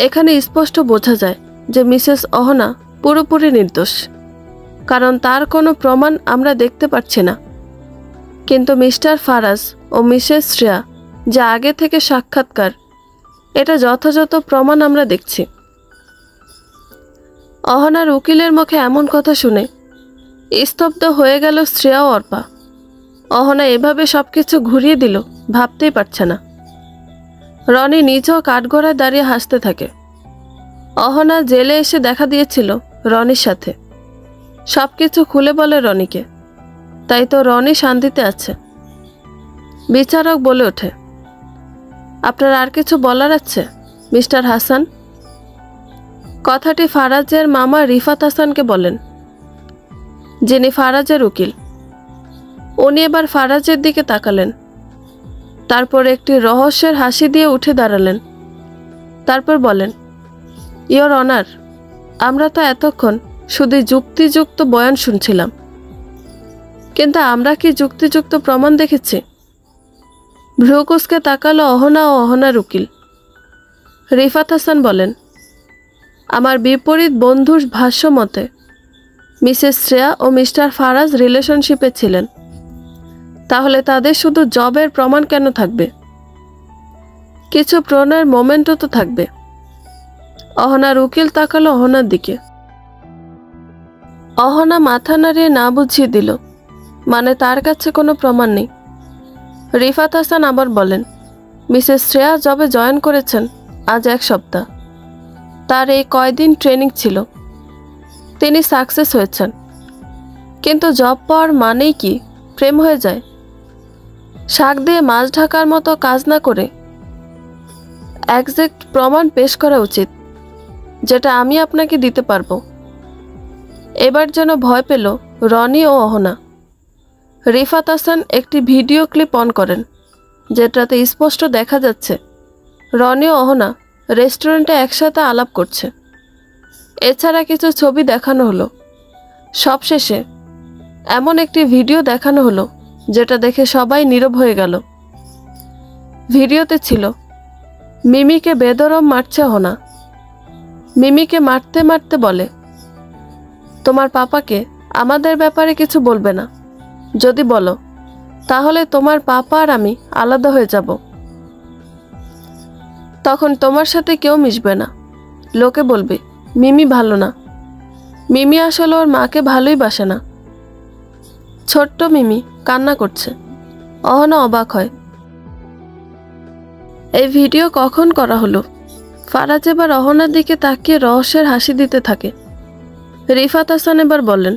এখানে স্পষ্ট বোঝা যায় যে মিসেস অহনা পুরোপুরি নির্দোষ, কারণ তার কোনো প্রমাণ আমরা দেখতে পাচ্ছি না। কিন্তু মিস্টার ফারাজ ও মিসেস শ্রেয়া যা আগে থেকে সাক্ষাৎকার, এটা যথাযথ প্রমাণ আমরা দেখছি। অহনার উকিলের মুখে এমন কথা শুনে স্তব্ধ হয়ে গেল শ্রেয়া ও অর্পা। অহনা এভাবে সবকিছু ঘুরিয়ে দিল ভাবতেই পারছে না। রনি নিজেও কাঠগড়ায় দাঁড়িয়ে হাসতে থাকে। অহনা জেলে এসে দেখা দিয়েছিল রনির সাথে, সবকিছু খুলে বলে রনিকে, তাই তো রনি শান্তিতে আছে। বিচারক বলে ওঠে, আপনার আর কিছু বলার আছে মিস্টার হাসান? কথাটি ফারাজের মামা রিফাত হাসানকে বলেন, যিনি ফারাজের উকিল। উনি এবার ফারাজের দিকে তাকালেন, তারপর একটি রহস্যের হাসি দিয়ে উঠে দাঁড়ালেন। তারপর বলেন, ইয়োর অনার, আমরা তো এতক্ষণ শুধু যুক্তিযুক্ত বয়ান শুনছিলাম, কিন্তু আমরা কি যুক্তিযুক্ত প্রমাণ দেখেছি? ভ্রুকুসকে তাকালো অহনা ও অহনার উকিল। রিফাত হাসান বলেন, আমার বিপরীত বন্ধুর ভাষ্য মতে মিসেস শ্রেয়া ও মিস্টার ফারাজ রিলেশনশিপে ছিলেন। তাহলে তাদের শুধু জবের প্রমাণ কেন থাকবে? কিছু প্রণয়ের মোমেন্টও তো থাকবে। অহনার উকিল তাকালো অহনার দিকে। অহনা মাথা নাড়িয়ে না বুঝিয়ে দিল, মানে তার কাছে কোনো প্রমাণ নেই। রিফাত হাসান আবার বলেন, মিসেস শ্রেয়া জবে জয়েন করেছেন আজ 1 সপ্তাহ। তার এই কয়দিন ট্রেনিং ছিল, তিনি সাকসেস হয়েছেন। কিন্তু জব পাওয়ার মানেই কি প্রেম হয়ে যায়? শাক দিয়ে মাছ ঢাকার মতো কাজ না করে এক্সাক্ট প্রমাণ পেশ করা উচিত, যেটা আমি আপনাকে দিতে পারবো। এবার যেন ভয় পেল রনি ও অহনা। রিফাত হাসান একটি ভিডিও ক্লিপ অন করেন, যেটাতে স্পষ্ট দেখা যাচ্ছে রনি ও অহনা রেস্টুরেন্টে একসাথে আলাপ করছে। এছাড়া কিছু ছবি দেখানো হলো। সবশেষে এমন একটি ভিডিও দেখানো হলো যেটা দেখে সবাই নীরব হয়ে গেল। ভিডিওতে ছিল মিমিকে বেদরম মারছে অহনা। মিমিকে মারতে মারতে বলে, তোমার পাপাকে আমাদের ব্যাপারে কিছু বলবে না, যদি বলো তাহলে তোমার পাপা আর আমি আলাদা হয়ে যাব। তখন তোমার সাথে কেউ মিশবে না। লোকে বলবে মিমি ভালো না। মিমি আসলে ওর মাকে ভালোই বাসে না। ছোট্ট মিমি কান্না করছে। অহনা অবাক হয়। এই ভিডিও কখন করা হলো? ফারাজ এবার অহনার দিকে তাকিয়ে রহস্যের হাসি দিতে থাকে। রিফাত হাসান এবার বললেন,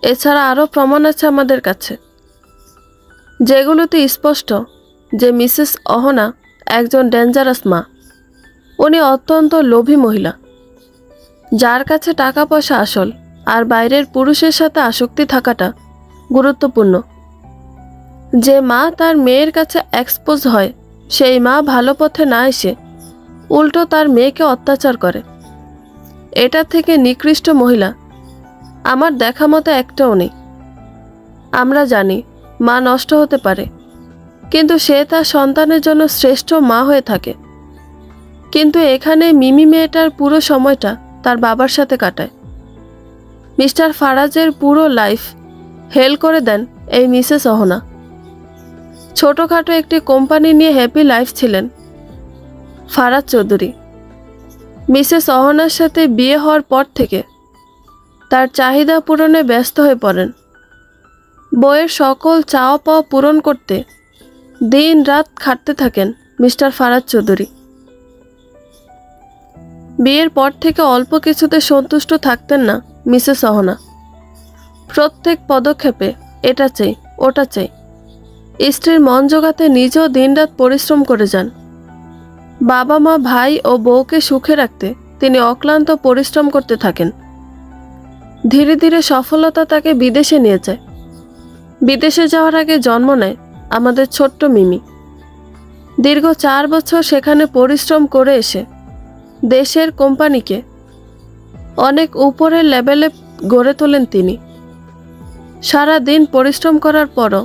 এছাড়া আরও প্রমাণ আছে আমাদের কাছে, যেগুলোতে স্পষ্ট যে মিসেস অহনা একজন ডেঞ্জারাস মা। উনি অত্যন্ত লোভী মহিলা, যার কাছে টাকা পয়সা আসল আর বাইরের পুরুষের সাথে আসক্তি থাকাটা গুরুত্বপূর্ণ। যে মা তার মেয়ের কাছে এক্সপোজ হয়, সেই মা ভালো পথে না এসে উল্টো তার মেয়েকে অত্যাচার করে। এটা থেকে নিকৃষ্ট মহিলা আমার দেখা মতো একটাও নেই। আমরা জানি মা নষ্ট হতে পারে, কিন্তু সে তার সন্তানের জন্য শ্রেষ্ঠ মা হয়ে থাকে। কিন্তু এখানে মিমি মেয়েটার পুরো সময়টা তার বাবার সাথে কাটায়। মিস্টার ফারাজের পুরো লাইফ হেল করে দেন এই মিসেস অহনা। ছোটোখাটো একটি কোম্পানি নিয়ে হ্যাপি লাইফ ছিলেন ফারাজ চৌধুরী। মিসেস অহনার সাথে বিয়ে হওয়ার পর থেকে তার চাহিদা পূরণে ব্যস্ত হয়ে পড়েন। বইয়ের সকল চাওয়া পাওয়া পূরণ করতে দিন রাত খাটতে থাকেন মিস্টার ফারাজ চৌধুরী। বিয়ের পর থেকে অল্প কিছুতে সন্তুষ্ট থাকতেন না মিসেস অহনা। প্রত্যেক পদক্ষেপে এটা চাই ওটা চাই। স্ত্রীর মন জোগাতে নিজেও দিনরাত পরিশ্রম করে যান। বাবা মা ভাই ও বউকে সুখে রাখতে তিনি অক্লান্ত পরিশ্রম করতে থাকেন। ধীরে ধীরে সফলতা তাকে বিদেশে নিয়ে যায়। বিদেশে যাওয়ার আগে জন্ম নেয় আমাদের ছোট্ট মিমি। দীর্ঘ 4 বছর সেখানে পরিশ্রম করে এসে দেশের কোম্পানিকে অনেক উপরের লেভেলে গড়ে তোলেন তিনি। সারা দিন পরিশ্রম করার পরও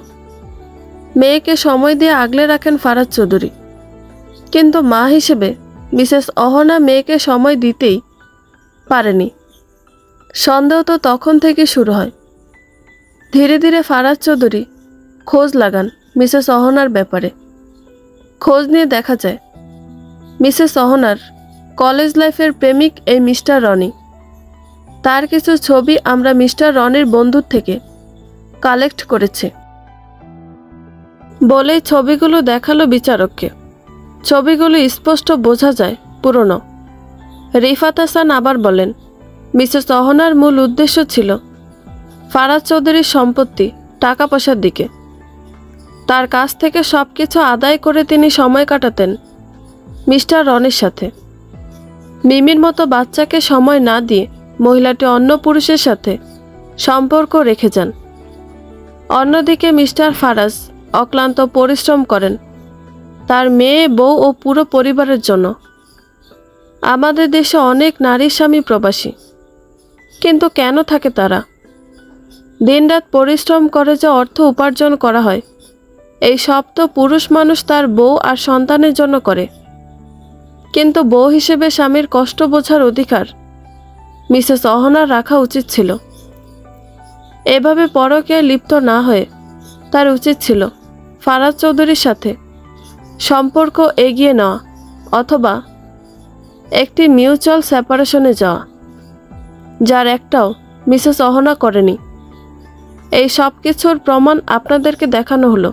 মেয়েকে সময় দিয়ে আগলে রাখেন ফারাজ চৌধুরী। কিন্তু মা হিসেবে মিসেস অহনা মেয়েকে সময় দিতেই পারেনি। সন্দেহ তো তখন থেকে শুরু হয়। ধীরে ধীরে ফারাজ চৌধুরী খোঁজ লাগান মিসেস অহনার ব্যাপারে। খোঁজ নিয়ে দেখা যায় মিসেস অহনার কলেজ লাইফের প্রেমিক এই মিস্টার রনি। তার কিছু ছবি আমরা মিস্টার রনির বন্ধুর থেকে কালেক্ট করেছি বলেই ছবিগুলো দেখালো বিচারককে। ছবিগুলো স্পষ্ট বোঝা যায় পুরনো। রিফাত হাসান আবার বলেন, মিসেস অহনার মূল উদ্দেশ্য ছিল ফারাজ চৌধুরীর সম্পত্তি, টাকা পয়সার দিকে। তার কাছ থেকে সব কিছু আদায় করে তিনি সময় কাটাতেন মিস্টার রনির সাথে। মিমির মতো বাচ্চাকে সময় না দিয়ে মহিলাটি অন্য পুরুষের সাথে সম্পর্ক রেখে যান। অন্যদিকে মিস্টার ফারাজ অক্লান্ত পরিশ্রম করেন তার মেয়ে, বউ ও পুরো পরিবারের জন্য। আমাদের দেশে অনেক নারী স্বামী প্রবাসী, কিন্তু কেন থাকে তারা? দিনরাত পরিশ্রম করে যে অর্থ উপার্জন করা হয়, এই সব তো পুরুষ মানুষ তার বউ আর সন্তানের জন্য করে। কিন্তু বউ হিসেবে স্বামীর কষ্ট বোঝার অধিকার মিসেস অহনার রাখা উচিত ছিল। এভাবে পরকীয়ায় লিপ্ত না হয়ে তার উচিত ছিল ফারাজ চৌধুরীর সাথে সম্পর্ক এগিয়ে নেওয়া অথবা একটি মিউচুয়াল সেপারেশনে যাওয়া, যার একটাও মিসেস অহনা করেনি। এই সব কিছুর প্রমাণ আপনাদেরকে দেখানো হলো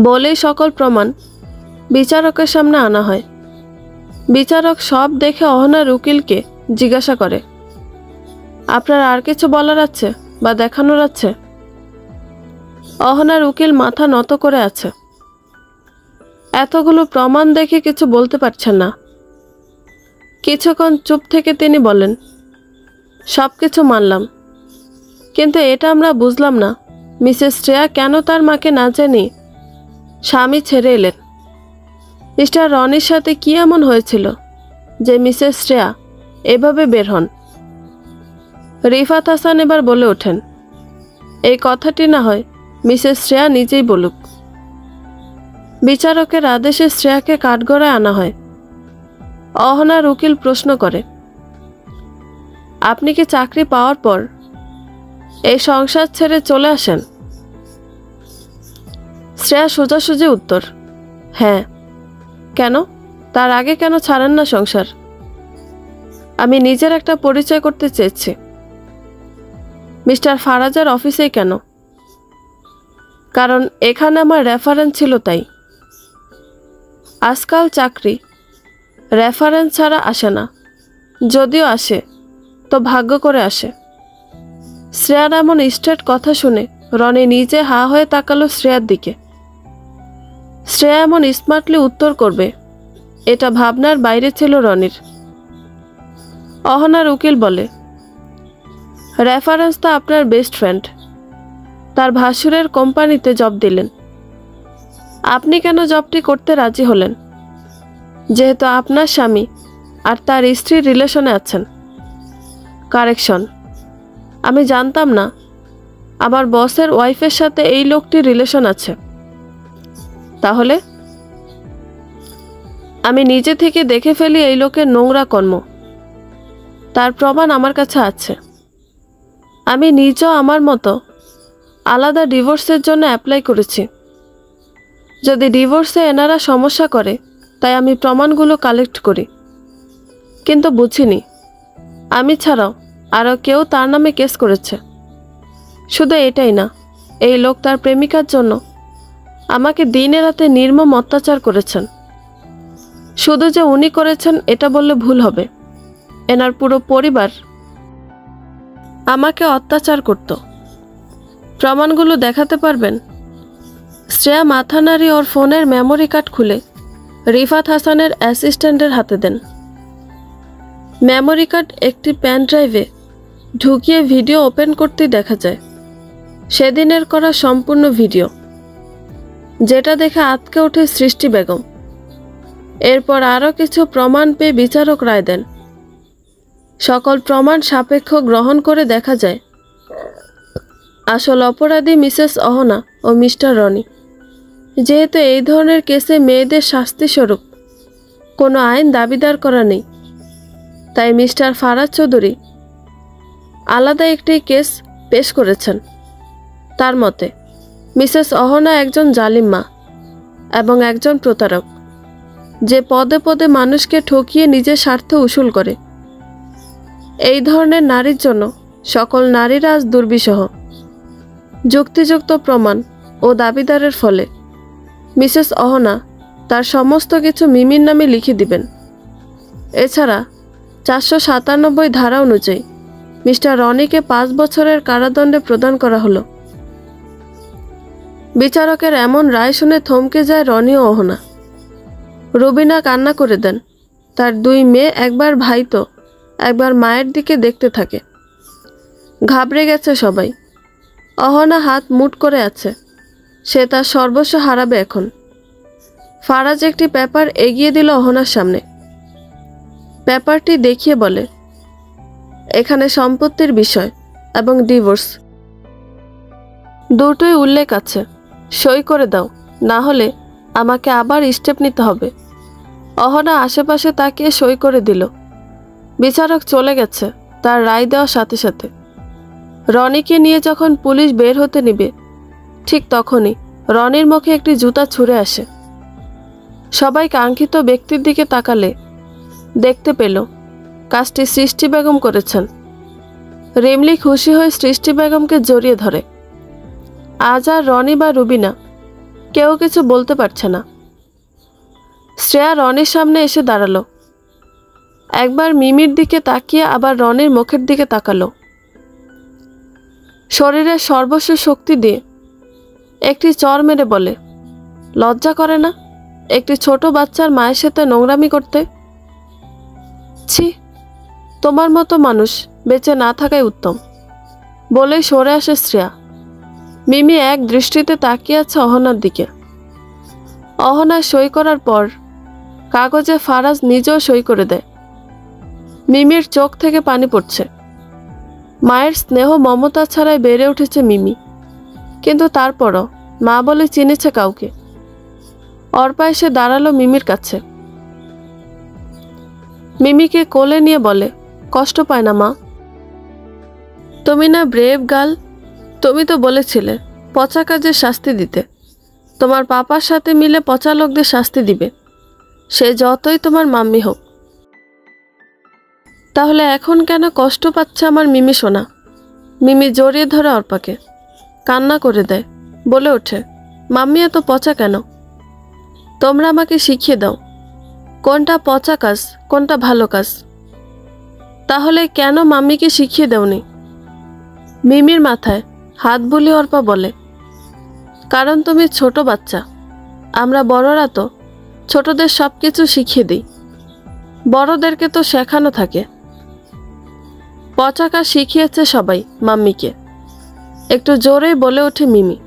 বলেই সকল প্রমাণ বিচারকের সামনে আনা হয়। বিচারক সব দেখে অহনার উকিলকে জিজ্ঞাসা করে, আপনার আর কিছু বলার আছে বা দেখানোর আছে? অহনার উকিল মাথা নত করে আছে। এতগুলো প্রমাণ দেখে কিছু বলতে পারছেন না। কিছুক্ষণ চুপ থেকে তিনি বলেন, সব কিছু মানলাম, কিন্তু এটা আমরা বুঝলাম না মিসেস শ্রেয়া কেন তার মাকে না জানিয়ে স্বামী ছেড়ে এলেন। মিস্টার রনির সাথে কি এমন হয়েছিল যে মিসেস শ্রেয়া এভাবে বের হন? রিফাত হাসান এবার বলে ওঠেন, এই কথাটি না হয় মিসেস শ্রেয়া নিজেই বলুক। বিচারকের আদেশে শ্রেয়াকে কাঠগড়ায় আনা হয়। অহনার উকিল প্রশ্ন করে, আপনি কি চাকরি পাওয়ার পর এই সংসার ছেড়ে চলে আসেন? শ্রেয়া সোজাসুজি উত্তর, হ্যাঁ। কেন? তার আগে কেন ছাড়েন না সংসার? আমি নিজের একটা পরিচয় করতে চেয়েছি। মিস্টার ফারাজের অফিসেই কেন? কারণ এখানে আমার রেফারেন্স ছিল তাই। আজকাল চাকরি রেফারেন্স ছাড়া আসে না, যদিও আসে তো ভাগ্য করে আসে। শ্রেয়ার এমন স্ট্রেট কথা শুনে রনি নিজে হা হয়ে তাকালো শ্রেয়ার দিকে। শ্রেয়া এমন স্মার্টলি উত্তর করবে এটা ভাবনার বাইরে ছিল রনির। অহনার উকিল বলে, রেফারেন্স তো আপনার বেস্ট ফ্রেন্ড, তার ভাসুরের কোম্পানিতে জব দিলেন। আপনি কেন জবটি করতে রাজি হলেন? যেহেতু আপনার স্বামী আর তার স্ত্রীর রিলেশনে আছেন। কারেকশন, আমি জানতাম না আমার বসের ওয়াইফের সাথে এই লোকটির রিলেশন আছে। তাহলে আমি নিজে থেকে দেখে ফেলি এই লোকের নোংরা কর্ম। তার প্রমাণ আমার কাছে আছে। আমি নিজেও আমার মতো আলাদা ডিভোর্সের জন্য অ্যাপ্লাই করেছি। যদি ডিভোর্সে এনারা সমস্যা করে তাই আমি প্রমাণগুলো কালেক্ট করি, কিন্তু বুঝিনি আমি ছাড়াও আরও কেউ তার নামে কেস করেছে। শুধু এটাই না, এই লোক তার প্রেমিকার জন্য আমাকে দিনে রাতে নির্মম অত্যাচার করেছেন। শুধু যে উনি করেছেন এটা বললে ভুল হবে, এনার পুরো পরিবার আমাকে অত্যাচার করত। প্রমাণগুলো দেখাতে পারবেন? শ্রেয়া মাথা নাড়ি ওর ফোনের মেমোরি কার্ড খুলে রিফাত হাসানের অ্যাসিস্ট্যান্টের হাতে দেন। মেমোরি কার্ড একটি প্যান ড্রাইভে ঢুকিয়ে ভিডিও ওপেন করতেই দেখা যায় সেদিনের করা সম্পূর্ণ ভিডিও, যেটা দেখে আঁতকে ওঠে সৃষ্টি বেগম। এরপর আরও কিছু প্রমাণ পেয়ে বিচারক রায় দেন। সকল প্রমাণ সাপেক্ষ গ্রহণ করে দেখা যায় আসল অপরাধী মিসেস অহনা ও মিস্টার রনি। যেহেতু এই ধরনের কেসে মেয়েদের শাস্তিস্বরূপ কোনো আইন দাবিদার করা নেই, তাই মিস্টার ফারাজ চৌধুরী আলাদা একটি কেস পেশ করেছেন। তার মতে মিসেস অহনা একজন জালিম মা এবং একজন প্রতারক, যে পদে পদে মানুষকে ঠকিয়ে নিজের স্বার্থ উসুল করে। এই ধরনের নারীর জন্য সকল নারীরা আজ দুর্বিষহ। যুক্তিযুক্ত প্রমাণ ও দাবিদারের ফলে মিসেস অহনা তার সমস্ত কিছু মিমির নামে লিখে দিবেন। এছাড়া 497 ধারা অনুযায়ী মিস্টার রনিকে 5 বছরের কারাদণ্ডে প্রদান করা হলো। বিচারকের এমন রায় শুনে থমকে যায় রনি ও অহনা। রুবিনা কান্না করে দেন। তার 2 মেয়ে একবার ভাই তো একবার মায়ের দিকে দেখতে থাকে। ঘাবড়ে গেছে সবাই। অহনা হাত মুঠ করে আছে। সে তার সর্বস্ব হারাবে এখন। ফারাজ একটি পেপার এগিয়ে দিল অহনার সামনে। পেপারটি দেখিয়ে বলে, এখানে সম্পত্তির বিষয় এবং ডিভোর্স দুটোই উল্লেখ আছে। সই করে দাও, না হলে আমাকে আবার স্টেপ নিতে হবে। অহনা আশেপাশে তাকিয়ে সই করে দিল। বিচারক চলে গেছে তার রায় দেওয়ার সাথে সাথে। রনিকে নিয়ে যখন পুলিশ বের হতে নিবে, ঠিক তখনই রনির মুখে একটি জুতা ছুঁড়ে আসে। সবাই কাঙ্ক্ষিত ব্যক্তির দিকে তাকালে দেখতে পেল কাজটি সৃষ্টি বেগম করেছেন। রিমলি খুশি হয়ে সৃষ্টি বেগমকে জড়িয়ে ধরে। আজ আর রনি বা রুবিনা কেউ কিছু বলতে পারছে না। শ্রেয়া রনির সামনে এসে দাঁড়ালো। একবার মিমির দিকে তাকিয়ে আবার রনির মুখের দিকে তাকালো। শরীরের সর্বস্ব শক্তি দিয়ে একটি চর মেরে বলে, লজ্জা করে না একটি ছোট বাচ্চার মায়ের সাথে নোংরামি করতে? ছি, তোমার মতো মানুষ বেঁচে না থাকাই উত্তম। বলেই সরে আসে শ্রেয়া। মিমি এক দৃষ্টিতে তাকিয়ে আছে অহনার দিকে। অহনা সই করার পর কাগজে ফারাজ নিজেও সই করে দেয়। মিমির চোখ থেকে পানি পড়ছে। মায়ের স্নেহ মমতা ছাড়াই বেড়ে উঠেছে মিমি, কিন্তু তারপরও মা বলে চিনেছে কাউকে। অর্পা এসে দাঁড়ালো মিমির কাছে। মিমিকে কোলে নিয়ে বলে, কষ্ট পায় না মা? তুমি না ব্রেভ গার্ল? তুমি তো বলেছিলে পচা কাজের শাস্তি দিতে। তোমার পাপার সাথে মিলে পচা লোকদের শাস্তি দিবে, সে যতই তোমার মাম্মি হোক। তাহলে এখন কেন কষ্ট পাচ্ছে আমার মিমি সোনা? মিমি জড়িয়ে ধরে অর্পাকে, কান্না করে দেয়, বলে ওঠে, মাম্মি এত পচা কেন? তোমরা আমাকে শিখিয়ে দাও কোনটা পচা কাজ কোনটা ভালো কাজ। তাহলে কেন মাম্মিকে শিখিয়ে দাওনি? মিমির মাথায় হাত বুলিয়ে অর্পা বলে, কারণ তুমি ছোট বাচ্চা। আমরা বড়রা তো ছোটদের সব কিছু শিখিয়ে দিই, বড়দেরকে তো শেখানো থাকে। পচা কাজ শিখিয়েছে সবাই মাম্মিকে, একটু জোরেই বলে ওঠে মিমি।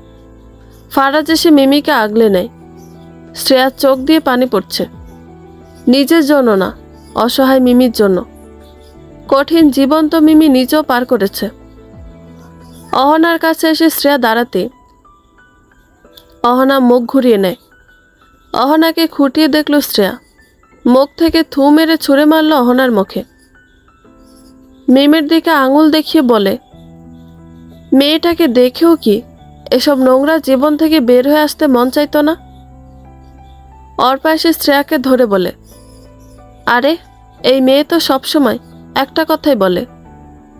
ফারাজ এসে মিমিকে আগলে নেয়। শ্রেয়ার চোখ দিয়ে পানি পড়ছে। নিজের জন্য না, অসহায় মিমির জন্য। কঠিন জীবন তো মিমি নিজেও পার করেছে। অহনার কাছে এসে শ্রেয়া দাঁড়াতে অহনা মুখ ঘুরিয়ে নেয়। অহনাকে খুঁটিয়ে দেখল শ্রেয়া। মুখ থেকে থু মেরে ছুঁড়ে মারল অহনার মুখে। মিমির দিকে আঙুল দেখিয়ে বলে, মেয়েটাকে দেখেও কি এসব নোংরা জীবন থেকে বের হয়ে আসতে মন চাইতো না? অর্পা এসে শ্রেয়াকে ধরে বলে, আরে এই মেয়ে তো সবসময় একটা কথাই বলে,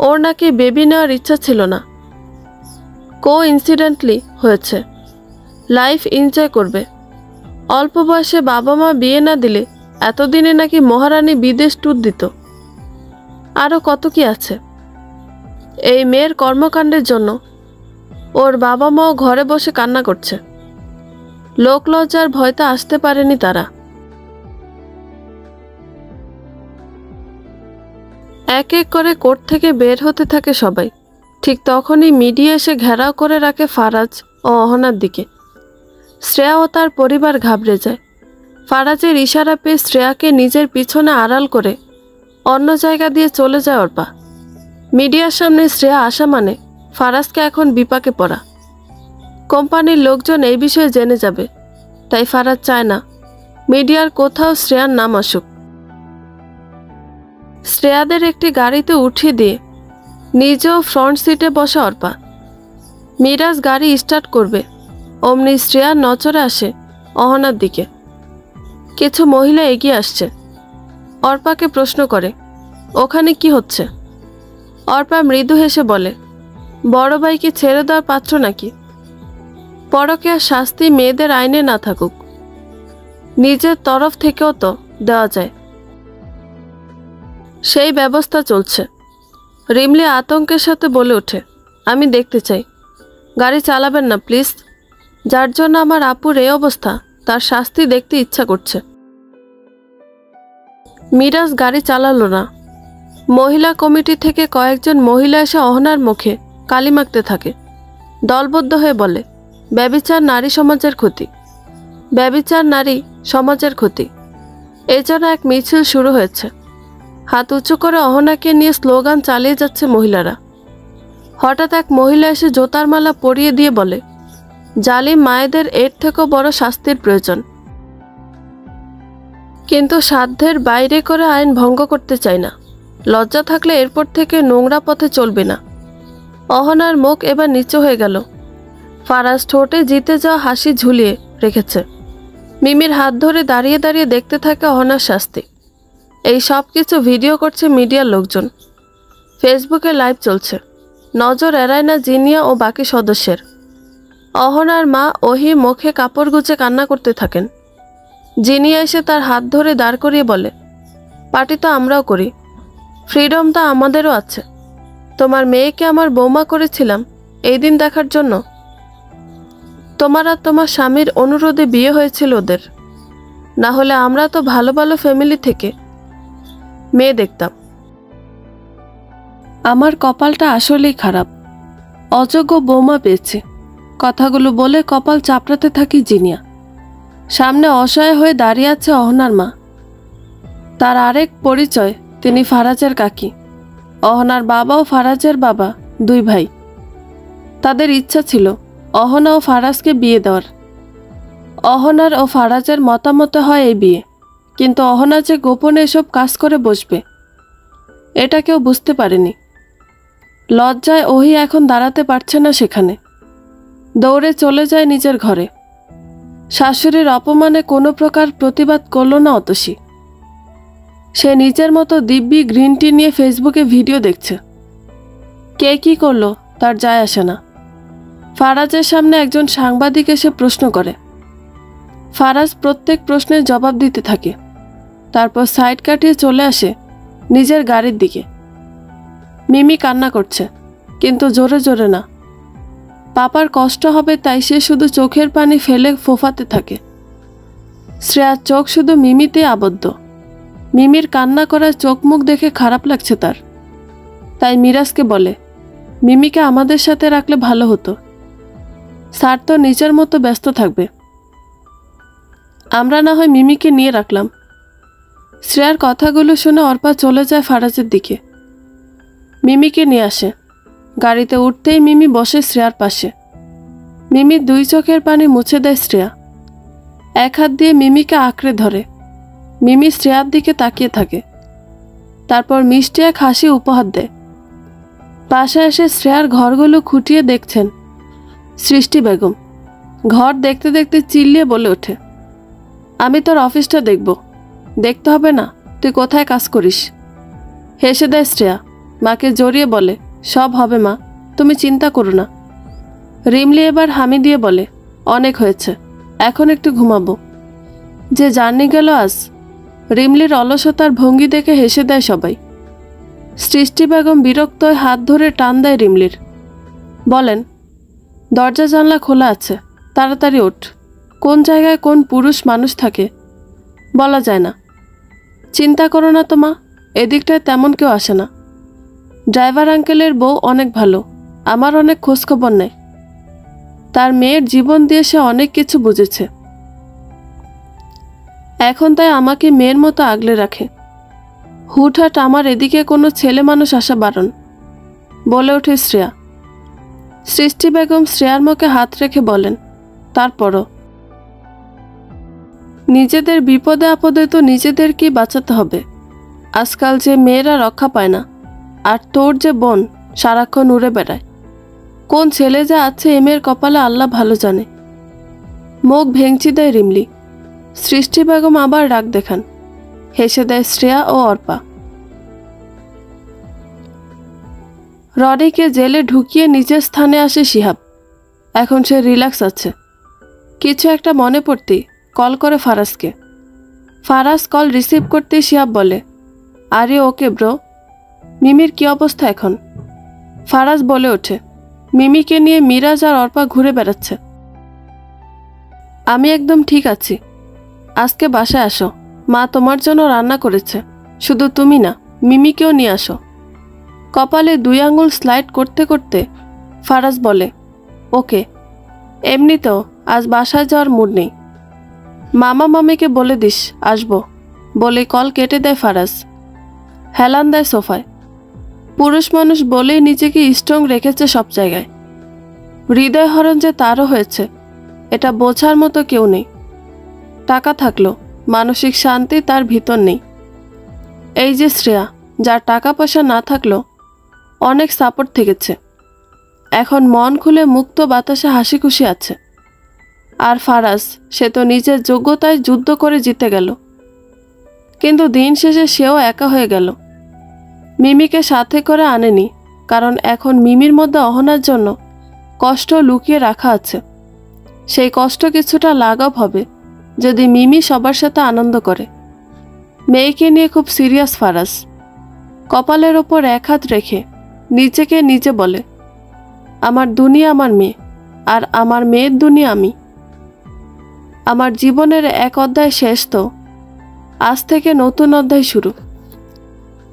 ওর নাকি বেবি নেওয়ার ইচ্ছা ছিল না, ইনসিডেন্টলি হয়েছে, লাইফ এনজয় করবে। অল্প বয়সে বাবা মা বিয়ে না দিলে এতদিনে নাকি মহারানী বিদেশ ট্যুর দিত। আরও কত কি আছে। এই মেয়ের কর্মকাণ্ডের জন্য ওর বাবা মাও ঘরে বসে কান্না করছে। লোক লজ্জার ভয়তে আসতে পারেনি তারা। এক এক করে কোর্ট থেকে বের হতে থাকে সবাই। ঠিক তখনই মিডিয়া এসে ঘেরাও করে রাখে ফারাজ ও অহনার দিকে। শ্রেয়া ও তার পরিবার ঘাবড়ে যায়। ফারাজের ইশারা পেয়ে শ্রেয়াকে নিজের পিছনে আড়াল করে অন্য জায়গা দিয়ে চলে যায় অর্পা। মিডিয়ার সামনে শ্রেয়া আসা মানে ফারাজকে এখন বিপাকে পড়া। কোম্পানির লোকজন এই বিষয়ে জেনে যাবে, তাই ফারাজ চায় না মিডিয়ার কোথাও শ্রেয়ার নাম আসুক। শ্রেয়াদের একটি গাড়িতে উঠিয়ে দিয়ে নিজেও ফ্রন্ট সিটে বসা অর্পা। মিরাজ গাড়ি স্টার্ট করবে, অমনি শ্রেয়ার নজরে আসে অহনার দিকে। কিছু মহিলা এগিয়ে আসছে, অর্পাকে প্রশ্ন করে, ওখানে কি হচ্ছে? অর্পা মৃদু হেসে বলে, বড় ভাইকে ছেড়ে দেওয়ার পাত্র নাকি? পরকীয়ার শাস্তি মেয়েদের আইনে না থাকুক, নিজের তরফ থেকেও তো দেওয়া যায়, সেই ব্যবস্থা চলছে। রিমলি আতঙ্কের সাথে বলে ওঠে, আমি দেখতে চাই, গাড়ি চালাবেন না প্লিজ। যার জন্য আমার আপুর এই অবস্থা, তার শাস্তি দেখতে ইচ্ছা করছে। মিরাজ গাড়ি চালালো না। মহিলা কমিটি থেকে কয়েকজন মহিলা এসে অহনার মুখে কালি মাখতে থাকে। দলবদ্ধ হয়ে বলে, ব্যভিচার নারী সমাজের ক্ষতি, ব্যভিচার নারী সমাজের ক্ষতি। এজন্য এক মিছিল শুরু হয়েছে। হাত উঁচু করে অহনাকে নিয়ে স্লোগান চালিয়ে যাচ্ছে মহিলারা। হঠাৎ এক মহিলা এসে জোতার মালা পরিয়ে দিয়ে বলে, জালিম মায়েদের এর থেকেও বড় শাস্তির প্রয়োজন। কিন্তু সাধ্যের বাইরে করে আইন ভঙ্গ করতে চাই না। লজ্জা থাকলে এরপর থেকে নোংরা পথে চলবে না। অহনার মুখ এবার নিচু হয়ে গেল। ফারাজ ঠোঁটে জিতে যাওয়া হাসি ঝুলিয়ে রেখেছে। মিমির হাত ধরে দাঁড়িয়ে দাঁড়িয়ে দেখতে থাকে অহনার শাস্তি। এই সব কিছু ভিডিও করছে মিডিয়ার লোকজন। ফেসবুকে লাইভ চলছে, নজর এড়ায় না জিনিয়া ও বাকি সদস্যের। অহনার মা ওহি মুখে কাপড় গুজে কান্না করতে থাকেন। জিনিয়া এসে তার হাত ধরে দাঁড় করিয়ে বলে, পার্টি তো আমরাও করি, ফ্রিডম তো আমাদেরও আছে। তোমার মেয়েকে আমার বৌমা করেছিলাম এই দিন দেখার জন্য। তোমার আর তোমার স্বামীর অনুরোধে বিয়ে হয়েছিল ওদের, না হলে আমরা তো ভালো ভালো ফ্যামিলি থেকে মেয়ে দেখতাম। আমার কপালটা আসলেই খারাপ, অযোগ্য বৌমা পেয়েছে। কথাগুলো বলে কপাল চাপড়াতে থাকি জিনিয়া। সামনে অসহায় হয়ে দাঁড়িয়ে আছে অহনার মা। তার আরেক পরিচয়, তিনি ফারাজের কাকি। অহনার বাবা ও ফারাজের বাবা দুই ভাই। তাদের ইচ্ছা ছিল অহনা ও ফারাজকে বিয়ে দেওয়ার। অহনার ও ফারাজের মতামতে হয় এই বিয়ে, কিন্তু অহনা যে গোপনে এসব কাজ করে বসবে, এটা কেউ বুঝতে পারেনি। লজ্জায় ওহি এখন দাঁড়াতে পারছে না সেখানে। দৌড়ে চলে যায় নিজের ঘরে। শাশুড়ির অপমানে কোনো প্রকার প্রতিবাদ করল না অতসী। সে নিজের মতো দিব্যি গ্রিন টি নিয়ে ফেসবুকে ভিডিও দেখছে। কে কি করলো তার যায় আসে না। ফারাজের সামনে একজন সাংবাদিক এসে প্রশ্ন করে। ফারাজ প্রত্যেক প্রশ্নের জবাব দিতে থাকে। তারপর সাইড কাটিয়ে চলে আসে নিজের গাড়ির দিকে। মিমি কান্না করছে, কিন্তু জোরে জোরে না। পাপার কষ্ট হবে তাই সে শুধু চোখের পানি ফেলে ফোফাতে থাকে। শ্রেয়ার চোখ শুধু মিমিতে আবদ্ধ। মিমির কান্না করার চোখ মুখ দেখে খারাপ লাগছে তার। তাই মিরাজকে বলে, মিমিকে আমাদের সাথে রাখলে ভালো হতো। স্যার তো নিজের মতো ব্যস্ত থাকবে, আমরা না হয় মিমিকে নিয়ে রাখলাম। শ্রেয়ার কথাগুলো শুনে অর্পা চলে যায় ফারাজের দিকে। মিমিকে নিয়ে আসে। গাড়িতে উঠতেই মিমি বসে শ্রেয়ার পাশে। মিমির দুই চোখের পানি মুছে দেয় শ্রেয়া। এক হাত দিয়ে মিমিকে আঁকড়ে ধরে। মিমি শ্রেয়ার দিকে তাকিয়ে থাকে। তারপর মিষ্টি এক হাসি উপহার দেয়। পাশে এসে শ্রেয়ার ঘরগুলো খুঁটিয়ে দেখছেন সৃষ্টি বেগম। ঘর দেখতে দেখতে চিল্লিয়ে বলে ওঠে, আমি তোর অফিসটা দেখব। দেখতে হবে না, তুই কোথায় কাজ করিস। হেসে দেয় শ্রেয়া। মাকে জড়িয়ে বলে, সব হবে মা, তুমি চিন্তা করো না। রিমলি এবার হামি দিয়ে বলে, অনেক হয়েছে, এখন একটু ঘুমাবো। যে জার্নি গেল আজ। রিমলির অলসতার ভঙ্গি দেখে হেসে দেয় সবাই। সৃষ্টি বেগম বিরক্ত হয়ে হাত ধরে টান দেয় রিমলির। বলেন, দরজা জানলা খোলা আছে, তাড়াতাড়ি ওঠ। কোন জায়গায় কোন পুরুষ মানুষ থাকে বলা যায় না। চিন্তা করো না তো মা, এদিকটায় তেমন কেউ আসে না। ড্রাইভার আঙ্কেলের বউ অনেক ভালো, আমার অনেক খোঁজখবর নেয়। তার মেয়ের জীবন দিয়ে সে অনেক কিছু বুঝেছে। এখন তাই আমাকে মেয়ের মতো আগলে রাখে। হুটহাট আমার এদিকে কোনো ছেলে মানুষ আসা বারণ, বলে ওঠে শ্রেয়া। সৃষ্টি বেগম শ্রেয়ার মুখে হাত রেখে বলেন, তারপরও নিজেদের বিপদে আপদে তো নিজেদেরকেই বাঁচাতে হবে। আজকাল যে মেয়েরা রক্ষা পায় না, আর তোর যে বোন সারাক্ষণ উড়ে বেড়ায়। কোন ছেলে যে আছে এ মেয়ের কপালে আল্লাহ ভালো জানে। মুখ ভেঙচি দেয় রিমলি। সৃষ্টি বেগম আবার রাগ দেখান। হেসে দেয় শ্রেয়া ও অর্পা। রনিকে জেলে ঢুকিয়ে নিজের স্থানে আসে শিহাব। এখন সে রিল্যাক্স আছে। কিছু একটা মনে পড়তেই কল করে ফারাজকে। ফারাজ কল রিসিভ করতেই শিহাব বলে, আরে ওকে ব্রো, মিমির কি অবস্থা এখন? ফারাজ বলে ওঠে, মিমিকে নিয়ে মিরাজ আর অর্পা ঘুরে বেড়াচ্ছে। আমি একদম ঠিক আছি। আজকে বাসায় আসো, মা তোমার জন্য রান্না করেছে। শুধু তুমি না, মিমিকেও নিয়ে আসো। কপালে 2 আঙুল স্লাইড করতে করতে ফারাজ বলে, ওকে। এমনিতেও আজ বাসায় যাওয়ার মুড নেই। মামা মামিকে বলে দিস আসবো বলে কল কেটে দেয় ফারাজ। হেলান দেয় সোফায়। পুরুষ মানুষ বলেই নিজেকে স্ট্রং রেখেছে সব জায়গায়। হৃদয় হরণ যে তারও হয়েছে এটা বোঝার মতো কেউ নেই। টাকা থাকলো মানসিক শান্তি তার ভিতর নেই। এই যে শ্রেয়া, যার টাকা পয়সা না থাকলো অনেক সাপোর্ট থেকেছে, এখন মন খুলে মুক্ত বাতাসে হাসি খুশি আছে। আর ফারাজ, সে তো নিজের যোগ্যতায় যুদ্ধ করে জিতে গেল, কিন্তু দিন শেষে সেও একা হয়ে গেল। মিমিকে সাথে করে আনেনি, কারণ এখন মিমির মধ্যে অহনার জন্য কষ্ট লুকিয়ে রাখা আছে। সেই কষ্ট কিছুটা লাঘব হবে যদি মিমি সবার সাথে আনন্দ করে। মেয়েকে নিয়ে খুব সিরিয়াস ফারাজ। কপালের ওপর 1 হাত রেখে নিজেকে নিজে বলে, আমার দুনিয়া আমার মেয়ে, আর আমার মেয়ের দুনিয়া আমি। আমার জীবনের এক অধ্যায় শেষ, তো আজ থেকে নতুন অধ্যায় শুরু।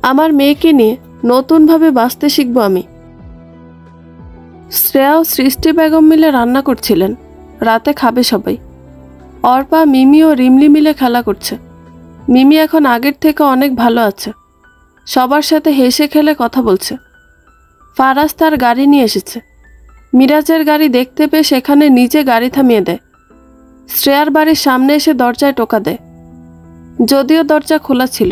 আমার মেয়েকে নিয়ে নতুনভাবে বাঁচতে শিখব আমি। শ্রেয়া ও সৃষ্টি বেগম মিলে রান্না করছিলেন। রাতে খাবে সবাই। অর্পা, মিমি ও রিমলি মিলে খেলা করছে। মিমি এখন আগের থেকে অনেক ভালো আছে। সবার সাথে হেসে খেলে কথা বলছে। ফারাজ তার গাড়ি নিয়ে এসেছে। মিরাজের গাড়ি দেখতে পেয়ে সেখানে নিজে গাড়ি থামিয়ে দেয়। শ্রেয়ার বাড়ির সামনে এসে দরজায় টোকা দেয়। যদিও দরজা খোলা ছিল।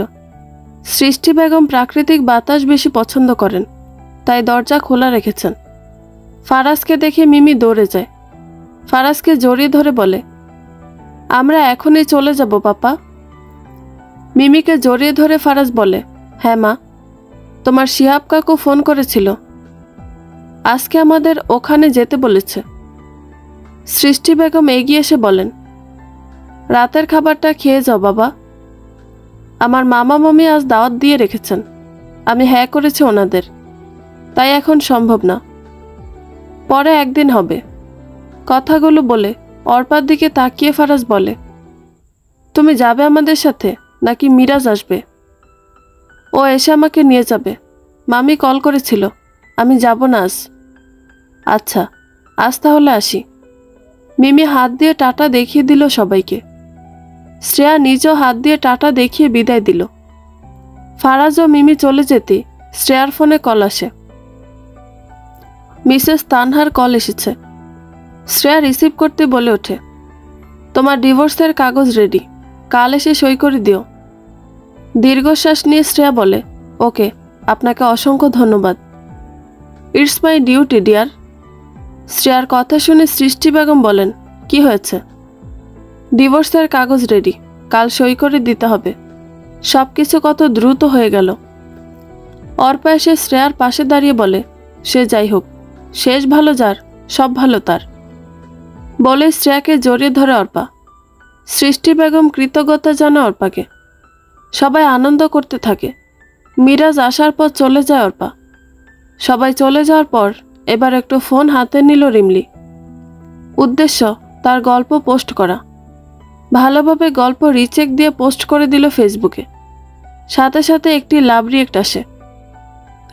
সৃষ্টি বেগম প্রাকৃতিক বাতাস বেশি পছন্দ করেন, তাই দরজা খোলা রেখেছেন। ফারাজকে দেখে মিমি দৌড়ে যায়। ফারাজকে জড়িয়ে ধরে বলে, আমরা এখনই চলে যাব পাপা। মিমিকে জড়িয়ে ধরে ফারাজ বলে, হ্যাঁ মা, তোমার শিহাব কাকু ফোন করেছিল, আজকে আমাদের ওখানে যেতে বলেছে। সৃষ্টি বেগম এগিয়ে এসে বলেন, রাতের খাবারটা খেয়ে যাও বাবা। আমার মামা মামি আজ দাওয়াত দিয়ে রেখেছেন, আমি হ্যাঁ করেছি ওনাদের, তাই এখন সম্ভব না, পরে একদিন হবে। কথাগুলো বলে অর্পার দিকে তাকিয়ে ফারাজ বলে, তুমি যাবে আমাদের সাথে নাকি মিরাজ আসবে? ও এসে আমাকে নিয়ে যাবে। মামি কল করেছিল, আমি যাব না আজ। আচ্ছা, আজ তাহলে আসি। মিমি হাত দিয়ে টাটা দেখিয়ে দিল সবাইকে। শ্রেয়া নিজেও হাত দিয়ে টাটা দেখিয়ে বিদায় দিল। ফারাজ ও মিমি চলে যেতে শ্রেয়ার ফোনে কল আসে। মিসেস তানহার কল এসেছে। শ্রেয়া রিসিভ করতে বলে ওঠে, তোমার ডিভোর্সের কাগজ রেডি, কাল এসে সই করে দিও। দীর্ঘশ্বাস নিয়ে শ্রেয়া বলে, ওকে, আপনাকে অসংখ্য ধন্যবাদ। It's my duty dear. শ্রেয়ার কথা শুনে সৃষ্টি বেগম বলেন, কি হয়েছে? ডিভোর্সের কাগজ রেডি, কাল সই করে দিতে হবে। সব কিছু কত দ্রুত হয়ে গেল। অর্পা এসে শ্রেয়ার পাশে দাঁড়িয়ে বলে, সে যাই হোক, শেষ ভালো যার, সব ভালো তার। বলে শ্রেয়াকে জড়িয়ে ধরে অর্পা। সৃষ্টি বেগম কৃতজ্ঞতা জানায় অর্পাকে। সবাই আনন্দ করতে থাকে। মিরাজ আসার পর চলে যায় অর্পা। সবাই চলে যাওয়ার পর এবার একটু ফোন হাতে নিল রিমলি। উদ্দেশ্য তার গল্প পোস্ট করা। ভালোভাবে গল্প রিচেক দিয়ে পোস্ট করে দিল ফেসবুকে। সাথে সাথে একটি লাভ রিয়েক্ট আসে।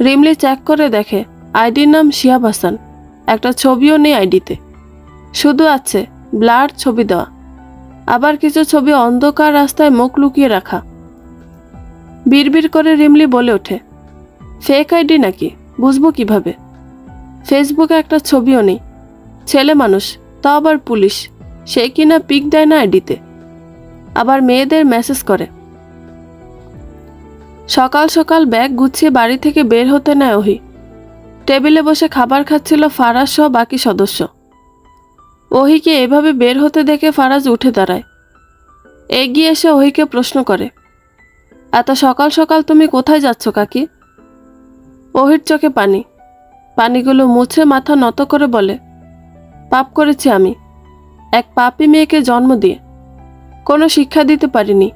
রিমলি চেক করে দেখে আইডির নাম শিহাব হাসান। একটা ছবিও নেই আইডিতে, শুধু আছে ব্লার ছবি দেওয়া। আবার কিছু ছবি অন্ধকার রাস্তায় মুখ লুকিয়ে রাখা। বিড়বিড় করে রিমলি বলে ওঠে, ফেক আইডি নাকি, বুঝবো কিভাবে? ফেসবুকে একটা ছবিও নেই। ছেলে মানুষ, তাও আবার পুলিশ, সে কিনা পিক দেয় না আইডিতে, আবার মেয়েদের মেসেজ করে। সকাল সকাল ব্যাগ গুছিয়ে বাড়ি থেকে বের হতে নেয় ওহি। টেবিলে বসে খাবার খাচ্ছিল ফারাজ সহ বাকি সদস্য। ওহিকে এভাবে বের হতে দেখে ফারাজ উঠে দাঁড়ায়। এগিয়ে এসে ওহিকে প্রশ্ন করে, এত সকাল সকাল তুমি কোথায় যাচ্ছ কাকি? ওহির চোখে পানি। পানিগুলো মুছে মাথা নত করে বলে, পাপ করেছি আমি, এক পাপী মেয়েকে জন্ম দিয়ে। কোনো শিক্ষা দিতে পারিনি।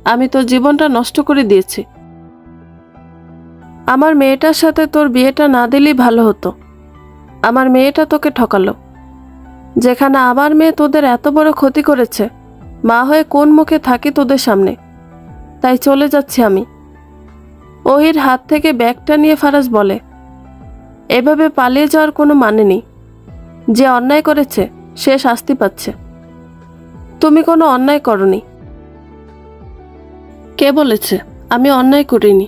আমি তোর জীবনটা নষ্ট করে দিয়েছি। আমার মেয়েটার সাথে তোর বিয়েটা না দিলেই ভালো হতো। আমার মেয়েটা তোকে ঠকালো। যেখানে আমার মেয়ে তোদের এত বড় ক্ষতি করেছে, মা হয়ে কোন মুখে থাকি তোদের সামনে? তাই চলে যাচ্ছি আমি। ওহির হাত থেকে ব্যাগটা নিয়ে ফারাজ বলে, এভাবে পালিয়ে যাওয়ার কোনো মানে নেই। যে অন্যায় করেছে সে শাস্তি পাচ্ছে। তুমি কোনো অন্যায় করনি। কে বলেছে আমি অন্যায় করিনি?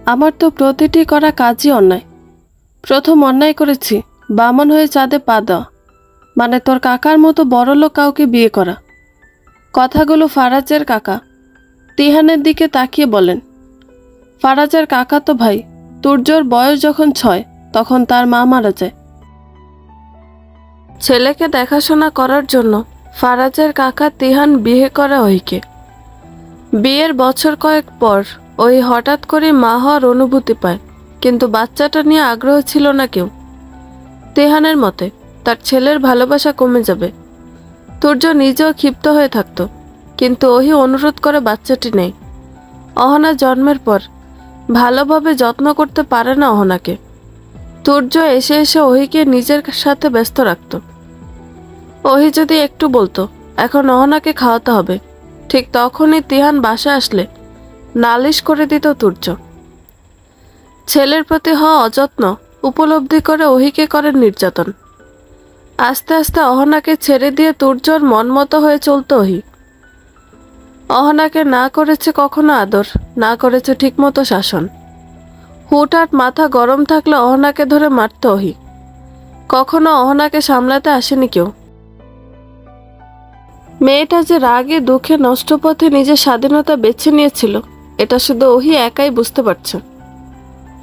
আমার তো প্রতিটি করা কাজই অন্যায়। প্রথম অন্যায় করেছি বামন হয়ে চাঁদে পা দেওয়া, মানে তোর কাকার মতো বড়লোক কাউকে বিয়ে করা। কথাগুলো ফারাজের কাকা তিহানের দিকে তাকিয়ে বলেন, ফারাজের কাকা তো ভাই। তুর্যর বয়স যখন 6 তখন তার মা মারা যায়। ছেলেকে দেখাশোনা করার জন্য ফারাজের কাকা তিহান বিয়ে করে ওহিকে। বিয়ের বছর কয়েক পর ওই হঠাৎ করে মা হওয়ার অনুভূতি পায়, কিন্তু বাচ্চাটা নিয়ে আগ্রহ ছিল না কেউ। তিহানের মতে তার ছেলের ভালোবাসা কমে যাবে। তুর্য নিজেও ক্ষিপ্ত হয়ে থাকত, কিন্তু ওহি অনুরোধ করে বাচ্চাটি নেই। অহনা জন্মের পর ভালোভাবে যত্ন করতে পারে না অহনাকে। তুর্য এসে এসে ওহিকে নিজের সাথে ব্যস্ত রাখত। ওহি যদি একটু বলতো এখন অহনাকে খাওয়াতে হবে, ঠিক তখনই তিহান বাসা আসলে নালিশ করে দিত তুর্য। ছেলের প্রতি হওয়া অযত্ন উপলব্ধি করে ওহিকে করেন নির্যাতন। আস্তে আস্তে অহনাকে ছেড়ে দিয়ে তুর্যর মনমতো হয়ে চলত ওহি। অহনাকে না করেছে কখনো আদর, না করেছে ঠিকমতো শাসন। হুটহাট মাথা গরম থাকলে অহনাকে ধরে মারত ওহি। কখনো অহনাকে সামলাতে আসেনি কেউ। মেয়েটা যে রাগে দুঃখে নষ্ট পথে নিজের স্বাধীনতা বেছে নিয়েছিল, এটা শুধু ওহি একাই বুঝতে পারছে।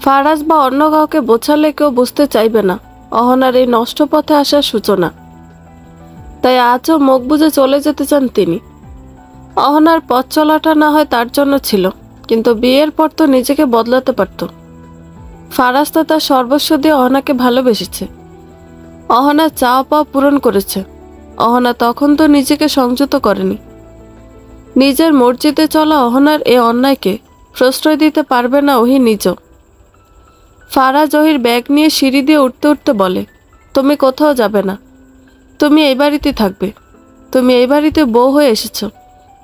ফারাজ বা অন্য কাউকে বোঝালে কেউ বুঝতে চাইবে না অহনার এই নষ্ট পথে আসার সূচনা। তাই আজও মুখ বুজে চলে যেতে চান তিনি। অহনার পথ চলাটা না হয় তার জন্য ছিল, কিন্তু বিয়ের পর তো নিজেকে বদলাতে পারত। ফারাজ তো তার সর্বস্ব দিয়ে অহনাকে ভালোবেসেছে। অহনার চাওয়া পাওয়া পূরণ করেছে। অহনা তখন তো নিজেকে সংযত করেনি। নিজের মর্জিতে চলা অহনার এ অন্যায়কে প্রশ্রয় দিতে পারবে না ওহি নিজেও। ফারাজ ওহির ব্যাগ নিয়ে সিঁড়ি দিয়ে উঠতে উঠতে বলে, তুমি কোথাও যাবে না। তুমি এই বাড়িতে থাকবে। তুমি এই বাড়িতে বউ হয়ে এসেছ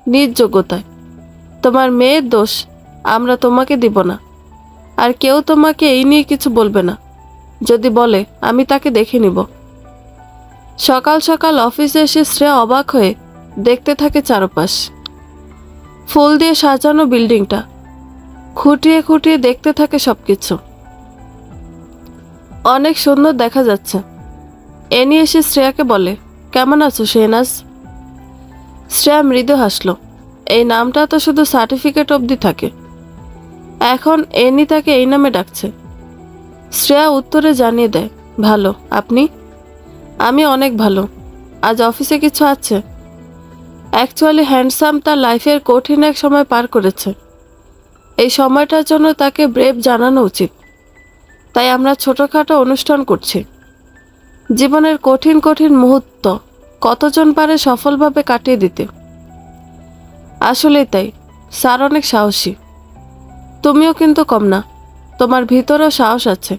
নিজ যোগ্যতায়। তোমার মেয়ের দোষ আমরা তোমাকে দিব না। আর কেউ তোমাকে এই নিয়ে কিছু বলবে না। যদি বলে আমি তাকে দেখে নিব। সকাল সকাল অফিসে এসে শ্রেয়া অবাক হয়ে দেখতে থাকে চারপাশ। ফুল দিয়ে সাজানো বিল্ডিংটা খুঁটিয়ে খুঁটিয়ে দেখতে থাকে সবকিছু। অনেক সুন্দর দেখা যাচ্ছে। এ নিয়ে এসে শ্রেয়াকে বলে, কেমন আছো শেহনাজ? শ্রেয়া মৃদু হাসল। এই নামটা তো শুধু সার্টিফিকেট অবধি থাকে, এখন এনি তাকে এই নামে ডাকছে। শ্রেয়া উত্তরে জানিয়ে দেয়, ভালো। আপনি? আমি অনেক ভালো। আজ অফিসে কিছু আছে? অ্যাকচুয়ালি হ্যান্ডসাম তার লাইফের কঠিন এক সময় পার করেছে। এই সময়টার জন্য তাকে ব্রেভ জানানো উচিত। তাই আমরা ছোটখাটো অনুষ্ঠান করছি। জীবনের কঠিন কঠিন মুহূর্ত কতজন পারে সফলভাবে কাটিয়ে দিতে। আসলেই তাই, স্যার অনেক সাহসী। তুমিও কিন্তু কম না। তোমার ভিতরেও সাহস আছে,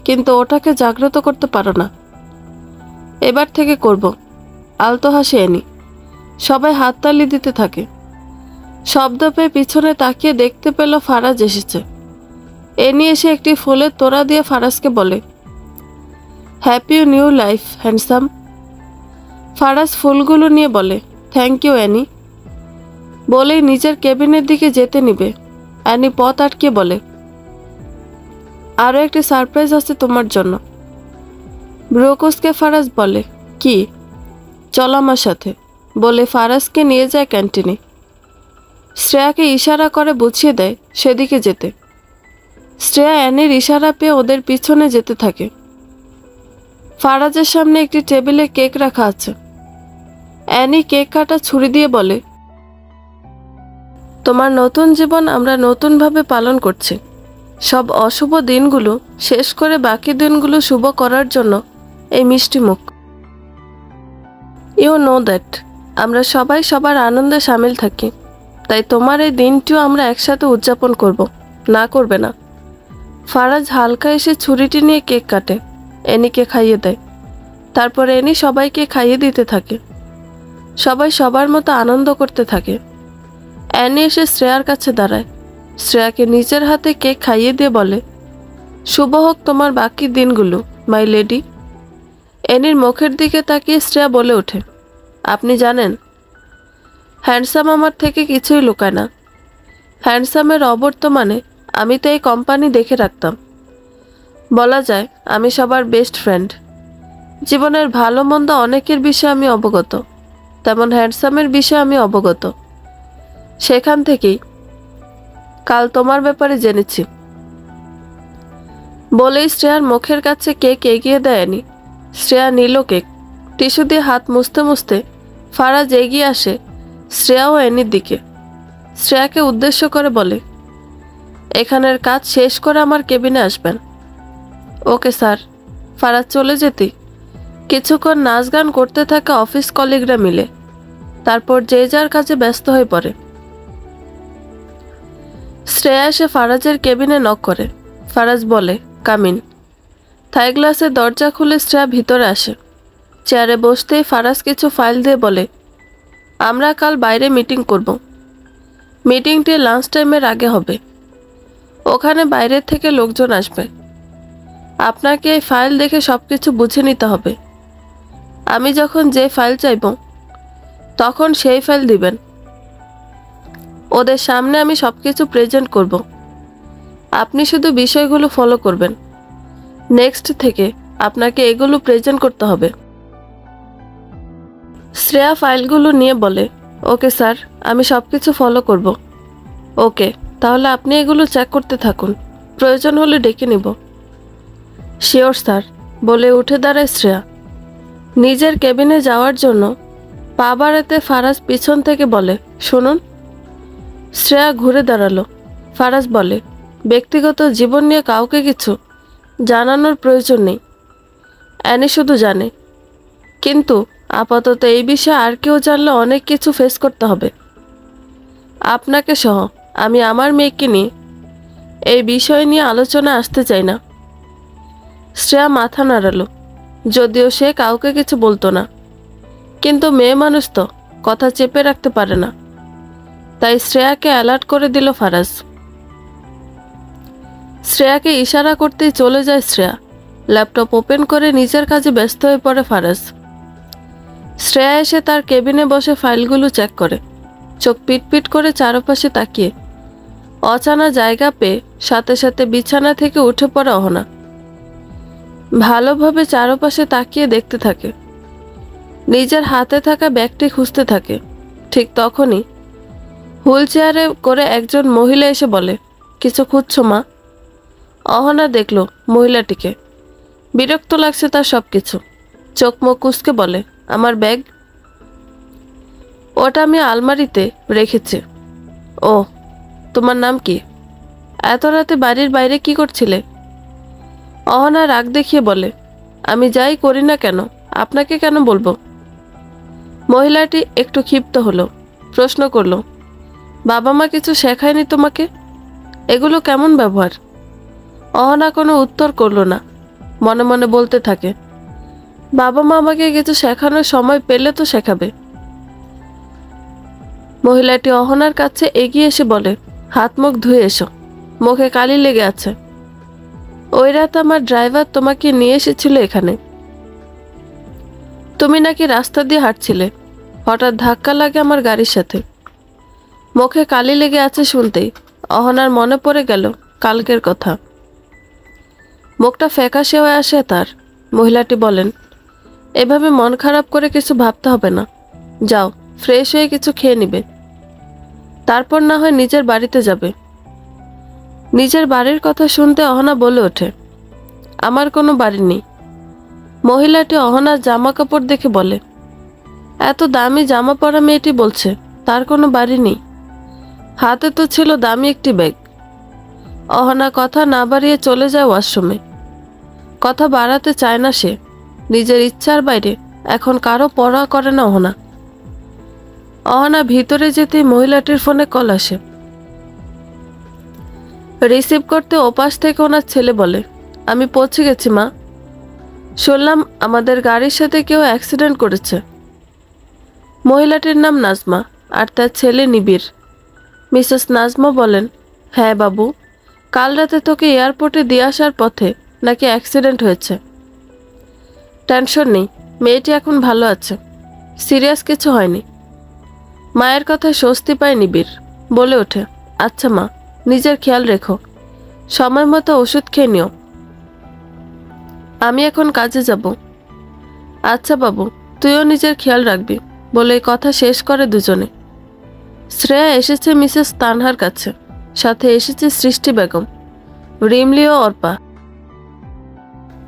কিন্তু ওটাকে জাগ্রত করতে পারো না। এবার থেকে করব। আলতো হাসি এনি। সবাই হাততালি দিতে থাকে। শব্দ পেয়ে পিছনে তাকিয়ে দেখতে পেল ফারাজ এসেছে। এনি এসে একটি ফুলের তোড়া দিয়ে ফারাজকে বলে, happy new life handsome. Faraz ফুলগুলো নিয়ে বলে, থ্যাংক ইউ অ্যানি। বলেই নিজের কেবিনের দিকে যেতে নিবে, অ্যানি পথ আটকে বলে, আরও একটি সারপ্রাইজ আছে তোমার জন্য। ব্রোকসকে ফারাজ বলে, কি? চল আমার সাথে, বলে ফারাজকে নিয়ে যায় ক্যান্টিনে। শ্রেয়াকে ইশারা করে বুঝিয়ে দেয় সেদিকে যেতে। শ্রেয়া অ্যানির ইশারা পেয়ে ওদের পিছনে যেতে থাকে। ফারাজের সামনে একটি টেবিলে কেক রাখা আছে। অ্যানি কেক কাটা ছুরি দিয়ে বলে, তোমার নতুন জীবন আমরা নতুনভাবে পালন করছি। সব অশুভ দিনগুলো শেষ করে বাকি দিনগুলো শুভ করার জন্য এই মিষ্টি মুখ। ইউ নো দ্যাট আমরা সবাই সবার আনন্দে সামিল থাকি, তাই তোমার এই দিনটিও আমরা একসাথে উদযাপন করব। না করবে না? ফারাজ হালকা এসে ছুরিটি নিয়ে কেক কাটে, এনিকে খাইয়ে দেয়। তারপর এনি সবাইকে খাইয়ে দিতে থাকে। সবাই সবার মতো আনন্দ করতে থাকে। অ্যানি এসে শ্রেয়ার কাছে দাঁড়ায়। শ্রেয়াকে নিজের হাতে কেক খাইয়ে দিয়ে বলে, শুভ হোক তোমার বাকি দিনগুলো মাই লেডি। এনির মুখের দিকে তাকিয়ে শ্রেয়া বলে ওঠে, আপনি জানেন, হ্যান্ডসাম আমার থেকে কিছুই লুকায় না। হ্যান্ডসামের অবর্তমানে আমি তো এই কোম্পানি দেখে রাখতাম। বলা যায় আমি সবার বেস্ট ফ্রেন্ড। জীবনের ভালো মন্দ অনেকের বিষয়ে আমি অবগত, তেমন হ্যান্ডসামের বিষয়ে আমি অবগত। সেখান থেকেই কাল তোমার ব্যাপারে জেনেছি। বলেই শ্রেয়ার মুখের কাছে কেক এগিয়ে দেয়নি। শ্রেয়া নিল কেক। টিস্যু দিয়ে হাত মুছতে মুছতে ফারাজ এগিয়ে আসে শ্রেয়া ও এনির দিকে। শ্রেয়াকে উদ্দেশ্য করে বলে, এখানের কাজ শেষ করে আমার কেবিনে আসবেন। Okay sir. ফারাজ চলে যেতেই কিছুক্ষণ নাচ গান করতে থাকে অফিস কলিগরা মিলে। তারপর যে যার কাজে ব্যস্ত হয়ে পড়ে। শ্রেয়া এসে ফারাজের কেবিনে নক করে। ফারাজ বলে, কামিন। থাই গ্লাসের দরজা খুলে শ্রেয়া ভিতরে আসে। চেয়ারে বসতেই ফারাজ কিছু ফাইল দিয়ে বলে, আমরা কাল বাইরে মিটিং করব। মিটিংটি লাঞ্চ টাইমের আগে হবে। ওখানে বাইরের থেকে লোকজন আসবে। আপনাকে এই ফাইল দেখে সব কিছু বুঝে নিতে হবে। আমি যখন যে ফাইল চাইব তখন সেই ফাইল দিবেন। ওদের সামনে আমি সব কিছু প্রেজেন্ট করব। আপনি শুধু বিষয়গুলো ফলো করবেন। নেক্সট থেকে আপনাকে এগুলো প্রেজেন্ট করতে হবে। শ্রেয়া ফাইলগুলো নিয়ে বলে, ওকে স্যার, আমি সব কিছু ফলো করব। ওকে, তাহলে আপনি এগুলো চেক করতে থাকুন, প্রয়োজন হলে ডেকে নিব। শিওর স্যার, বলে উঠে দাঁড়ায় শ্রেয়া। নিজের কেবিনে যাওয়ার জন্য পা বাড়াতে ফারাজ পিছন থেকে বলে, শুনুন। শ্রেয়া ঘুরে দাঁড়ালো। ফারাজ বলে, ব্যক্তিগত জীবন নিয়ে কাউকে কিছু জানানোর প্রয়োজন নেই। অ্যানি শুধু জানে, কিন্তু আপাতত এই বিষয়ে আর কেউ জানলে অনেক কিছু ফেস করতে হবে। আপনাকে সহ আমি আমার মেয়েকে নিয়ে এই বিষয় নিয়ে আলোচনা আসতে চাই না। শ্রেয়া মাথা নাড়ালো। যদিও সে কাউকে কিছু বলতো না, কিন্তু মেয়ে মানুষ তো কথা চেপে রাখতে পারে না। তাই শ্রেয়াকে অ্যালার্ট করে দিল ফারাজ। শ্রেয়াকে ইশারা করতেই চলে যায় শ্রেয়া। ল্যাপটপ ওপেন করে নিজের কাজে ব্যস্ত হয়ে পড়ে ফারাজ। শ্রেয়া এসে তার কেবিনে বসে ফাইলগুলো চেক করে। চোখ পিটপিট করে চারপাশে তাকিয়ে অজানা জায়গা পেয়ে সাথে সাথে বিছানা থেকে উঠে পড়ে অহনা। ভালোভাবে চারপাশে তাকিয়ে দেখতে থাকে। নিজের হাতে থাকা ব্যাগটি খুঁজতে থাকে। ঠিক তখনই হুইল চেয়ারে করে একজন মহিলা এসে বলে, কিছু খুঁজছো মা? অহনা দেখল মহিলাটিকে। বিরক্ত লাগছে তার সবকিছু। চোখ মুখ কুঁচকে বলে, আমার ব্যাগ? ওটা আমি আলমারিতে রেখেছি। ও, তোমার নাম কি? এত রাতে বাড়ির বাইরে কি করছিলে? অহনা রাগ দেখিয়ে বলে, আমি যাই করি না কেন আপনাকে কেন বলবো? মহিলাটি একটু ক্ষিপ্ত হলো। প্রশ্ন করলো, বাবা মা কিছু শেখায়নি তোমাকে? এগুলো কেমন ব্যবহার? অহনা কোনো উত্তর করলো না। মনে মনে বলতে থাকে, বাবা মা আমাকে কিছু শেখানোর সময় পেলে তো শেখাবে। মহিলাটি অহনার কাছে এগিয়ে এসে বলে, হাত মুখ ধুয়ে এসো, মুখে কালি লেগে আছে। ওই রাত আমার ড্রাইভার তোমাকে নিয়ে এসেছিল এখানে। তুমি নাকি রাস্তা দিয়ে হাঁটছিলে, হঠাৎ ধাক্কা লাগে আমার গাড়ির সাথে। মুখে কালি লেগে আছে শুনতেই অহনার মনে পড়ে গেল কালকের কথা। মুখটা ফ্যাকাশে হয়ে আসে তার। মহিলাটি বলেন, এভাবে মন খারাপ করে কিছু ভাবতে হবে না। যাও, ফ্রেশ হয়ে কিছু খেয়ে নিবে, তারপর না হয় নিজের বাড়িতে যাবে। নিজের বাড়ির কথা শুনতে অহনা বলে ওঠে, আমার কোনো বাড়ি নেই। মহিলাটি অহনার জামা কাপড় দেখে বলে, এত দামি জামা পরা মেয়েটি বলছে তার কোনো বাড়ি নেই। হাতে তো ছিল দামি একটি ব্যাগ। অহনা কথা না বাড়িয়ে চলে যায় ওয়াশরুমে। কথা বাড়াতে চায় না সে। নিজের ইচ্ছার বাইরে এখন কারো পরোয়া করে না অহনা। অহনা ভিতরে যেতেই মহিলাটির ফোনে কল আসে। রিসিভ করতে ওপাশ থেকে ওনার ছেলে বলে, আমি পৌঁছে গেছি মা। শুনলাম আমাদের গাড়ির সাথে কেউ অ্যাক্সিডেন্ট করেছে। মহিলাটির নাম নাজমা আর তার ছেলে নিবিড়। মিসেস নাজমা বলেন, হ্যাঁ বাবু, কাল রাতে তোকে এয়ারপোর্টে দিয়ে আসার পথে নাকি অ্যাক্সিডেন্ট হয়েছে। টেনশন নেই, মেয়েটি এখন ভালো আছে, সিরিয়াস কিছু হয়নি। মায়ের কথায় স্বস্তি পায় নিবিড়। বলে ওঠে, আচ্ছা মা, নিজের খেয়াল রেখো, সময় মতো ওষুধ খেয়ে নিও। আমি এখন কাজে যাব। আচ্ছা বাবু, তুইও নিজের খেয়াল রাখবি বলে কথা শেষ করে দুজনে। শ্রেয়া এসেছে মিসেস তানহার কাছে, সাথে এসেছে সৃষ্টি বেগম, রিমলি ও অর্পা।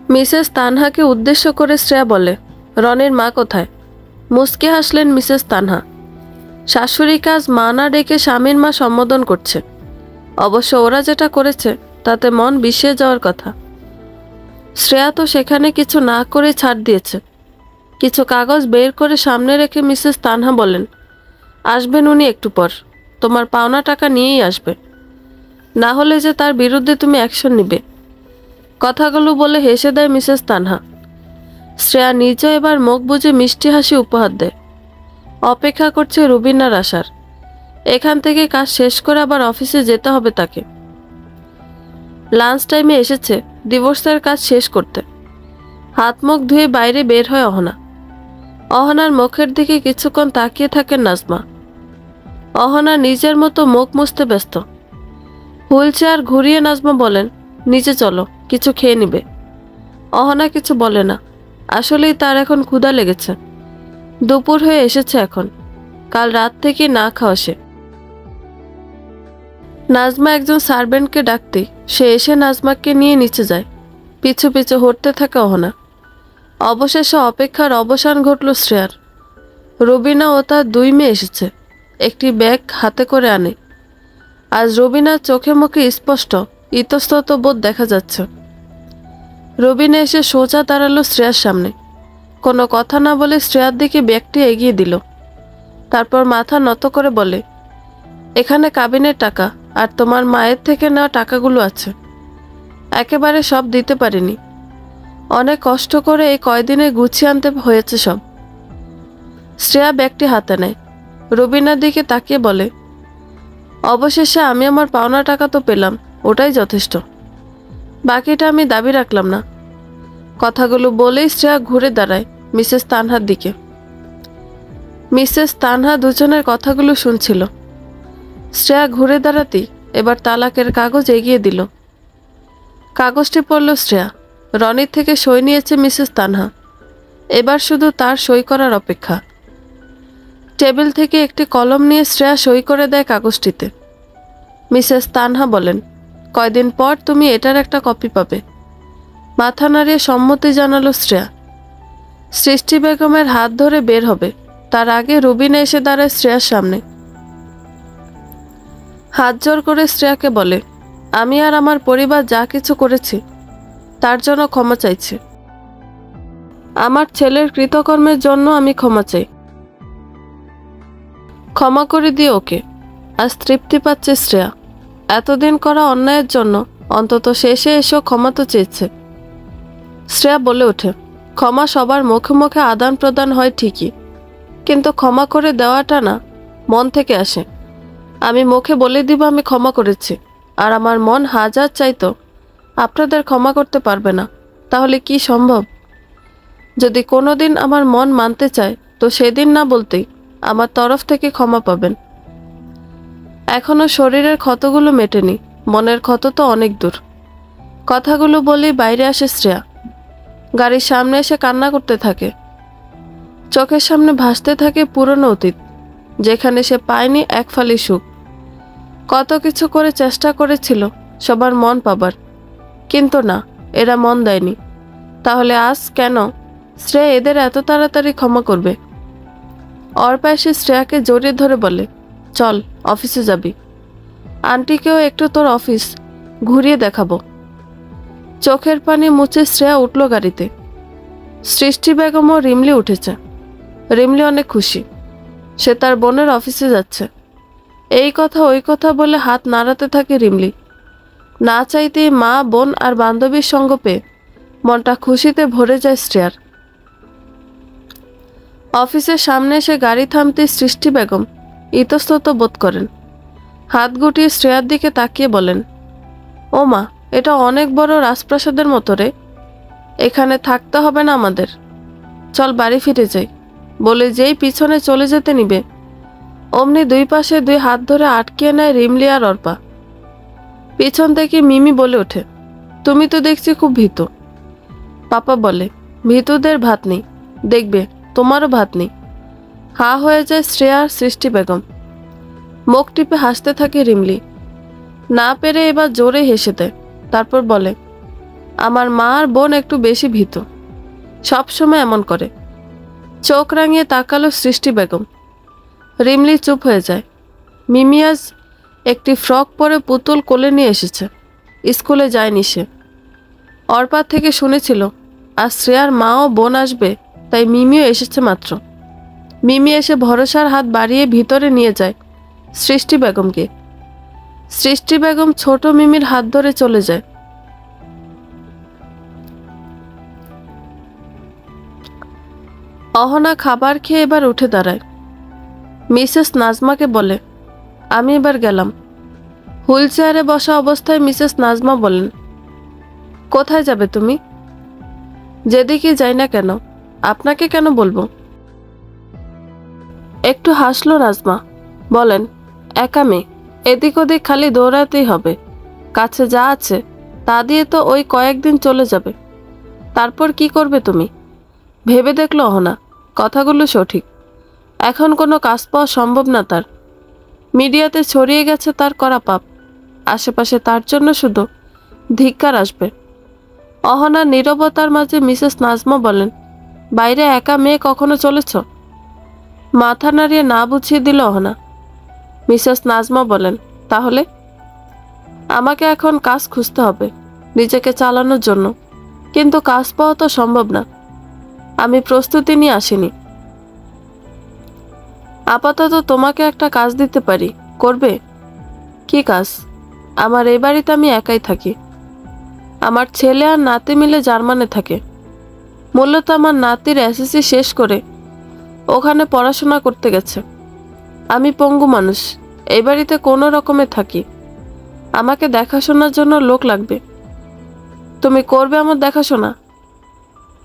মিসেস তানহাকে উদ্দেশ্য করে শ্রেয়া বলে, রনির মা কোথায়? মুচকে হাসলেন মিসেস তানহা। শাশুড়ি কাজ মা না ডেকে স্বামীর মা সম্বোধন করছে। অবশ্য ওরা যেটা করেছে তাতে মন বিষিয়ে যাওয়ার কথা। শ্রেয়া তো সেখানে কিছু না করে ছাড় দিয়েছে। কিছু কাগজ বের করে সামনে রেখে মিসেস তানহা বলেন, আসবেন উনি একটু পর, তোমার পাওনা টাকা নিয়েই আসবে, না হলে যে তার বিরুদ্ধে তুমি অ্যাকশন নিবে। কথাগুলো বলে হেসে দেয় মিসেস তানহা। শ্রেয়া নিজে এবার মুখ বুজে মিষ্টি হাসি উপহার দেয়। অপেক্ষা করছে রুবিনার আসার। এখান থেকে কাজ শেষ করে আবার অফিসে যেতে হবে তাকে। লাঞ্চ টাইমে এসেছে ডিভোর্সের কাজ শেষ করতে। হাত মুখ ধুয়ে বাইরে বের হয় অহনা। অহনার মুখের দিকে কিছুক্ষণ তাকিয়ে থাকেন নাজমা। অহনা নিজের মতো মুখ মুছতে ব্যস্ত। হুইল চেয়ার ঘুরিয়ে নাজমা বলেন, নিচে চলো, কিছু খেয়ে নিবে। অহনা কিছু বলে না। আসলেই তার এখন ক্ষুধা লেগেছে। দুপুর হয়ে এসেছে এখন, কাল রাত থেকে না খাওয়া সে। নাজমা একজন সার্ভেন্টকে ডাকতে সে এসে নাজমাকে নিয়ে নিচে যায়। পিছু পিছু হটতে থাকে অহনা। অবশেষে অপেক্ষার অবসান ঘটল শ্রেয়ার। রুবিনা ও তার দুই মেয়ে এসেছে। একটি ব্যাগ হাতে করে আনে। আজ রুবিনার চোখে মুখে স্পষ্ট ইতস্তত বোধ দেখা যাচ্ছে। রুবিনা এসে সোজা দাঁড়ালো শ্রেয়ার সামনে। কোনো কথা না বলে শ্রেয়ার দিকে ব্যাগটি এগিয়ে দিল। তারপর মাথা নত করে বলে, এখানে কাবিনের টাকা আর তোমার মায়ের থেকে নেওয়া টাকাগুলো আছে। একেবারে সব দিতে পারিনি, অনেক কষ্ট করে এই কয়দিনে গুছিয়ে আনতে হয়েছে সব। শ্রেয়া ব্যাগটি হাতে নেয়। রুবিনার দিকে তাকিয়ে বলে, অবশেষে আমি আমার পাওনা টাকা তো পেলাম, ওটাই যথেষ্ট। বাকিটা আমি দাবি রাখলাম না। কথাগুলো বলেই শ্রেয়া ঘুরে দাঁড়ায় মিসেস তানহার দিকে। মিসেস তানহা দুজনের কথাগুলো শুনছিল। শ্রেয়া ঘুরে দাঁড়াতেই এবার তালাকের কাগজ এগিয়ে দিল। কাগজটি পড়ল শ্রেয়া। রনির থেকে সই নিয়েছে মিসেস তানহা। এবার শুধু তার সই করার অপেক্ষা। টেবিল থেকে একটি কলম নিয়ে শ্রেয়া সই করে দেয় কাগজটিতে। মিসেস তানহা বলেন, কয়দিন পর তুমি এটার একটা কপি পাবে। মাথা নাড়িয়ে সম্মতি জানালো শ্রেয়া। সৃষ্টি বেগমের হাত ধরে বের হবে, তার আগে রুবিনা এসে দাঁড়ায় শ্রেয়ার সামনে। হাত জোর করে শ্রেয়াকে বলে, আমি আর আমার পরিবার যা কিছু করেছি তার জন্য ক্ষমা চাইছি। আমার ছেলের কৃতকর্মের জন্য আমি ক্ষমা চাই। ক্ষমা করে দিয়ে ওকে। আজ তৃপ্তি পাচ্ছে শ্রেয়া। এতদিন করা অন্যায়ের জন্য অন্তত শেষে এসেও ক্ষমা তো চেয়েছে। শ্রেয়া বলে ওঠে, ক্ষমা সবার মুখে মুখে আদান প্রদান হয় ঠিকই, কিন্তু ক্ষমা করে দেওয়াটা না, মন থেকে আসে। আমি মুখে বলে দিব আমি ক্ষমা করেছি, আর আমার মন হাজার চাইতো আপনাদের ক্ষমা করতে পারবে না, তাহলে কি সম্ভব? যদি কোনোদিন আমার মন মানতে চায় তো সেদিন না বলতেই আমার তরফ থেকে ক্ষমা পাবেন। এখনো শরীরের ক্ষতগুলো মেটেনি, মনের ক্ষত তো অনেক দূর। কথাগুলো বলেই বাইরে আসে শ্রেয়া। গাড়ির সামনে এসে কান্না করতে থাকে। চোখের সামনে ভাসতে থাকে পুরনো অতীত, যেখানে সে পায়নি এক ফালি সুখ। কত কিছু করে চেষ্টা করেছিল সবার মন পাবার, কিন্তু না, এরা মন দেয়নি। তাহলে আজ কেন শ্রেয়া এদের এত তাড়াতাড়ি ক্ষমা করবে? অর্পা এসে শ্রেয়াকে জড়িয়ে ধরে বলে, চল অফিসে যাবি, আন্টিকেও একটু তোর অফিস ঘুরিয়ে দেখাবো। চোখের পানি মুছে শ্রেয়া উঠল গাড়িতে। সৃষ্টি বেগম ও রিমলি উঠেছে। রিমলি অনেক খুশি, সে তার বোনের অফিসে যাচ্ছে। এই কথা ওই কথা বলে হাত নাড়াতে থাকে রিমলি। না চাইতেই মা, বোন আর বান্ধবীর সঙ্গ পেয়ে মনটা খুশিতে ভরে যায় শ্রেয়ার। অফিসের সামনে এসে গাড়ি থামতে সৃষ্টি বেগম ইতস্তত বোধ করেন। হাত গুটিয়ে শ্রেয়ার দিকে তাকিয়ে বলেন, ও মা, এটা অনেক বড় রাজপ্রাসাদের মতো রে, এখানে থাকতে হবে না আমাদের, চল বাড়ি ফিরে যাই। বলে যেই পিছনে চলে যেতে নিবে অমনি দুই পাশে দুই হাত ধরে আটকিয়ে নেয় রিমলি আর অর্পা। পিছন থেকে মিমি বলে ওঠে, তুমি তো দেখছি খুব ভীতু। পাপা বলে, ভীতুদের ভাত নেই, দেখবে তোমারও ভাত নেই। হা হয়ে যায় শ্রেয়া আর সৃষ্টি বেগম। মুখ টিপে হাসতে থাকে রিমলি। না পেরে এবার জোরে হেসে দেয়। তারপর বলে, আমার মা আর বোন একটু বেশি ভীতু, সবসময় এমন করে। চোখ রাঙিয়ে তাকালো সৃষ্টি বেগম। রিমলি চুপ হয়ে যায়। মিমি আজ একটি ফ্রক পরে পুতুল কোলে নিয়ে এসেছে, স্কুলে যায়নি সে। অর্পার থেকে শুনেছিল আর শ্রেয়ার মা ও বোন আসবে, তাই মিমিও এসেছে মাত্র। মিমি এসে ভরসার হাত বাড়িয়ে ভিতরে নিয়ে যায় সৃষ্টি বেগমকে। সৃষ্টি বেগম ছোট মিমির হাত ধরে চলে যায়। অহনা খাবার খেয়ে এবার উঠে দাঁড়ায়। মিসেস নাজমাকে বলে, আমি এবার গেলাম। হুইল চেয়ারে বসা অবস্থায় মিসেস নাজমা বলেন, কোথায় যাবে তুমি? যেদিকে যাই না কেন, আপনাকে কেন বলবো? একটু হাসলো নাজমা, বলেন, একা মেয়ে, এদিক ওদিক খালি দৌড়াতেই হবে। কাছে যা আছে তা দিয়ে তো ওই কয়েকদিন চলে যাবে, তারপর কি করবে তুমি? ভেবে দেখলো অহনা, কথাগুলো সঠিক। এখন কোনো কাজ পাওয়া সম্ভব না তার। মিডিয়াতে ছড়িয়ে গেছে তার করা পাপ, আশেপাশে তার জন্য শুধু ধিক্কার আসবে। অহনার নীরবতার মাঝে মিসেস নাজমা বলেন, বাইরে একা মেয়ে কখনো চলেছ? মাথা নাড়িয়ে না বুঝিয়ে দিল অহনা। মিসেস নাজমা বলেন, তাহলে? আমাকে এখন কাজ খুঁজতে হবে নিজেকে চালানোর জন্য, কিন্তু কাজ পাওয়া তো সম্ভব না। আমি প্রস্তুতি নিয়ে আসিনি। আপাতত তোমাকে একটা কাজ দিতে পারি, করবে? কি কাজ? আমার এই বাড়িতে আমি একাই থাকি। আমার ছেলে আর নাতি মিলে জার্মানে থাকে। মূলত আমার নাতির এসএসসি শেষ করে ওখানে পড়াশোনা করতে গেছে। আমি পঙ্গু মানুষ, এই বাড়িতে কোনো রকমে থাকি। আমাকে দেখাশোনার জন্য লোক লাগবে। তুমি করবে আমার দেখাশোনা?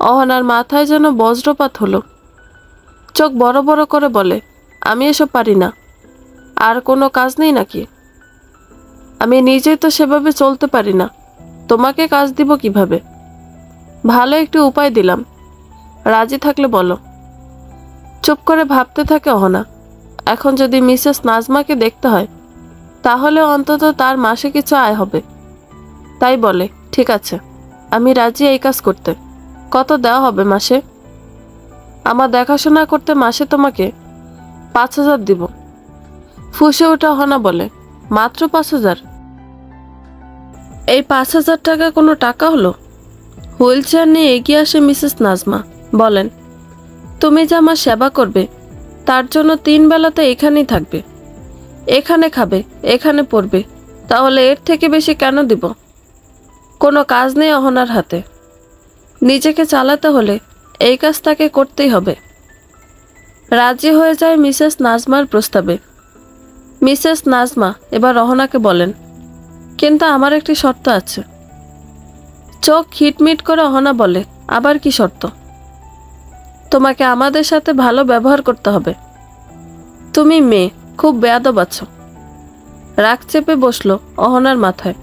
অহনার মাথায় যেন বজ্রপাত হলো। চোখ বড় বড় করে বলে, আমি এসব পারি না। আর কোনো কাজ নেই নাকি? আমি নিজেই তো সেভাবে চলতে পারি না, তোমাকে কাজ দিব কিভাবে? ভালো একটি উপায় দিলাম, রাজি থাকলে বলো। চুপ করে ভাবতে থাকে অহনা। এখন যদি মিসেস নাজমাকে দেখতে হয়, তাহলে অন্তত তার মাসে কিছু আয় হবে। তাই বলে, ঠিক আছে, আমি রাজি এই কাজ করতে। কত দেওয়া হবে মাসে? আমার দেখাশোনা করতে মাসে তোমাকে 5,000 দিব। ফুঁসে ওঠা অহনা বলে, মাত্র 5,000? এই 5,000 টাকা কোনো টাকা হলো? হুইল চেয়ার নিয়ে এগিয়ে আসে মিসেস নাজমা, বলেন, তুমি যে আমার সেবা করবে তার জন্য 3 বেলাতে এখানেই থাকবে, এখানে খাবে, এখানে পড়বে, তাহলে এর থেকে বেশি কেন দিব? কোনো কাজ নেই অহনার হাতে। নিজেকে চালাতে হলে এই কাজ তাকে করতেই হবে। রাজি হয়ে যায় মিসেস নাজমার প্রস্তাবে। মিসেস নাজমা এবার অহনাকে বলেন, কিন্তু আমার একটি শর্ত আছে। চোখ খিটমিট করে অহনা বলে, আবার কি শর্ত? তোমাকে আমাদের সাথে ভালো ব্যবহার করতে হবে। তুমি মেয়ে, খুব বেয়াদব আছো। রাগ চেপে বসলো অহনার মাথায়,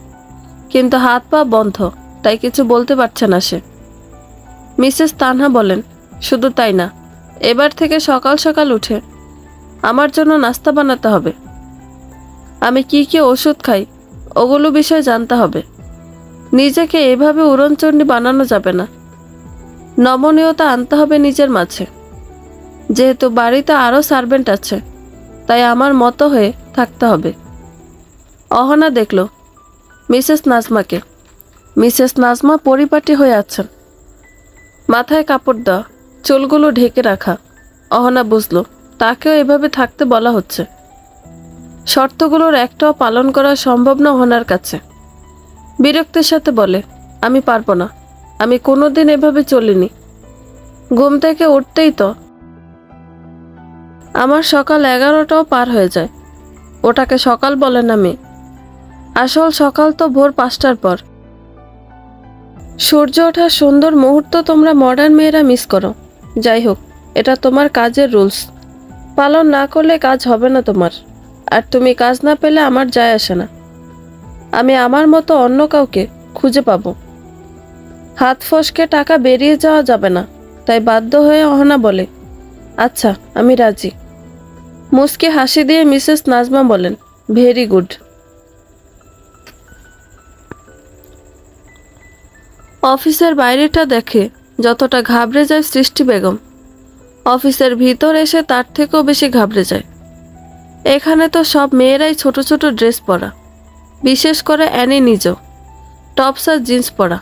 কিন্তু হাত পা বন্ধ, তাই কিছু বলতে পারছে না সে। মিসেস তানহা বলেন, শুধু তাই না, এবার থেকে সকাল সকাল উঠে আমার জন্য নাস্তা বানাতে হবে। আমি কি কি ওষুধ খাই ওগুলো বিষয় জানতে হবে। নিজেকে এভাবে উড়নচণ্ডী বানানো যাবে না। নমনীয়তা আনতে হবে নিজের মাঝে। যেহেতু বাড়িতে আরও সার্ভেন্ট আছে, তাই আমার মতো হয়ে থাকতে হবে। অহনা দেখল মিসেস নাজমাকে। মিসেস নাজমা পরিপাটি হয়ে আছেন, মাথায় কাপড় দেওয়া, চুলগুলো ঢেকে রাখা। অহনা বুঝল তাকেও এভাবে থাকতে বলা হচ্ছে। শর্তগুলোর একটাও পালন করা সম্ভব না অহনার কাছে। বিরক্তির সাথে বলে, আমি পারবো না, আমি কোনোদিন এভাবে চলিনি। ঘুম থেকে উঠতেই তো আমার সকাল 11টাও পার হয়ে যায়। ওটাকে সকাল বলে না মেয়ে, আসল সকাল তো ভোর 5টার পর। সূর্য ওঠার সুন্দর মুহূর্ত তোমরা মডার্ন মেয়েরা মিস করো। যাই হোক, এটা তোমার কাজের রুলস, পালন না করলে কাজ হবে না তোমার। আর তুমি কাজ না পেলে আমার যায় আসে না। আমি আমার মতো অন্য কাউকে খুঁজে পাবো। হাত ফসকে টাকা বেরিয়ে যাওয়া যাবে না। তাই বাধ্য হয়ে অহনা বলে, আচ্ছা আমি রাজি। মুস্কি হাসি দিয়ে মিসেস নাজমা বলেন, ভেরি গুড। অফিসের বাইরেটা দেখে যতটা ঘাবড়ে যায় সৃষ্টি বেগম, অফিসের ভিতর এসে তার থেকেও বেশি ঘাবড়ে যায়। এখানে তো সব মেয়েরাই ছোট ছোট ড্রেস পরা, বিশেষ করে অ্যানি নিজেও টপস আর জিন্স পরা।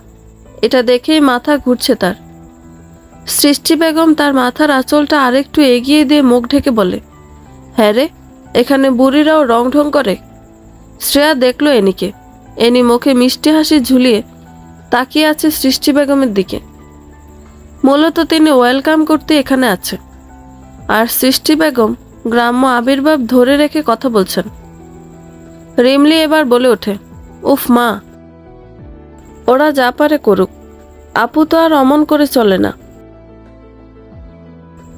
এটা দেখেই মাথা ঘুরছে তার। সৃষ্টি বেগম তার মাথার আঁচলটা আরেকটু এগিয়ে দিয়ে মুখ ঢেকে বলে, হ্যাঁ রে, এখানে বুড়িরাও রং ঢং করে। শ্রেয়া দেখল এনিকে। এনি মুখে মিষ্টি হাসি ঝুলিয়ে তাকিয়ে আছে সৃষ্টি বেগমের দিকে। মূলত তিনি ওয়েলকাম করতে এখানে আছে, আর সৃষ্টি বেগম গ্রাম্য আবির্ভাব ধরে রেখে কথা বলছেন। রিমলি এবার বলে ওঠে, উফ মা, ওরা যা পারে করুক, আপু তো আর অমন করে চলে না।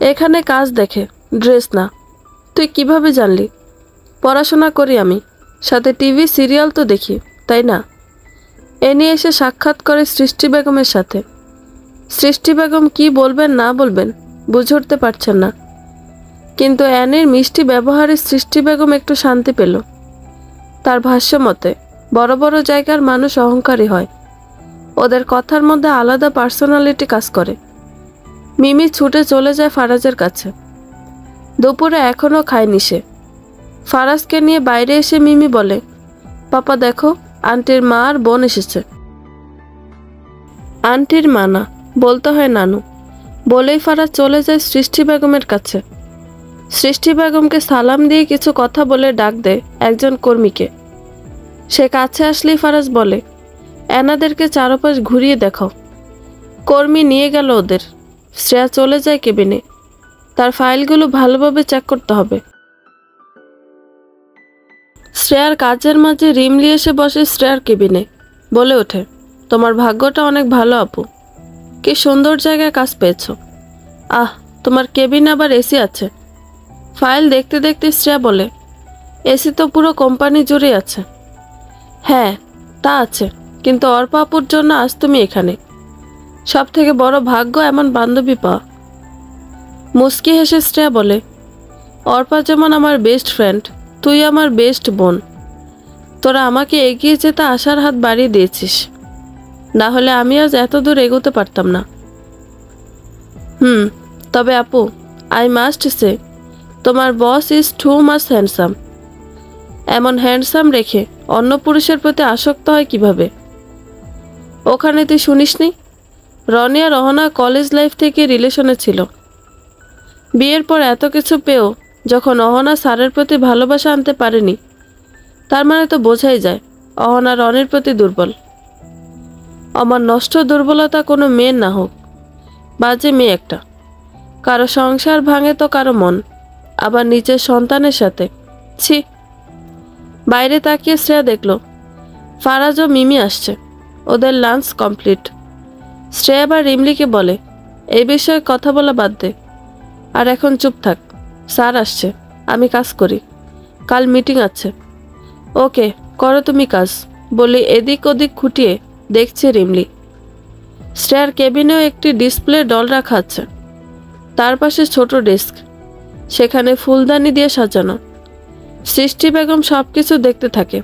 এখানে কাজ দেখে, ড্রেস না। তুই কিভাবে জানলি? পড়াশোনা করি আমি, সাথে টিভি সিরিয়াল তো দেখি, তাই না? এ নিয়ে এসে সাক্ষাৎ করে সৃষ্টি বেগমের সাথে। সৃষ্টি বেগম কি বলবেন না বলবেন বুঝে উঠতে পারছেন না, কিন্তু অ্যানির মিষ্টি ব্যবহারে সৃষ্টি বেগম একটু শান্তি পেল। তার ভাষ্য মতে বড় বড় জায়গার মানুষ অহংকারী হয়, ওদের কথার মধ্যে আলাদা পার্সোনালিটি কাজ করে। মিমি ছুটে চলে যায় ফারাজের কাছে। দুপুরে এখনও খায়নি সে। ফারাজকে নিয়ে বাইরে এসে মিমি বলে, পাপা দেখো, আন্টির মা আর বোন এসেছে। আন্টির মা না, বলতে হয় নানু। বলেই ফারাজ চলে যায় সৃষ্টি বেগমের কাছে। সৃষ্টি বেগমকে সালাম দিয়ে কিছু কথা বলে ডাক দেয় একজন কর্মীকে। সে কাছে আসলেই ফারাজ বলে, এনাদেরকে চারপাশ ঘুরিয়ে দেখাও। কর্মী নিয়ে গেল ওদের। শ্রেয়া চলে যায় কেবিনে। তার ফাইলগুলো ভালোভাবে চেক করতে হবে। শ্রেয়ার কাজের মাঝে রিমলি এসে বসে শ্রেয়ার কেবিনে। বলে ওঠে, তোমার ভাগ্যটা অনেক ভালো আপু, কি সুন্দর জায়গায় কাজ পেয়েছ। আহ, তোমার কেবিনে আবার এসি আছে। ফাইল দেখতে দেখতে শ্রেয়া বলে, এসি তো পুরো কোম্পানি জুড়ে আছে। হ্যাঁ তা আছে, কিন্তু অর্পা আপুর জন্য আজ তুমি এখানে। সব থেকে বড় ভাগ্য এমন বান্ধবী পাওয়া। মুস্কি হেসে শ্রেয়া বলে, অর্পা যেমন আমার বেস্ট ফ্রেন্ড, তুই আমার বেস্ট বোন। তোরা আমাকে এগিয়ে যেতে আশার হাত বাড়িয়ে দিয়েছিস, না হলে আমি আজ এত দূর এগোতে পারতাম না। তবে আপু, আই মাস্ট সে, তোমার boss is too much handsome. এমন হ্যান্ডসাম রেখে অন্য পুরুষের প্রতি আসক্ত হয় কিভাবে? ওখানে তুই শুনিসনি, রনি আর রহনা কলেজ লাইফ থেকে রিলেশনে ছিল। বিয়ের পর এত কিছু পেয়েও যখন অহনা স্যারের প্রতি ভালোবাসা আনতে পারেনি, তার মানে তো বোঝাই যায় অহনা রনির প্রতি দুর্বল। আমার নষ্ট দুর্বলতা কোনো মেয়ের না হোক, বাজে মেয়ে একটা। কারো সংসার ভাঙে তো কারো মন, আবার নিজের সন্তানের সাথে। ছি। বাইরে তাকিয়ে শ্রেয়া দেখল ফারাজ ও মিমি আসছে। ওদের লাঞ্চ কমপ্লিট। শ্রেয়া বা রিমলিকে বলে, এই বিষয়ে কথা বলা বাদ দে, আর এখন চুপ থাক। স্যার আসছে, আমি কাজ করি, কাল মিটিং আছে। ওকে, করো তুমি কাজ, বলে এদিক ওদিক খুঁটিয়ে দেখছে রিমলি। শ্রেয়ার কেবিনেও একটি ডিসপ্লে ডল রাখা আছে, তার পাশে ছোট ডেস্ক, সেখানে ফুলদানি দিয়ে সাজানো। সৃষ্টি বেগম সব কিছু দেখতে থাকে।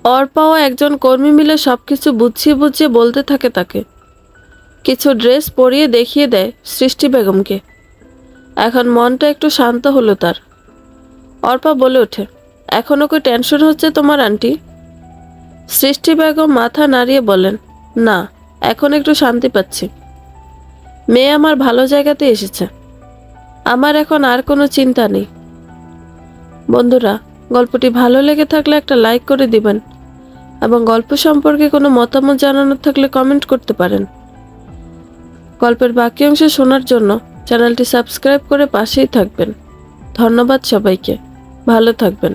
অর্পাও একজন কর্মী মিলে সবকিছু বুঝিয়ে বুঝিয়ে বলতে থাকে তাকে। কিছু ড্রেস পরিয়ে দেখিয়ে দেয় সৃষ্টি বেগমকে। এখন মনটা একটু শান্ত হলো তার। অর্পা বলে ওঠে, এখনো কি টেনশন হচ্ছে তোমার আন্টি? সৃষ্টি বেগম মাথা নাড়িয়ে বলেন, না, এখন একটু শান্তি পাচ্ছি। মেয়ে আমার ভালো জায়গাতে এসেছে, আমার এখন আর কোনো চিন্তা নেই। বন্ধুরা, গল্পটি ভালো লেগে থাকলে একটা লাইক করে দিবেন এবং গল্প সম্পর্কে কোনো মতামত জানানোর থাকলে কমেন্ট করতে পারেন। গল্পের বাকি অংশ শোনার জন্য চ্যানেলটি সাবস্ক্রাইব করে পাশেই থাকবেন। ধন্যবাদ সবাইকে, ভালো থাকবেন।